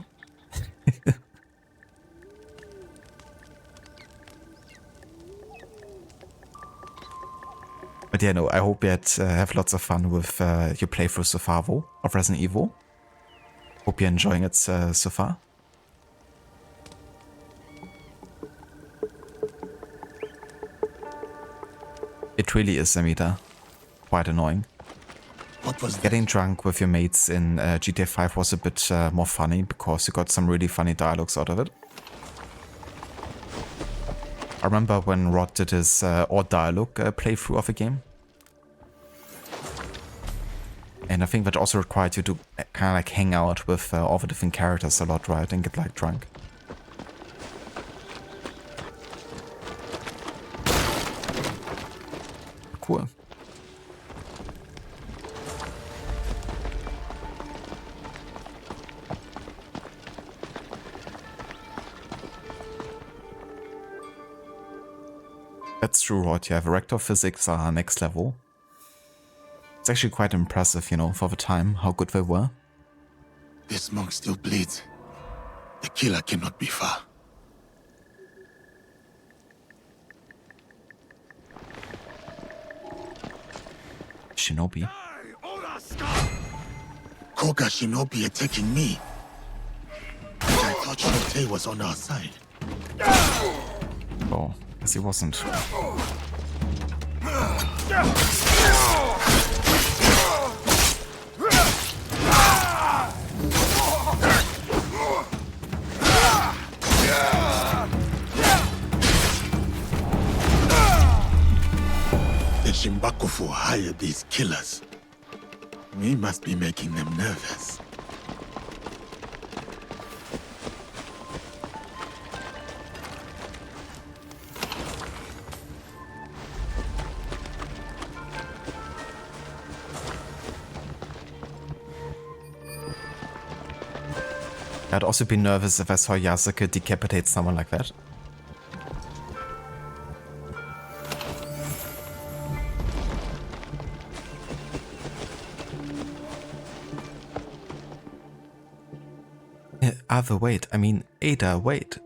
But yeah, no, I hope you have lots of fun with your playthrough so far, though, of Resident Evil. Hope you're enjoying it so far. It really is, Amita. Quite annoying. What was Getting drunk with your mates in GTA 5 was a bit more funny because you got some really funny dialogues out of it. I remember when Rod did his odd dialogue playthrough of a game. And I think that also required you to kind of like hang out with all the different characters a lot, right? And get like drunk. Cool. That's true, Rod. Yeah, the Rector physics are next level. It's actually quite impressive, you know, for the time, how good they were. This monk still bleeds. The killer cannot be far. Shinobi. Koga Shinobi attacking me. I thought Shote was on our side. Oh, guess he wasn't. The Shimbakufu hired these killers. We must be making them nervous. I'd also be nervous if I saw Yasuke decapitate someone like that. Ava, wait. I mean, Ada, wait.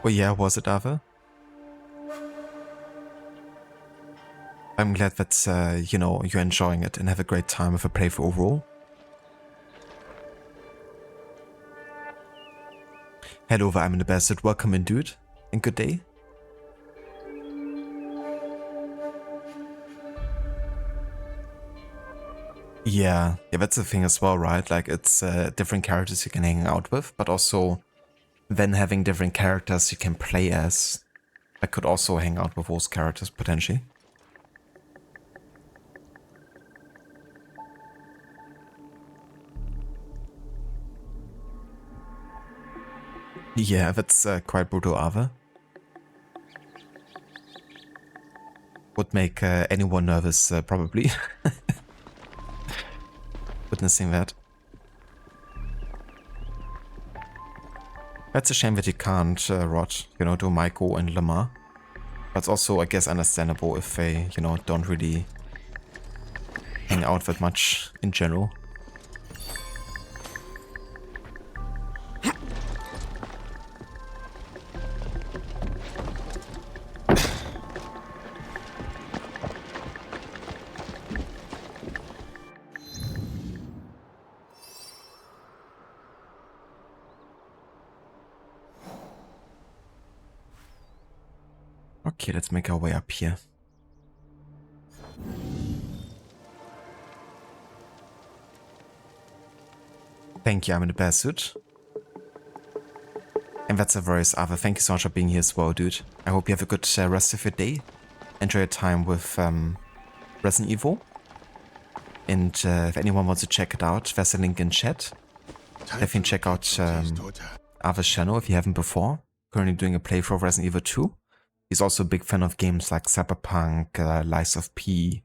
Well, yeah, was it Ava? I'm glad that, you know, you're enjoying it and have a great time with the playthrough overall. Hello, I'm in the bastard. Welcome in, dude. And good day. Yeah, that's the thing as well, right? Like, it's different characters you can hang out with, but also then having different characters you can play as. I could also hang out with those characters, potentially. Yeah, that's quite brutal, Ava. Would make anyone nervous, probably. Witnessing that. That's a shame that you can't, Rod, you know, do Maiko and Lamar. But it's also, I guess, understandable if they, you know, don't really hang out that much in general. Okay, let's make our way up here. Thank you, I'm in the bear suit. And that's a voice Ava. Thank you so much for being here as well, dude. I hope you have a good rest of your day. Enjoy your time with Resident Evil. And if anyone wants to check it out, there's a link in chat. Definitely check out Ava's channel if you haven't before. Currently doing a playthrough of Resident Evil 2. He's also a big fan of games like Cyberpunk, Lies of P,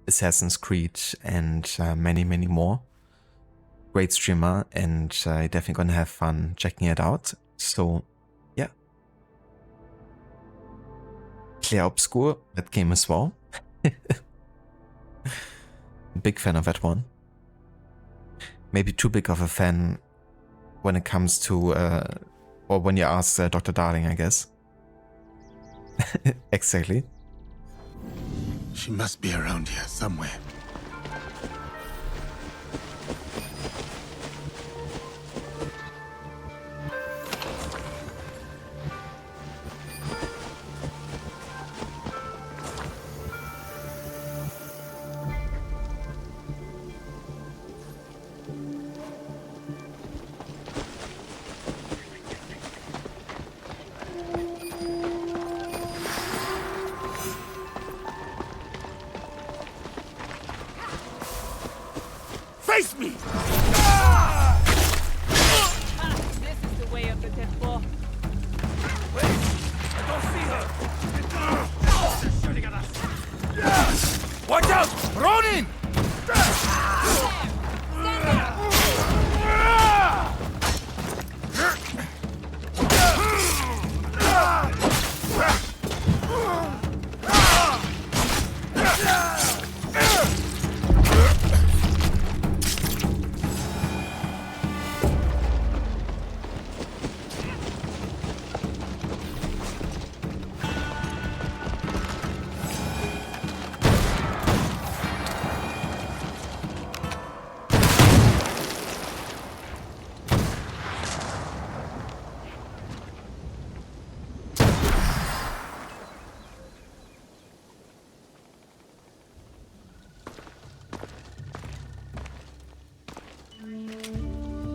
Assassin's Creed, and many, many more. Great streamer, and you're definitely gonna have fun checking it out. So, yeah. Claire Obscure, that game as well. Big fan of that one. Maybe too big of a fan when it comes to, or when you ask Dr. Darling, I guess. Exactly. She must be around here somewhere. Face me! This is the way of the temple. Wait! I don't see her! She's shooting at us! Watch out! Ronin!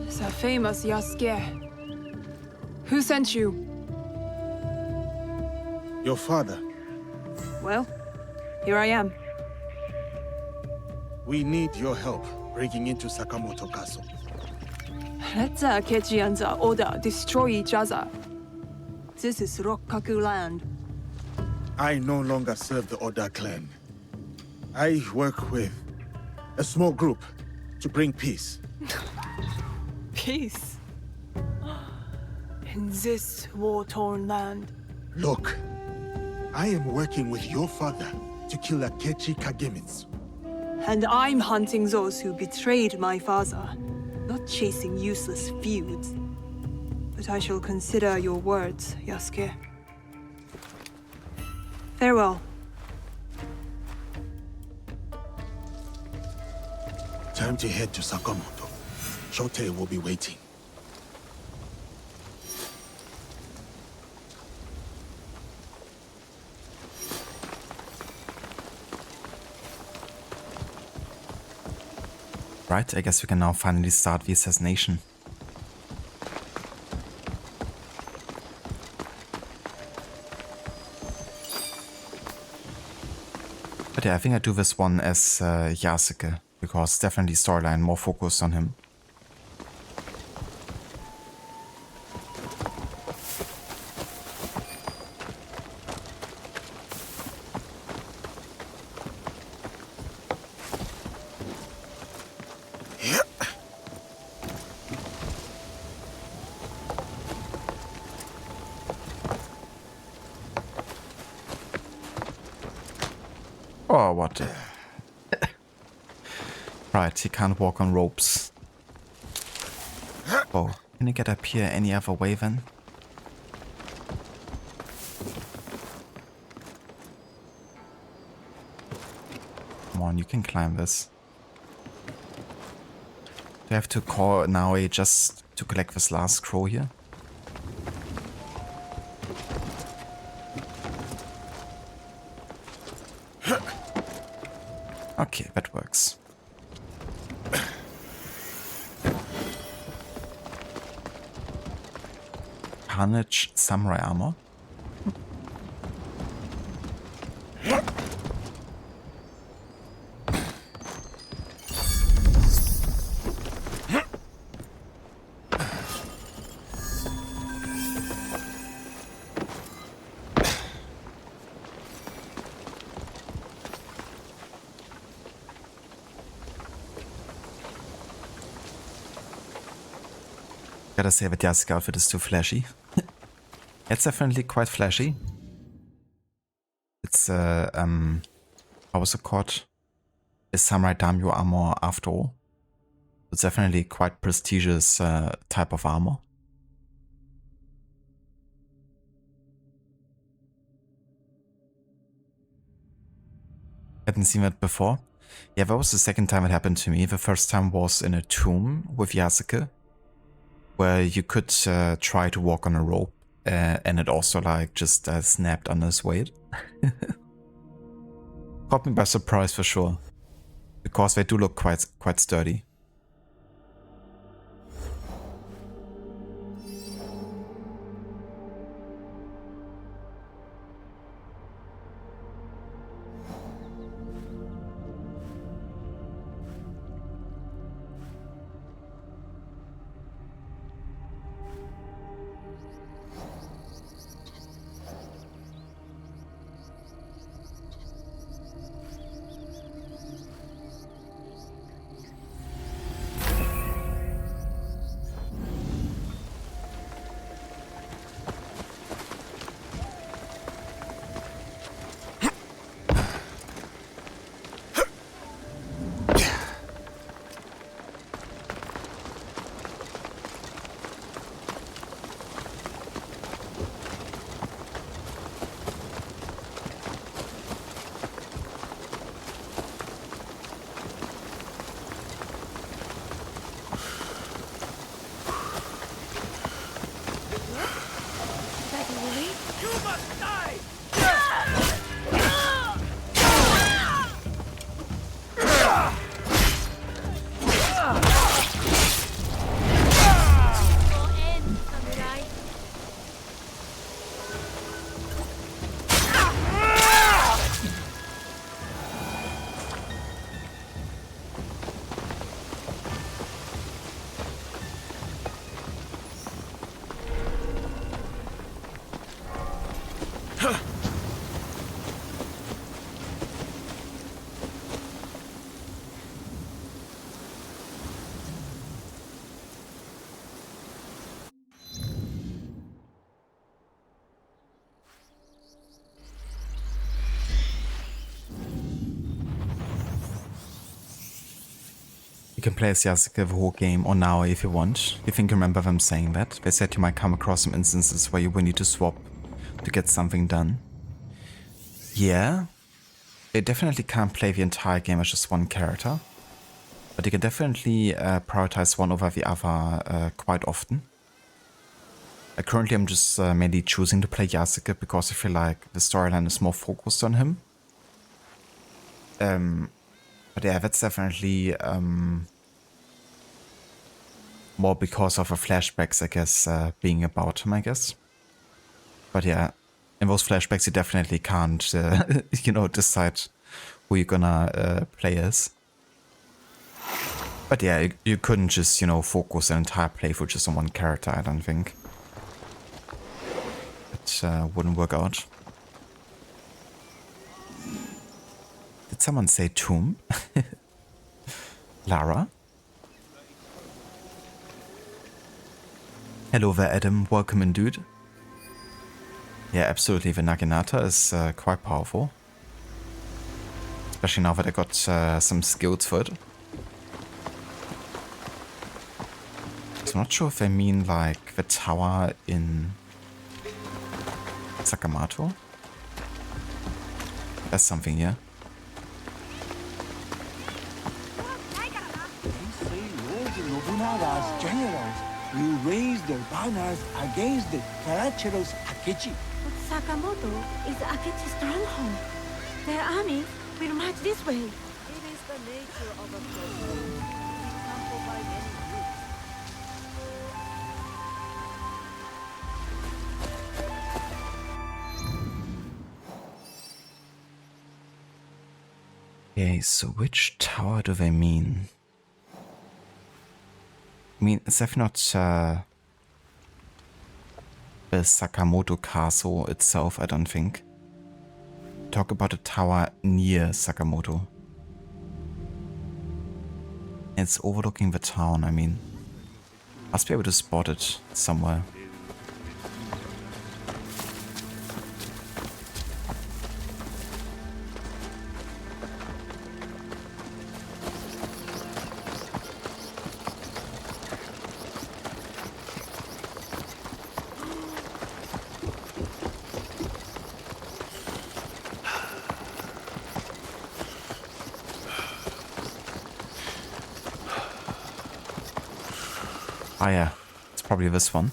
The famous Yasuke. Who sent you? Your father. Well, here I am. We need your help breaking into Sakamoto Castle. Let the Akechi and the Oda destroy each other. This is Rokkaku land. I no longer serve the Oda clan. I work with a small group to bring peace. Peace. In this war-torn land. Look, I am working with your father to kill Akechi Kagemitsu. And I'm hunting those who betrayed my father, not chasing useless feuds. But I shall consider your words, Yasuke. Farewell. Time to head to Sakamoto. Shote will be waiting. Right, I guess we can now finally start the assassination. But yeah, I think I do this one as Yasuke, because definitely storyline more focused on him. Oh, what? Right, he can't walk on ropes. Oh, can you get up here any other way then? Come on, you can climb this. Do I have to call Naoi just to collect this last scroll here? Okay, that works. Carnage samurai armor. Gotta say that Yasuke outfit is too flashy. It's definitely quite flashy. It's how was it called? A samurai daimyo armor after all. It's definitely quite prestigious type of armor. Hadn't seen that before. Yeah, that was the second time it happened to me. The first time was in a tomb with Yasuke, where you could try to walk on a rope, and it also like just snapped under his weight. Caught me by surprise for sure, because they do look quite sturdy. You can play as Yasuke the whole game or now if you want. You think you remember them saying that? They said you might come across some instances where you will need to swap to get something done. Yeah, you definitely can't play the entire game as just one character, but you can definitely prioritize one over the other quite often. Currently I'm just mainly choosing to play Yasuke because I feel like the storyline is more focused on him. But yeah, that's definitely more because of the flashbacks, I guess, being about him, I guess. But yeah, in those flashbacks you definitely can't, you know, decide who you're gonna play as. But yeah, you couldn't just, you know, focus an entire playthrough just on one character, I don't think. It wouldn't work out. Did someone say tomb? Lara? Hello there, Adam. Welcome in, dude. Yeah, absolutely. The Naginata is quite powerful. Especially now that I got some skills for it. So I'm not sure if they mean like the tower in Sakamoto. That's something, yeah. Nobunaga's generals will raise their banners against the treacherous Akechi. But Sakamoto is Akechi's stronghold. Their army will march this way. It is the nature of a problem. We can't provide any route. Okay, so which tower do they mean? I mean, it's definitely not the Sakamoto Castle itself, I don't think. Talk about a tower near Sakamoto. It's overlooking the town, I mean. Must be able to spot it somewhere. Ah yeah, it's probably this one.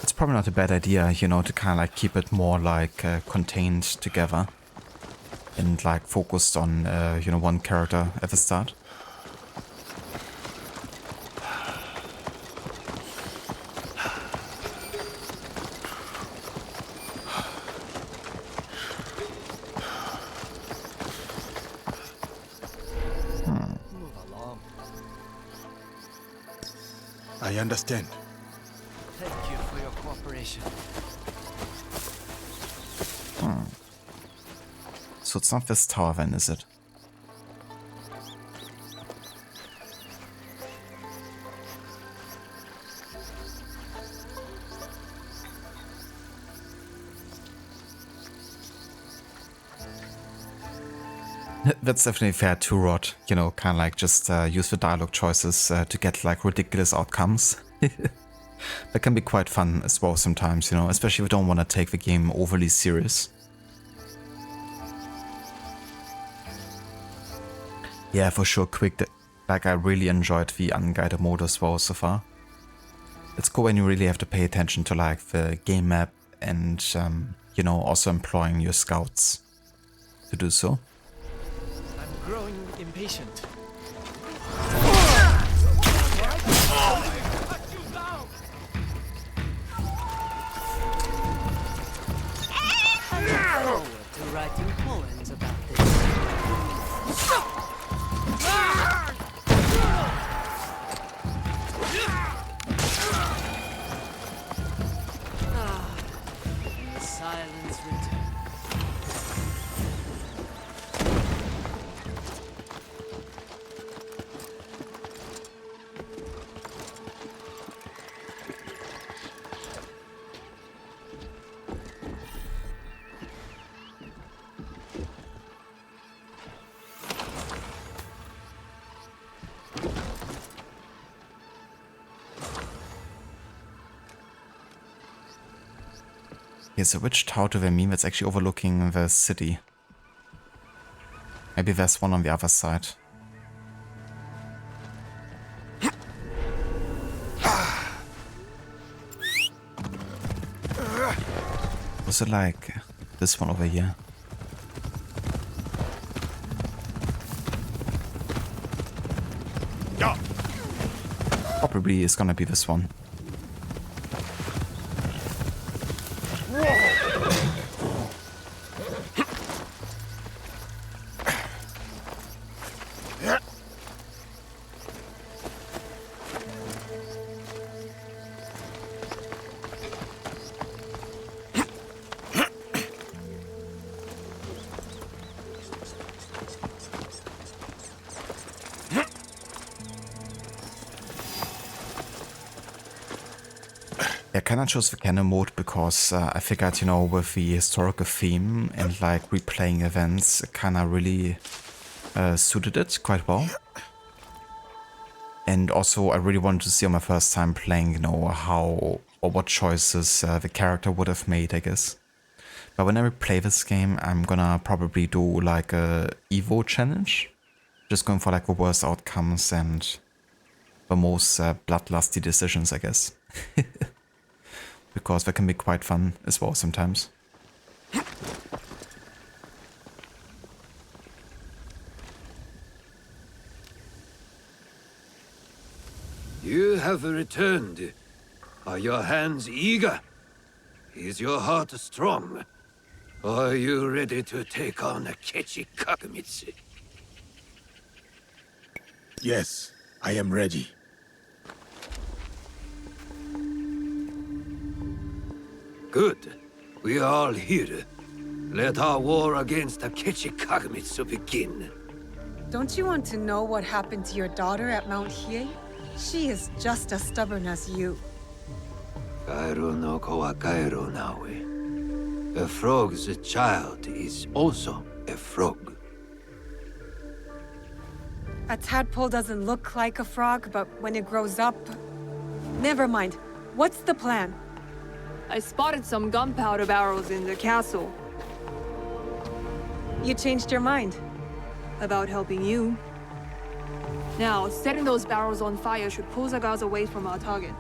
It's probably not a bad idea, you know, to kind of like keep it more like contained together and like focused on, you know, one character at the start. I understand. Thank you for your cooperation. So it's not this tower then, is it? That's definitely fair to Rod, you know, kind of like just use the dialogue choices to get like ridiculous outcomes. That can be quite fun as well sometimes, you know, especially if you don't want to take the game overly serious. Yeah, for sure, quick. Like, I really enjoyed the unguided mode as well so far. It's cool when you really have to pay attention to like the game map and, you know, also employing your scouts to do so. I'm growing impatient. I look forward to writing poems about this. And the silence returns. Okay, so which tower do they mean that's actually overlooking the city? Maybe there's one on the other side. Was it like this one over here? Probably is gonna be this one. I kinda chose the Canon mode because I figured, you know, with the historical theme and like replaying events, it kinda really suited it quite well. And also I really wanted to see on my first time playing, you know, how or what choices the character would have made, I guess. But when I replay this game, I'm gonna probably do like a Evo challenge. Just going for like the worst outcomes and the most bloodlusty decisions, I guess. because that can be quite fun as well sometimes. You have returned. Are your hands eager? Is your heart strong? Are you ready to take on Akechi Kagamitsu? Yes, I am ready. Good. We are all here. Let our war against Akechi Kagamitsu begin. Don't you want to know what happened to your daughter at Mount Hiei? She is just as stubborn as you. Kairo no ko wa kairo nawe. A frog's child is also a frog. A tadpole doesn't look like a frog, but when it grows up... Never mind. What's the plan? I spotted some gunpowder barrels in the castle. You changed your mind? About helping you. Now, setting those barrels on fire should pull the guards away from our target.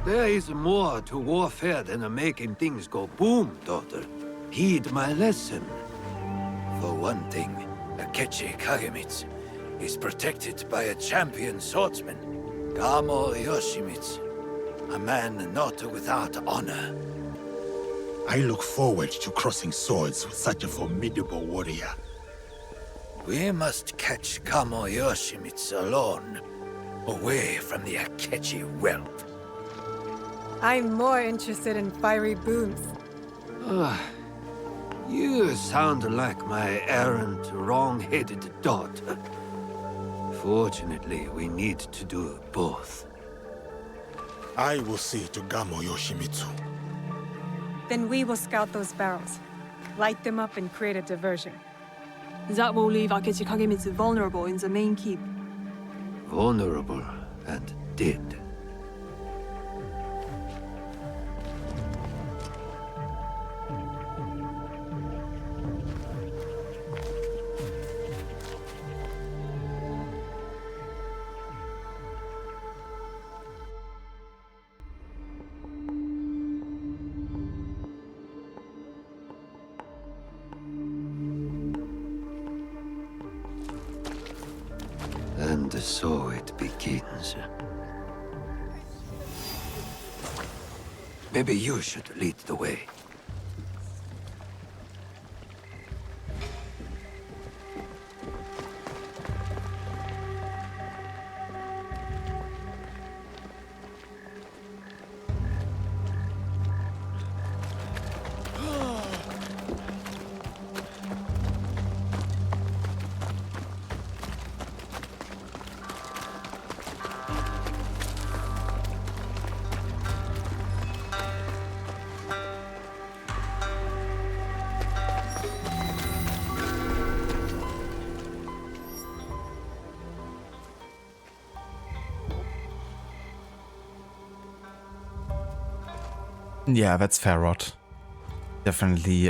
There is more to warfare than making things go boom, daughter. Heed my lesson. For one thing, Akechi Kagamitsu is protected by a champion swordsman, Gamo Yoshimitsu, a man not without honor. I look forward to crossing swords with such a formidable warrior. We must catch Gamo Yoshimitsu alone, away from the Akechi wealth. I'm more interested in fiery booms. You sound like my errant, wrong-headed daughter. Fortunately, we need to do both. I will see to Gamo Yoshimitsu. Then we will scout those barrels, light them up and create a diversion. That will leave Akechi Kagemitsu vulnerable in the main keep. Vulnerable and dead. And so it begins. Maybe you should lead the way. Yeah, that's fair, Rod. Definitely,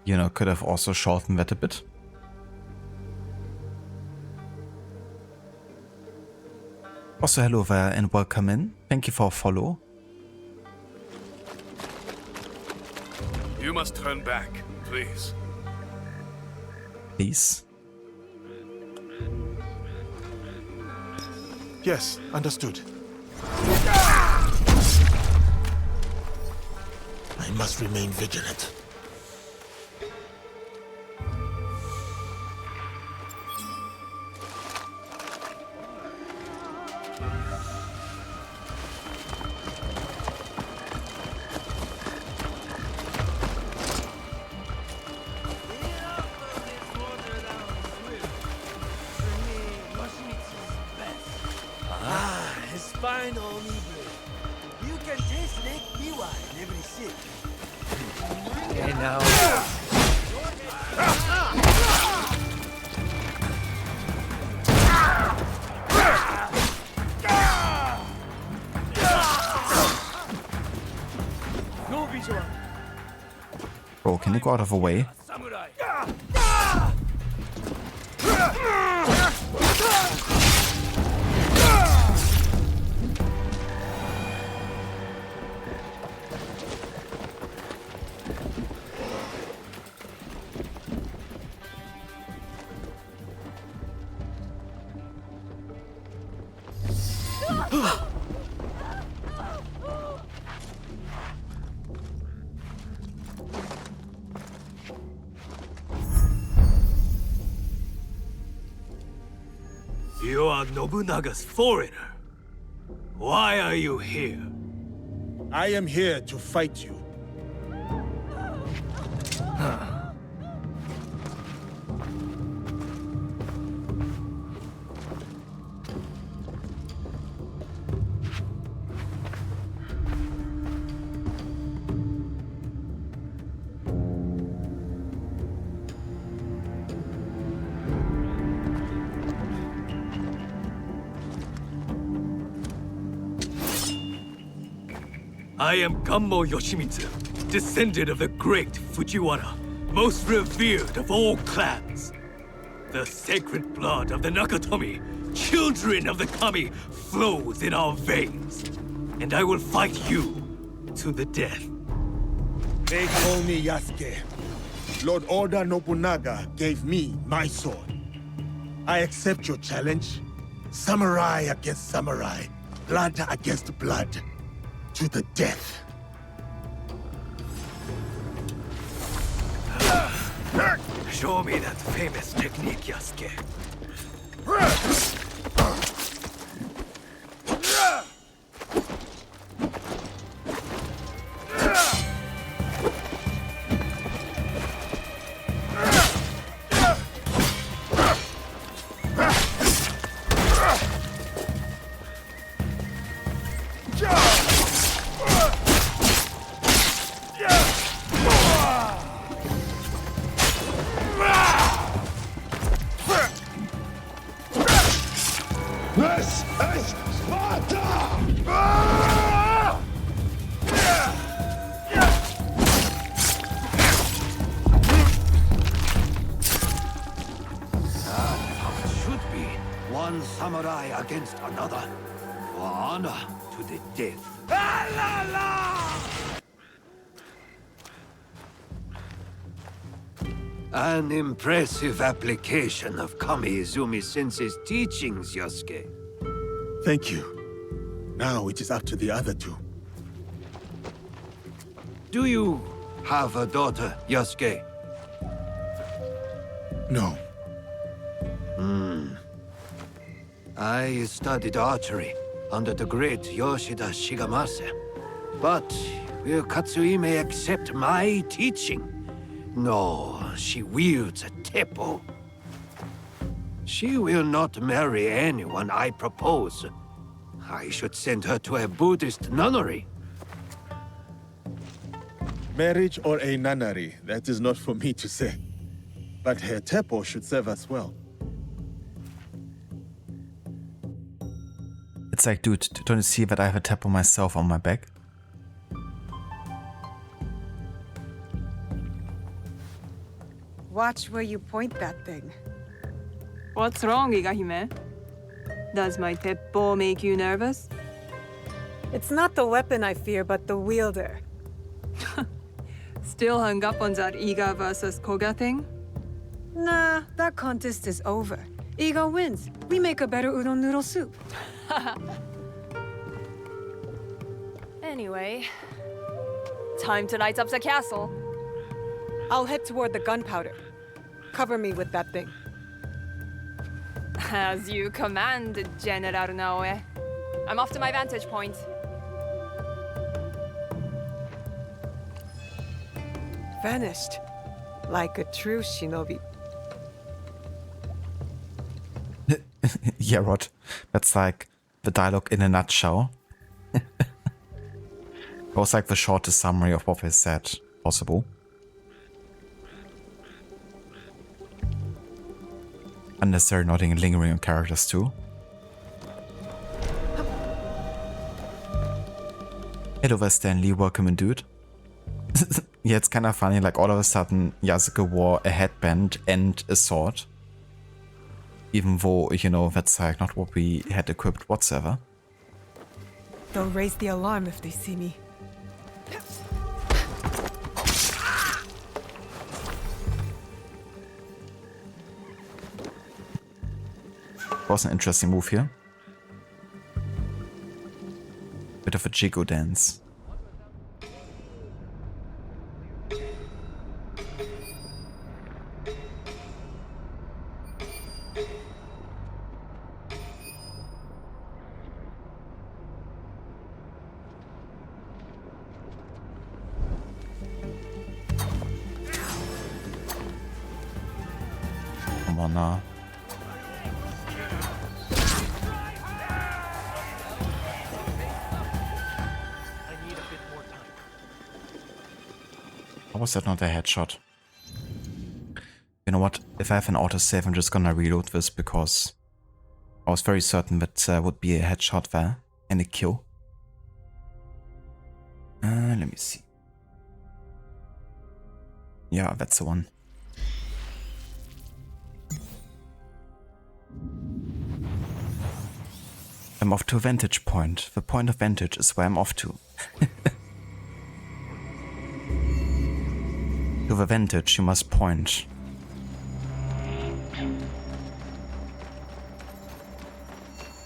you know, could have also shortened that a bit. Also, hello there and welcome in. Thank you for a follow. You must turn back, please. Please. Yes, understood. I must remain vigilant. His fine only blade. You can taste Lake Biwa in every sip. Okay, now. No visual. Bro, can you go out of the way? Samurai. You are Nobunaga's foreigner. Why are you here? I am here to fight you. I am Gammo Yoshimitsu, descendant of the great Fujiwara, most revered of all clans. The sacred blood of the Nakatomi, children of the Kami, flows in our veins. And I will fight you to the death. They call me Yasuke. Lord Oda Nobunaga gave me my sword. I accept your challenge. Samurai against samurai. Blood against blood. To the death. Show me that famous technique, Yasuke. This is Sparta! How it should be. One samurai against another. For honor to the death. An impressive application of Kami Izumi-sensei's teachings, Yosuke. Thank you. Now it is up to the other two. Do you have a daughter, Yosuke? No. I studied archery under the great Yoshida Shigemasa. But will Katsuhime accept my teaching? No, she wields a teppo. She will not marry anyone I propose. I should send her to a Buddhist nunnery. Marriage or a nunnery, that is not for me to say. But her teppo should serve us well. It's like, dude, don't you see that I have a tap on myself on my back? Watch where you point that thing. What's wrong, Igahime? Does my teppo make you nervous? It's not the weapon I fear, but the wielder. Still hung up on that Iga versus Koga thing? Nah, that contest is over. Iga wins. We make a better udon noodle soup. Anyway, time to light up the castle. I'll head toward the gunpowder. Cover me with that thing. As you command, General Naoe. I'm off to my vantage point. Vanished. Like a true shinobi. Yeah, Rod. That's like the dialogue in a nutshell. It was like the shortest summary of what they said possible. Unnecessary nodding and lingering on characters too. Hello there, Stanley. Welcome in, dude. Yeah, it's kind of funny. Like all of a sudden, Yasuke wore a headband and a sword. Even though, you know, that's like not what we had equipped whatsoever. They'll raise the alarm if they see me. Was an interesting move here. Bit of a Jigo dance. Come on now. How was that not a headshot? You know what? If I have an autosave, I'm just gonna reload this because I was very certain that would be a headshot there and a kill. Let me see. Yeah, that's the one. I'm off to a vantage point. The point of vantage is where I'm off to. To the vantage, you must point.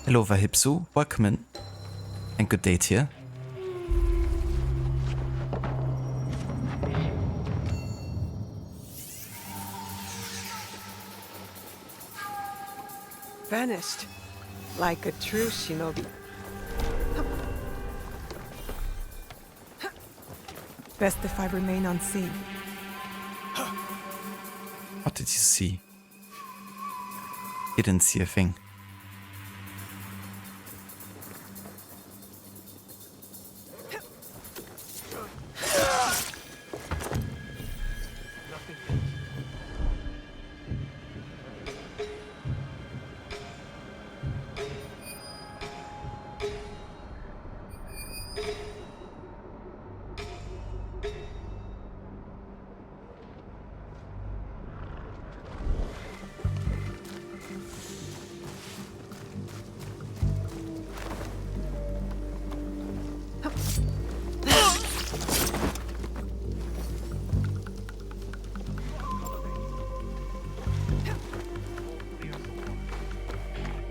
Hello, Vahipsu. Welcome in. And good day to you. Vanished. Like a true shinobi. Best if I remain unseen. What did you see? You didn't see a thing.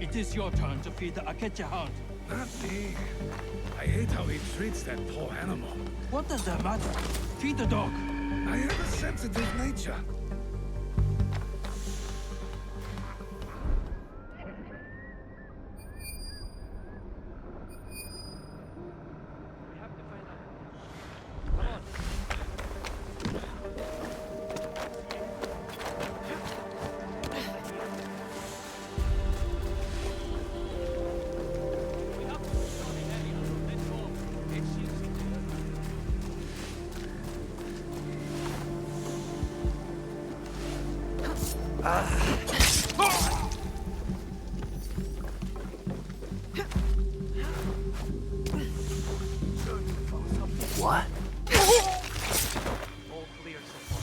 It is your turn to feed the Akechi hound. Not me. I hate how he treats that poor animal. What does that matter? Feed the dog. I have a sensitive nature. What? All clear so far.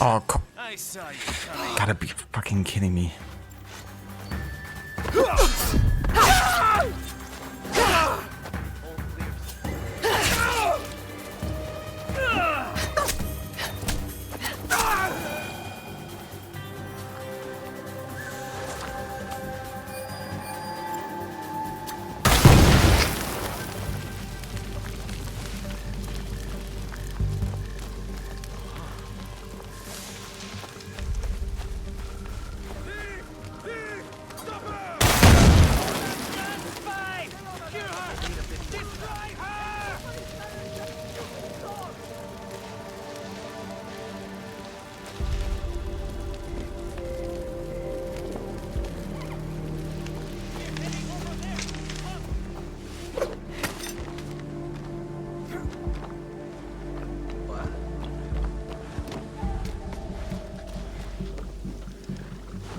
Oh, gotta be fucking kidding me.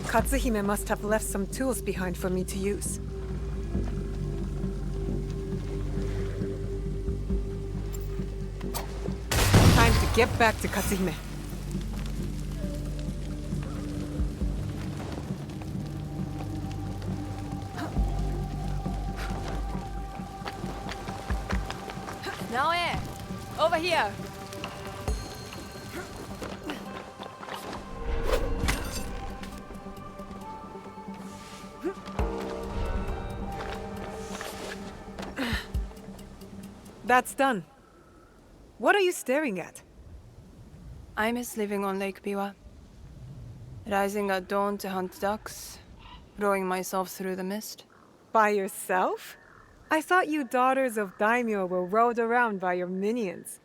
Katsuhime must have left some tools behind for me to use. Time to get back to Katsuhime. Naoe! Over here! That's done. What are you staring at? I miss living on Lake Biwa. Rising at dawn to hunt ducks, rowing myself through the mist. By yourself? I thought you daughters of daimyo were rowed around by your minions.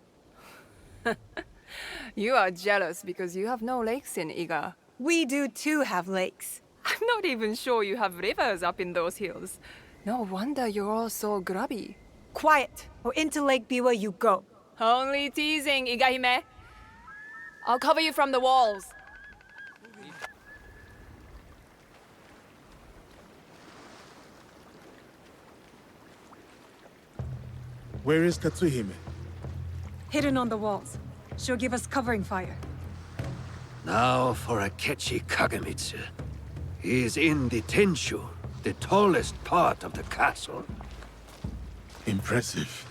You are jealous because you have no lakes in Iga. We do too have lakes. I'm not even sure you have rivers up in those hills. No wonder you're all so grubby. Quiet, or into Lake Biwa you go. Only teasing, Igahime. I'll cover you from the walls. Where is Katsuhime? Hidden on the walls. She'll give us covering fire. Now for Akechi Kagemitsu. He is in the Tenshu, the tallest part of the castle. Impressive.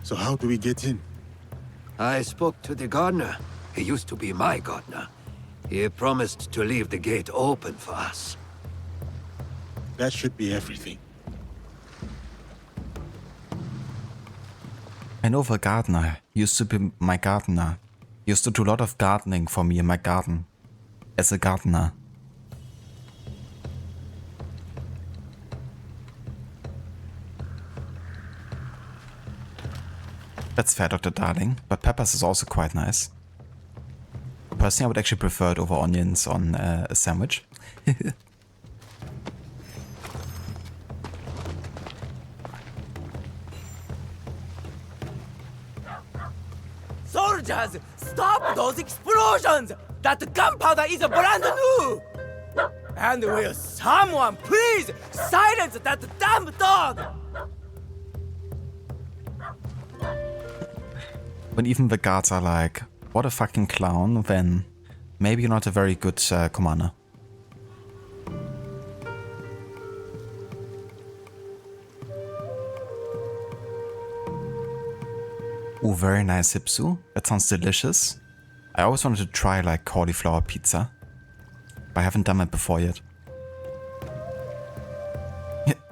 So how do we get in? I spoke to the gardener. He used to be my gardener. He promised to leave the gate open for us. That should be everything. I know the gardener used to be my gardener. He used to do a lot of gardening for me in my garden. As a gardener. That's fair, Dr. Darling, but peppers is also quite nice. Personally, I would actually prefer it over onions on a sandwich. Soldiers, stop those explosions! That gunpowder is brand new! And will someone please silence that damn dog? When even the guards are like, what a fucking clown, then maybe you're not a very good commander. Ooh, very nice hipsu. That sounds delicious. I always wanted to try like cauliflower pizza, but I haven't done it before yet.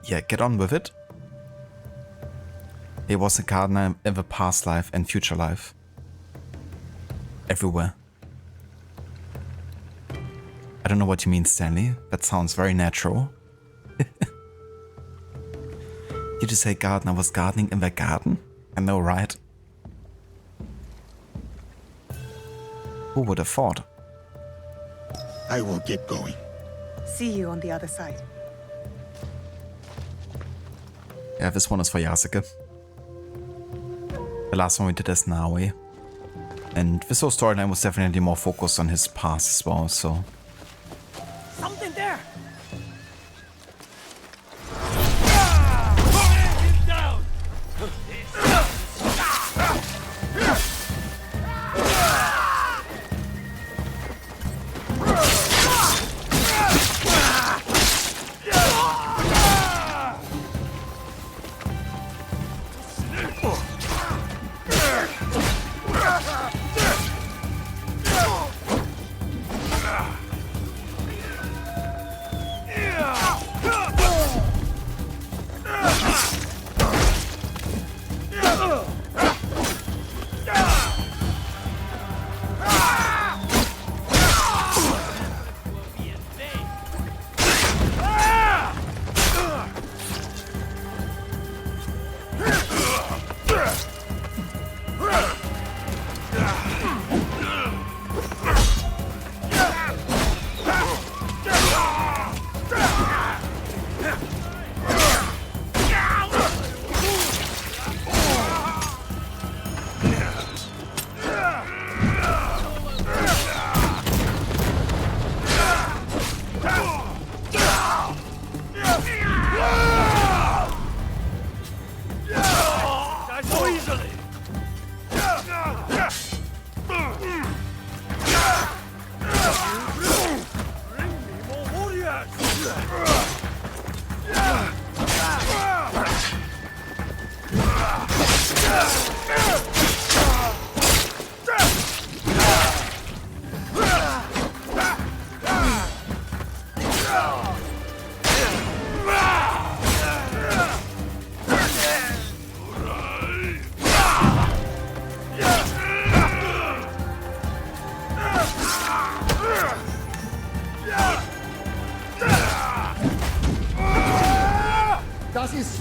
Yeah, get on with it. He was a gardener in the past life and future life. Everywhere. I don't know what you mean, Stanley. That sounds very natural. Did you say gardener was gardening in the garden? I know, right? Who would have thought? I will get going. See you on the other side. Yeah, this one is for Yasuke. The last one we did as Naoe. And this whole storyline was definitely more focused on his past as well, so... Something there!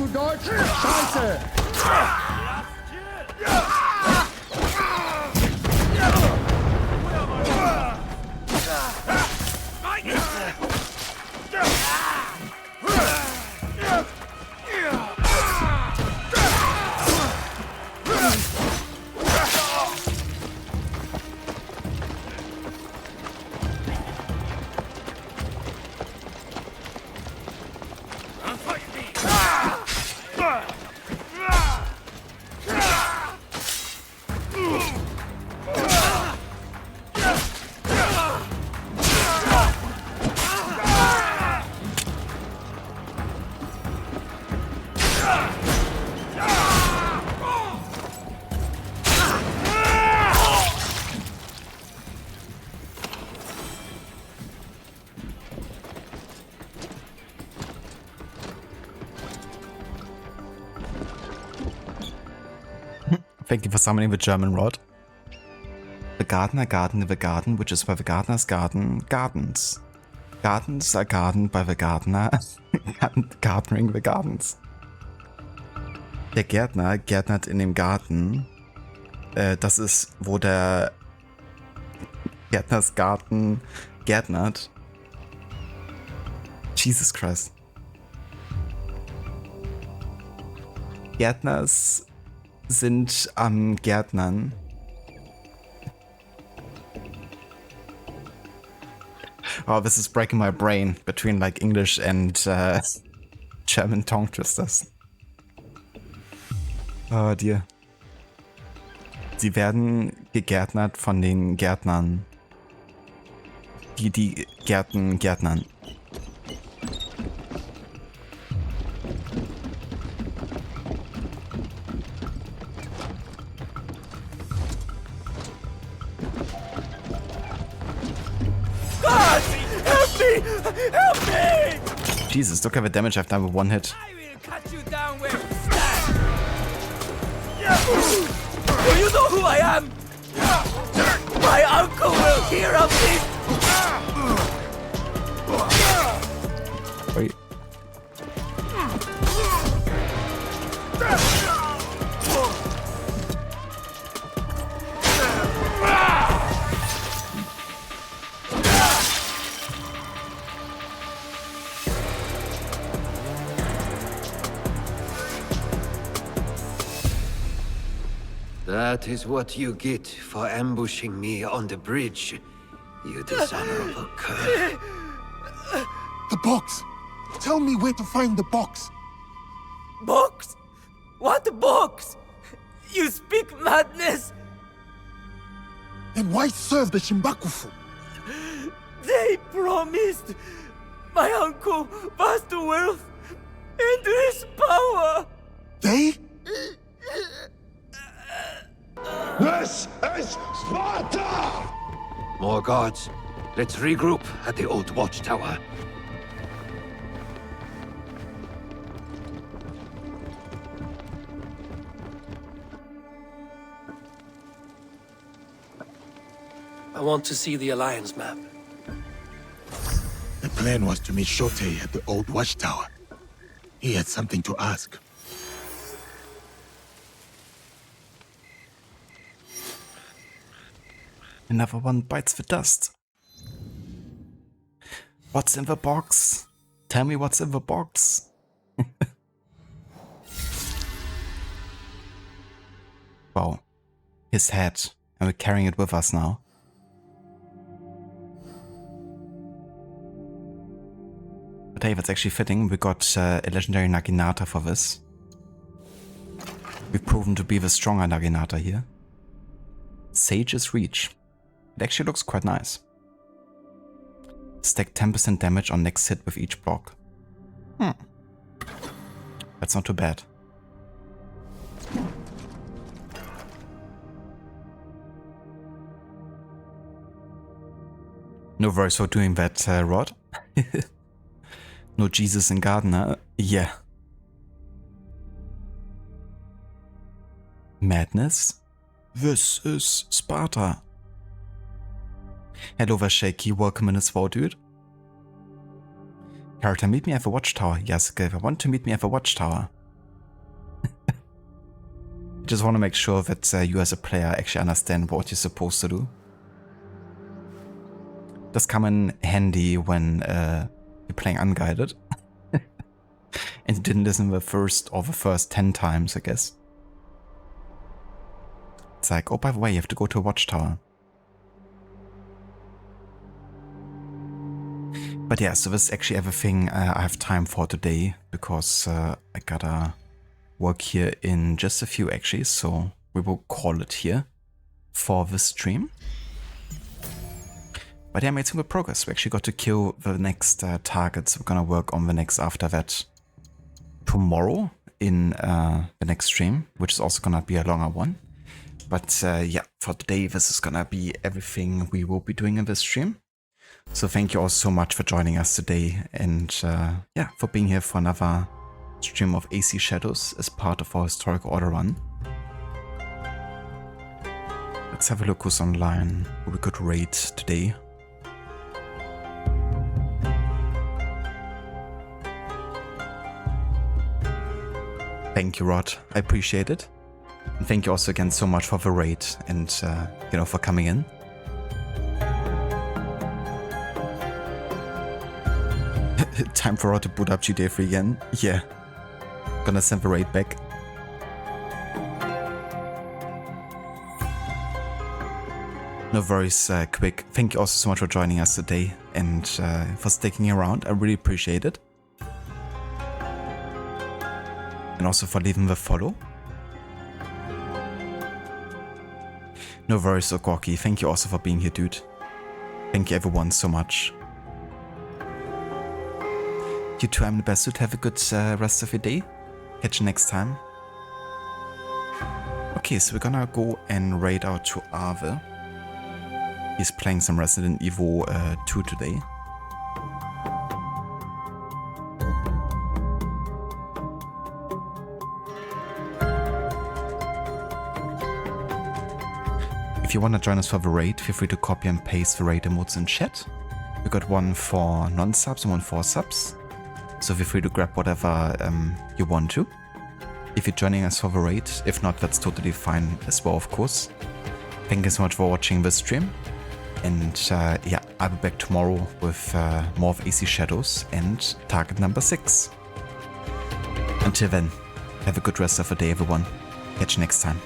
zu Deutsch Scheiße! Thank you for summoning the German rod. The gardener gardened the garden, which is why the gardener's garden gardens. Gardens are gardened by the gardener, gardening the gardens. Der Gärtner gärtnert in dem Garten. Das ist, wo der Gärtners Garten gärtnert. Jesus Christ. Gärtners sind am Gärtnern. Oh, this is breaking my brain between like English and German tongue twisters. Oh dear. Sie werden gegärtnert von den Gärtnern. Die Gärten gärtnern. God! Help me! Help me! Jesus, look at the damage I've done with one hit. I will cut you down where you stand! Do you know who I am? My uncle will hear of this! Wait. That is what you get for ambushing me on the bridge, you dishonorable cur. The box! Tell me where to find the box! Box? What box? You speak madness! Then why serve the Shimbakufu? They promised my uncle vast wealth and his power! They? This is Sparta! More guards. Let's regroup at the old watchtower. I want to see the Alliance map. The plan was to meet Shote at the old watchtower. He had something to ask. Another one bites the dust. What's in the box? Tell me what's in the box. Wow. His head. And we're carrying it with us now. But hey, that's actually fitting. We got a legendary Naginata for this. We've proven to be the stronger Naginata here. Sage's Reach. It actually looks quite nice. Stack 10% damage on next hit with each block. That's not too bad. No worries for doing that, Rod. No Jesus and Gardener. Yeah. Madness? This is Sparta. Hello there, Shaky. Welcome in as well, dude. Character, meet me at the watchtower. Yes, I want to meet me at the watchtower. Just want to make sure that you as a player actually understand what you're supposed to do. Does come in handy when you're playing unguided. And you didn't listen the first 10 times, I guess. It's like, oh, by the way, you have to go to a watchtower. But yeah, so this is actually everything I have time for today, because I gotta work here in just a few actually, so we will call it here for this stream. But yeah, I made some good progress. We actually got to kill the next targets. We're gonna work on the next after that tomorrow in the next stream, which is also gonna be a longer one. But yeah, for today, this is gonna be everything we will be doing in this stream. So thank you all so much for joining us today, and yeah, for being here for another stream of AC Shadows as part of our Historic Order run. Let's have a look who's online, who we could raid today. Thank you, Rod. I appreciate it. And thank you also again so much for the raid and, you know, for coming in. Time for Rod to boot up GTA 3 again. Yeah. Gonna send the raid back. No worries, Quick. Thank you also so much for joining us today and for sticking around. I really appreciate it. And also for leaving the follow. No worries, Okoki. Thank you also for being here, dude. Thank you everyone so much. You too, I'm the best dude. Have a good rest of your day. Catch you next time. Okay, so we're gonna go and raid out to Ave. He's playing some Resident Evil 2 today. If you want to join us for the raid, feel free to copy and paste the raid emotes in chat. We got one for non-subs and one for subs. So feel free to grab whatever you want to. If you're joining us for the raid, if not, that's totally fine as well, of course. Thank you so much for watching this stream. And yeah, I'll be back tomorrow with more of AC Shadows and target number 6. Until then, have a good rest of the day, everyone. Catch you next time.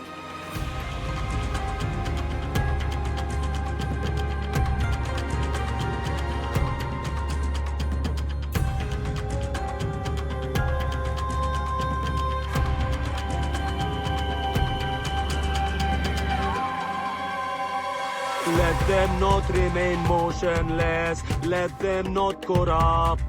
Let them not remain motionless, let them not corrupt.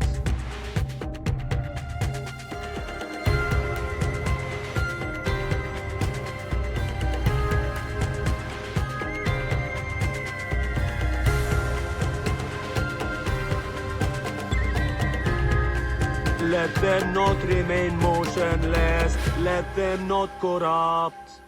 Let them not remain motionless, let them not corrupt.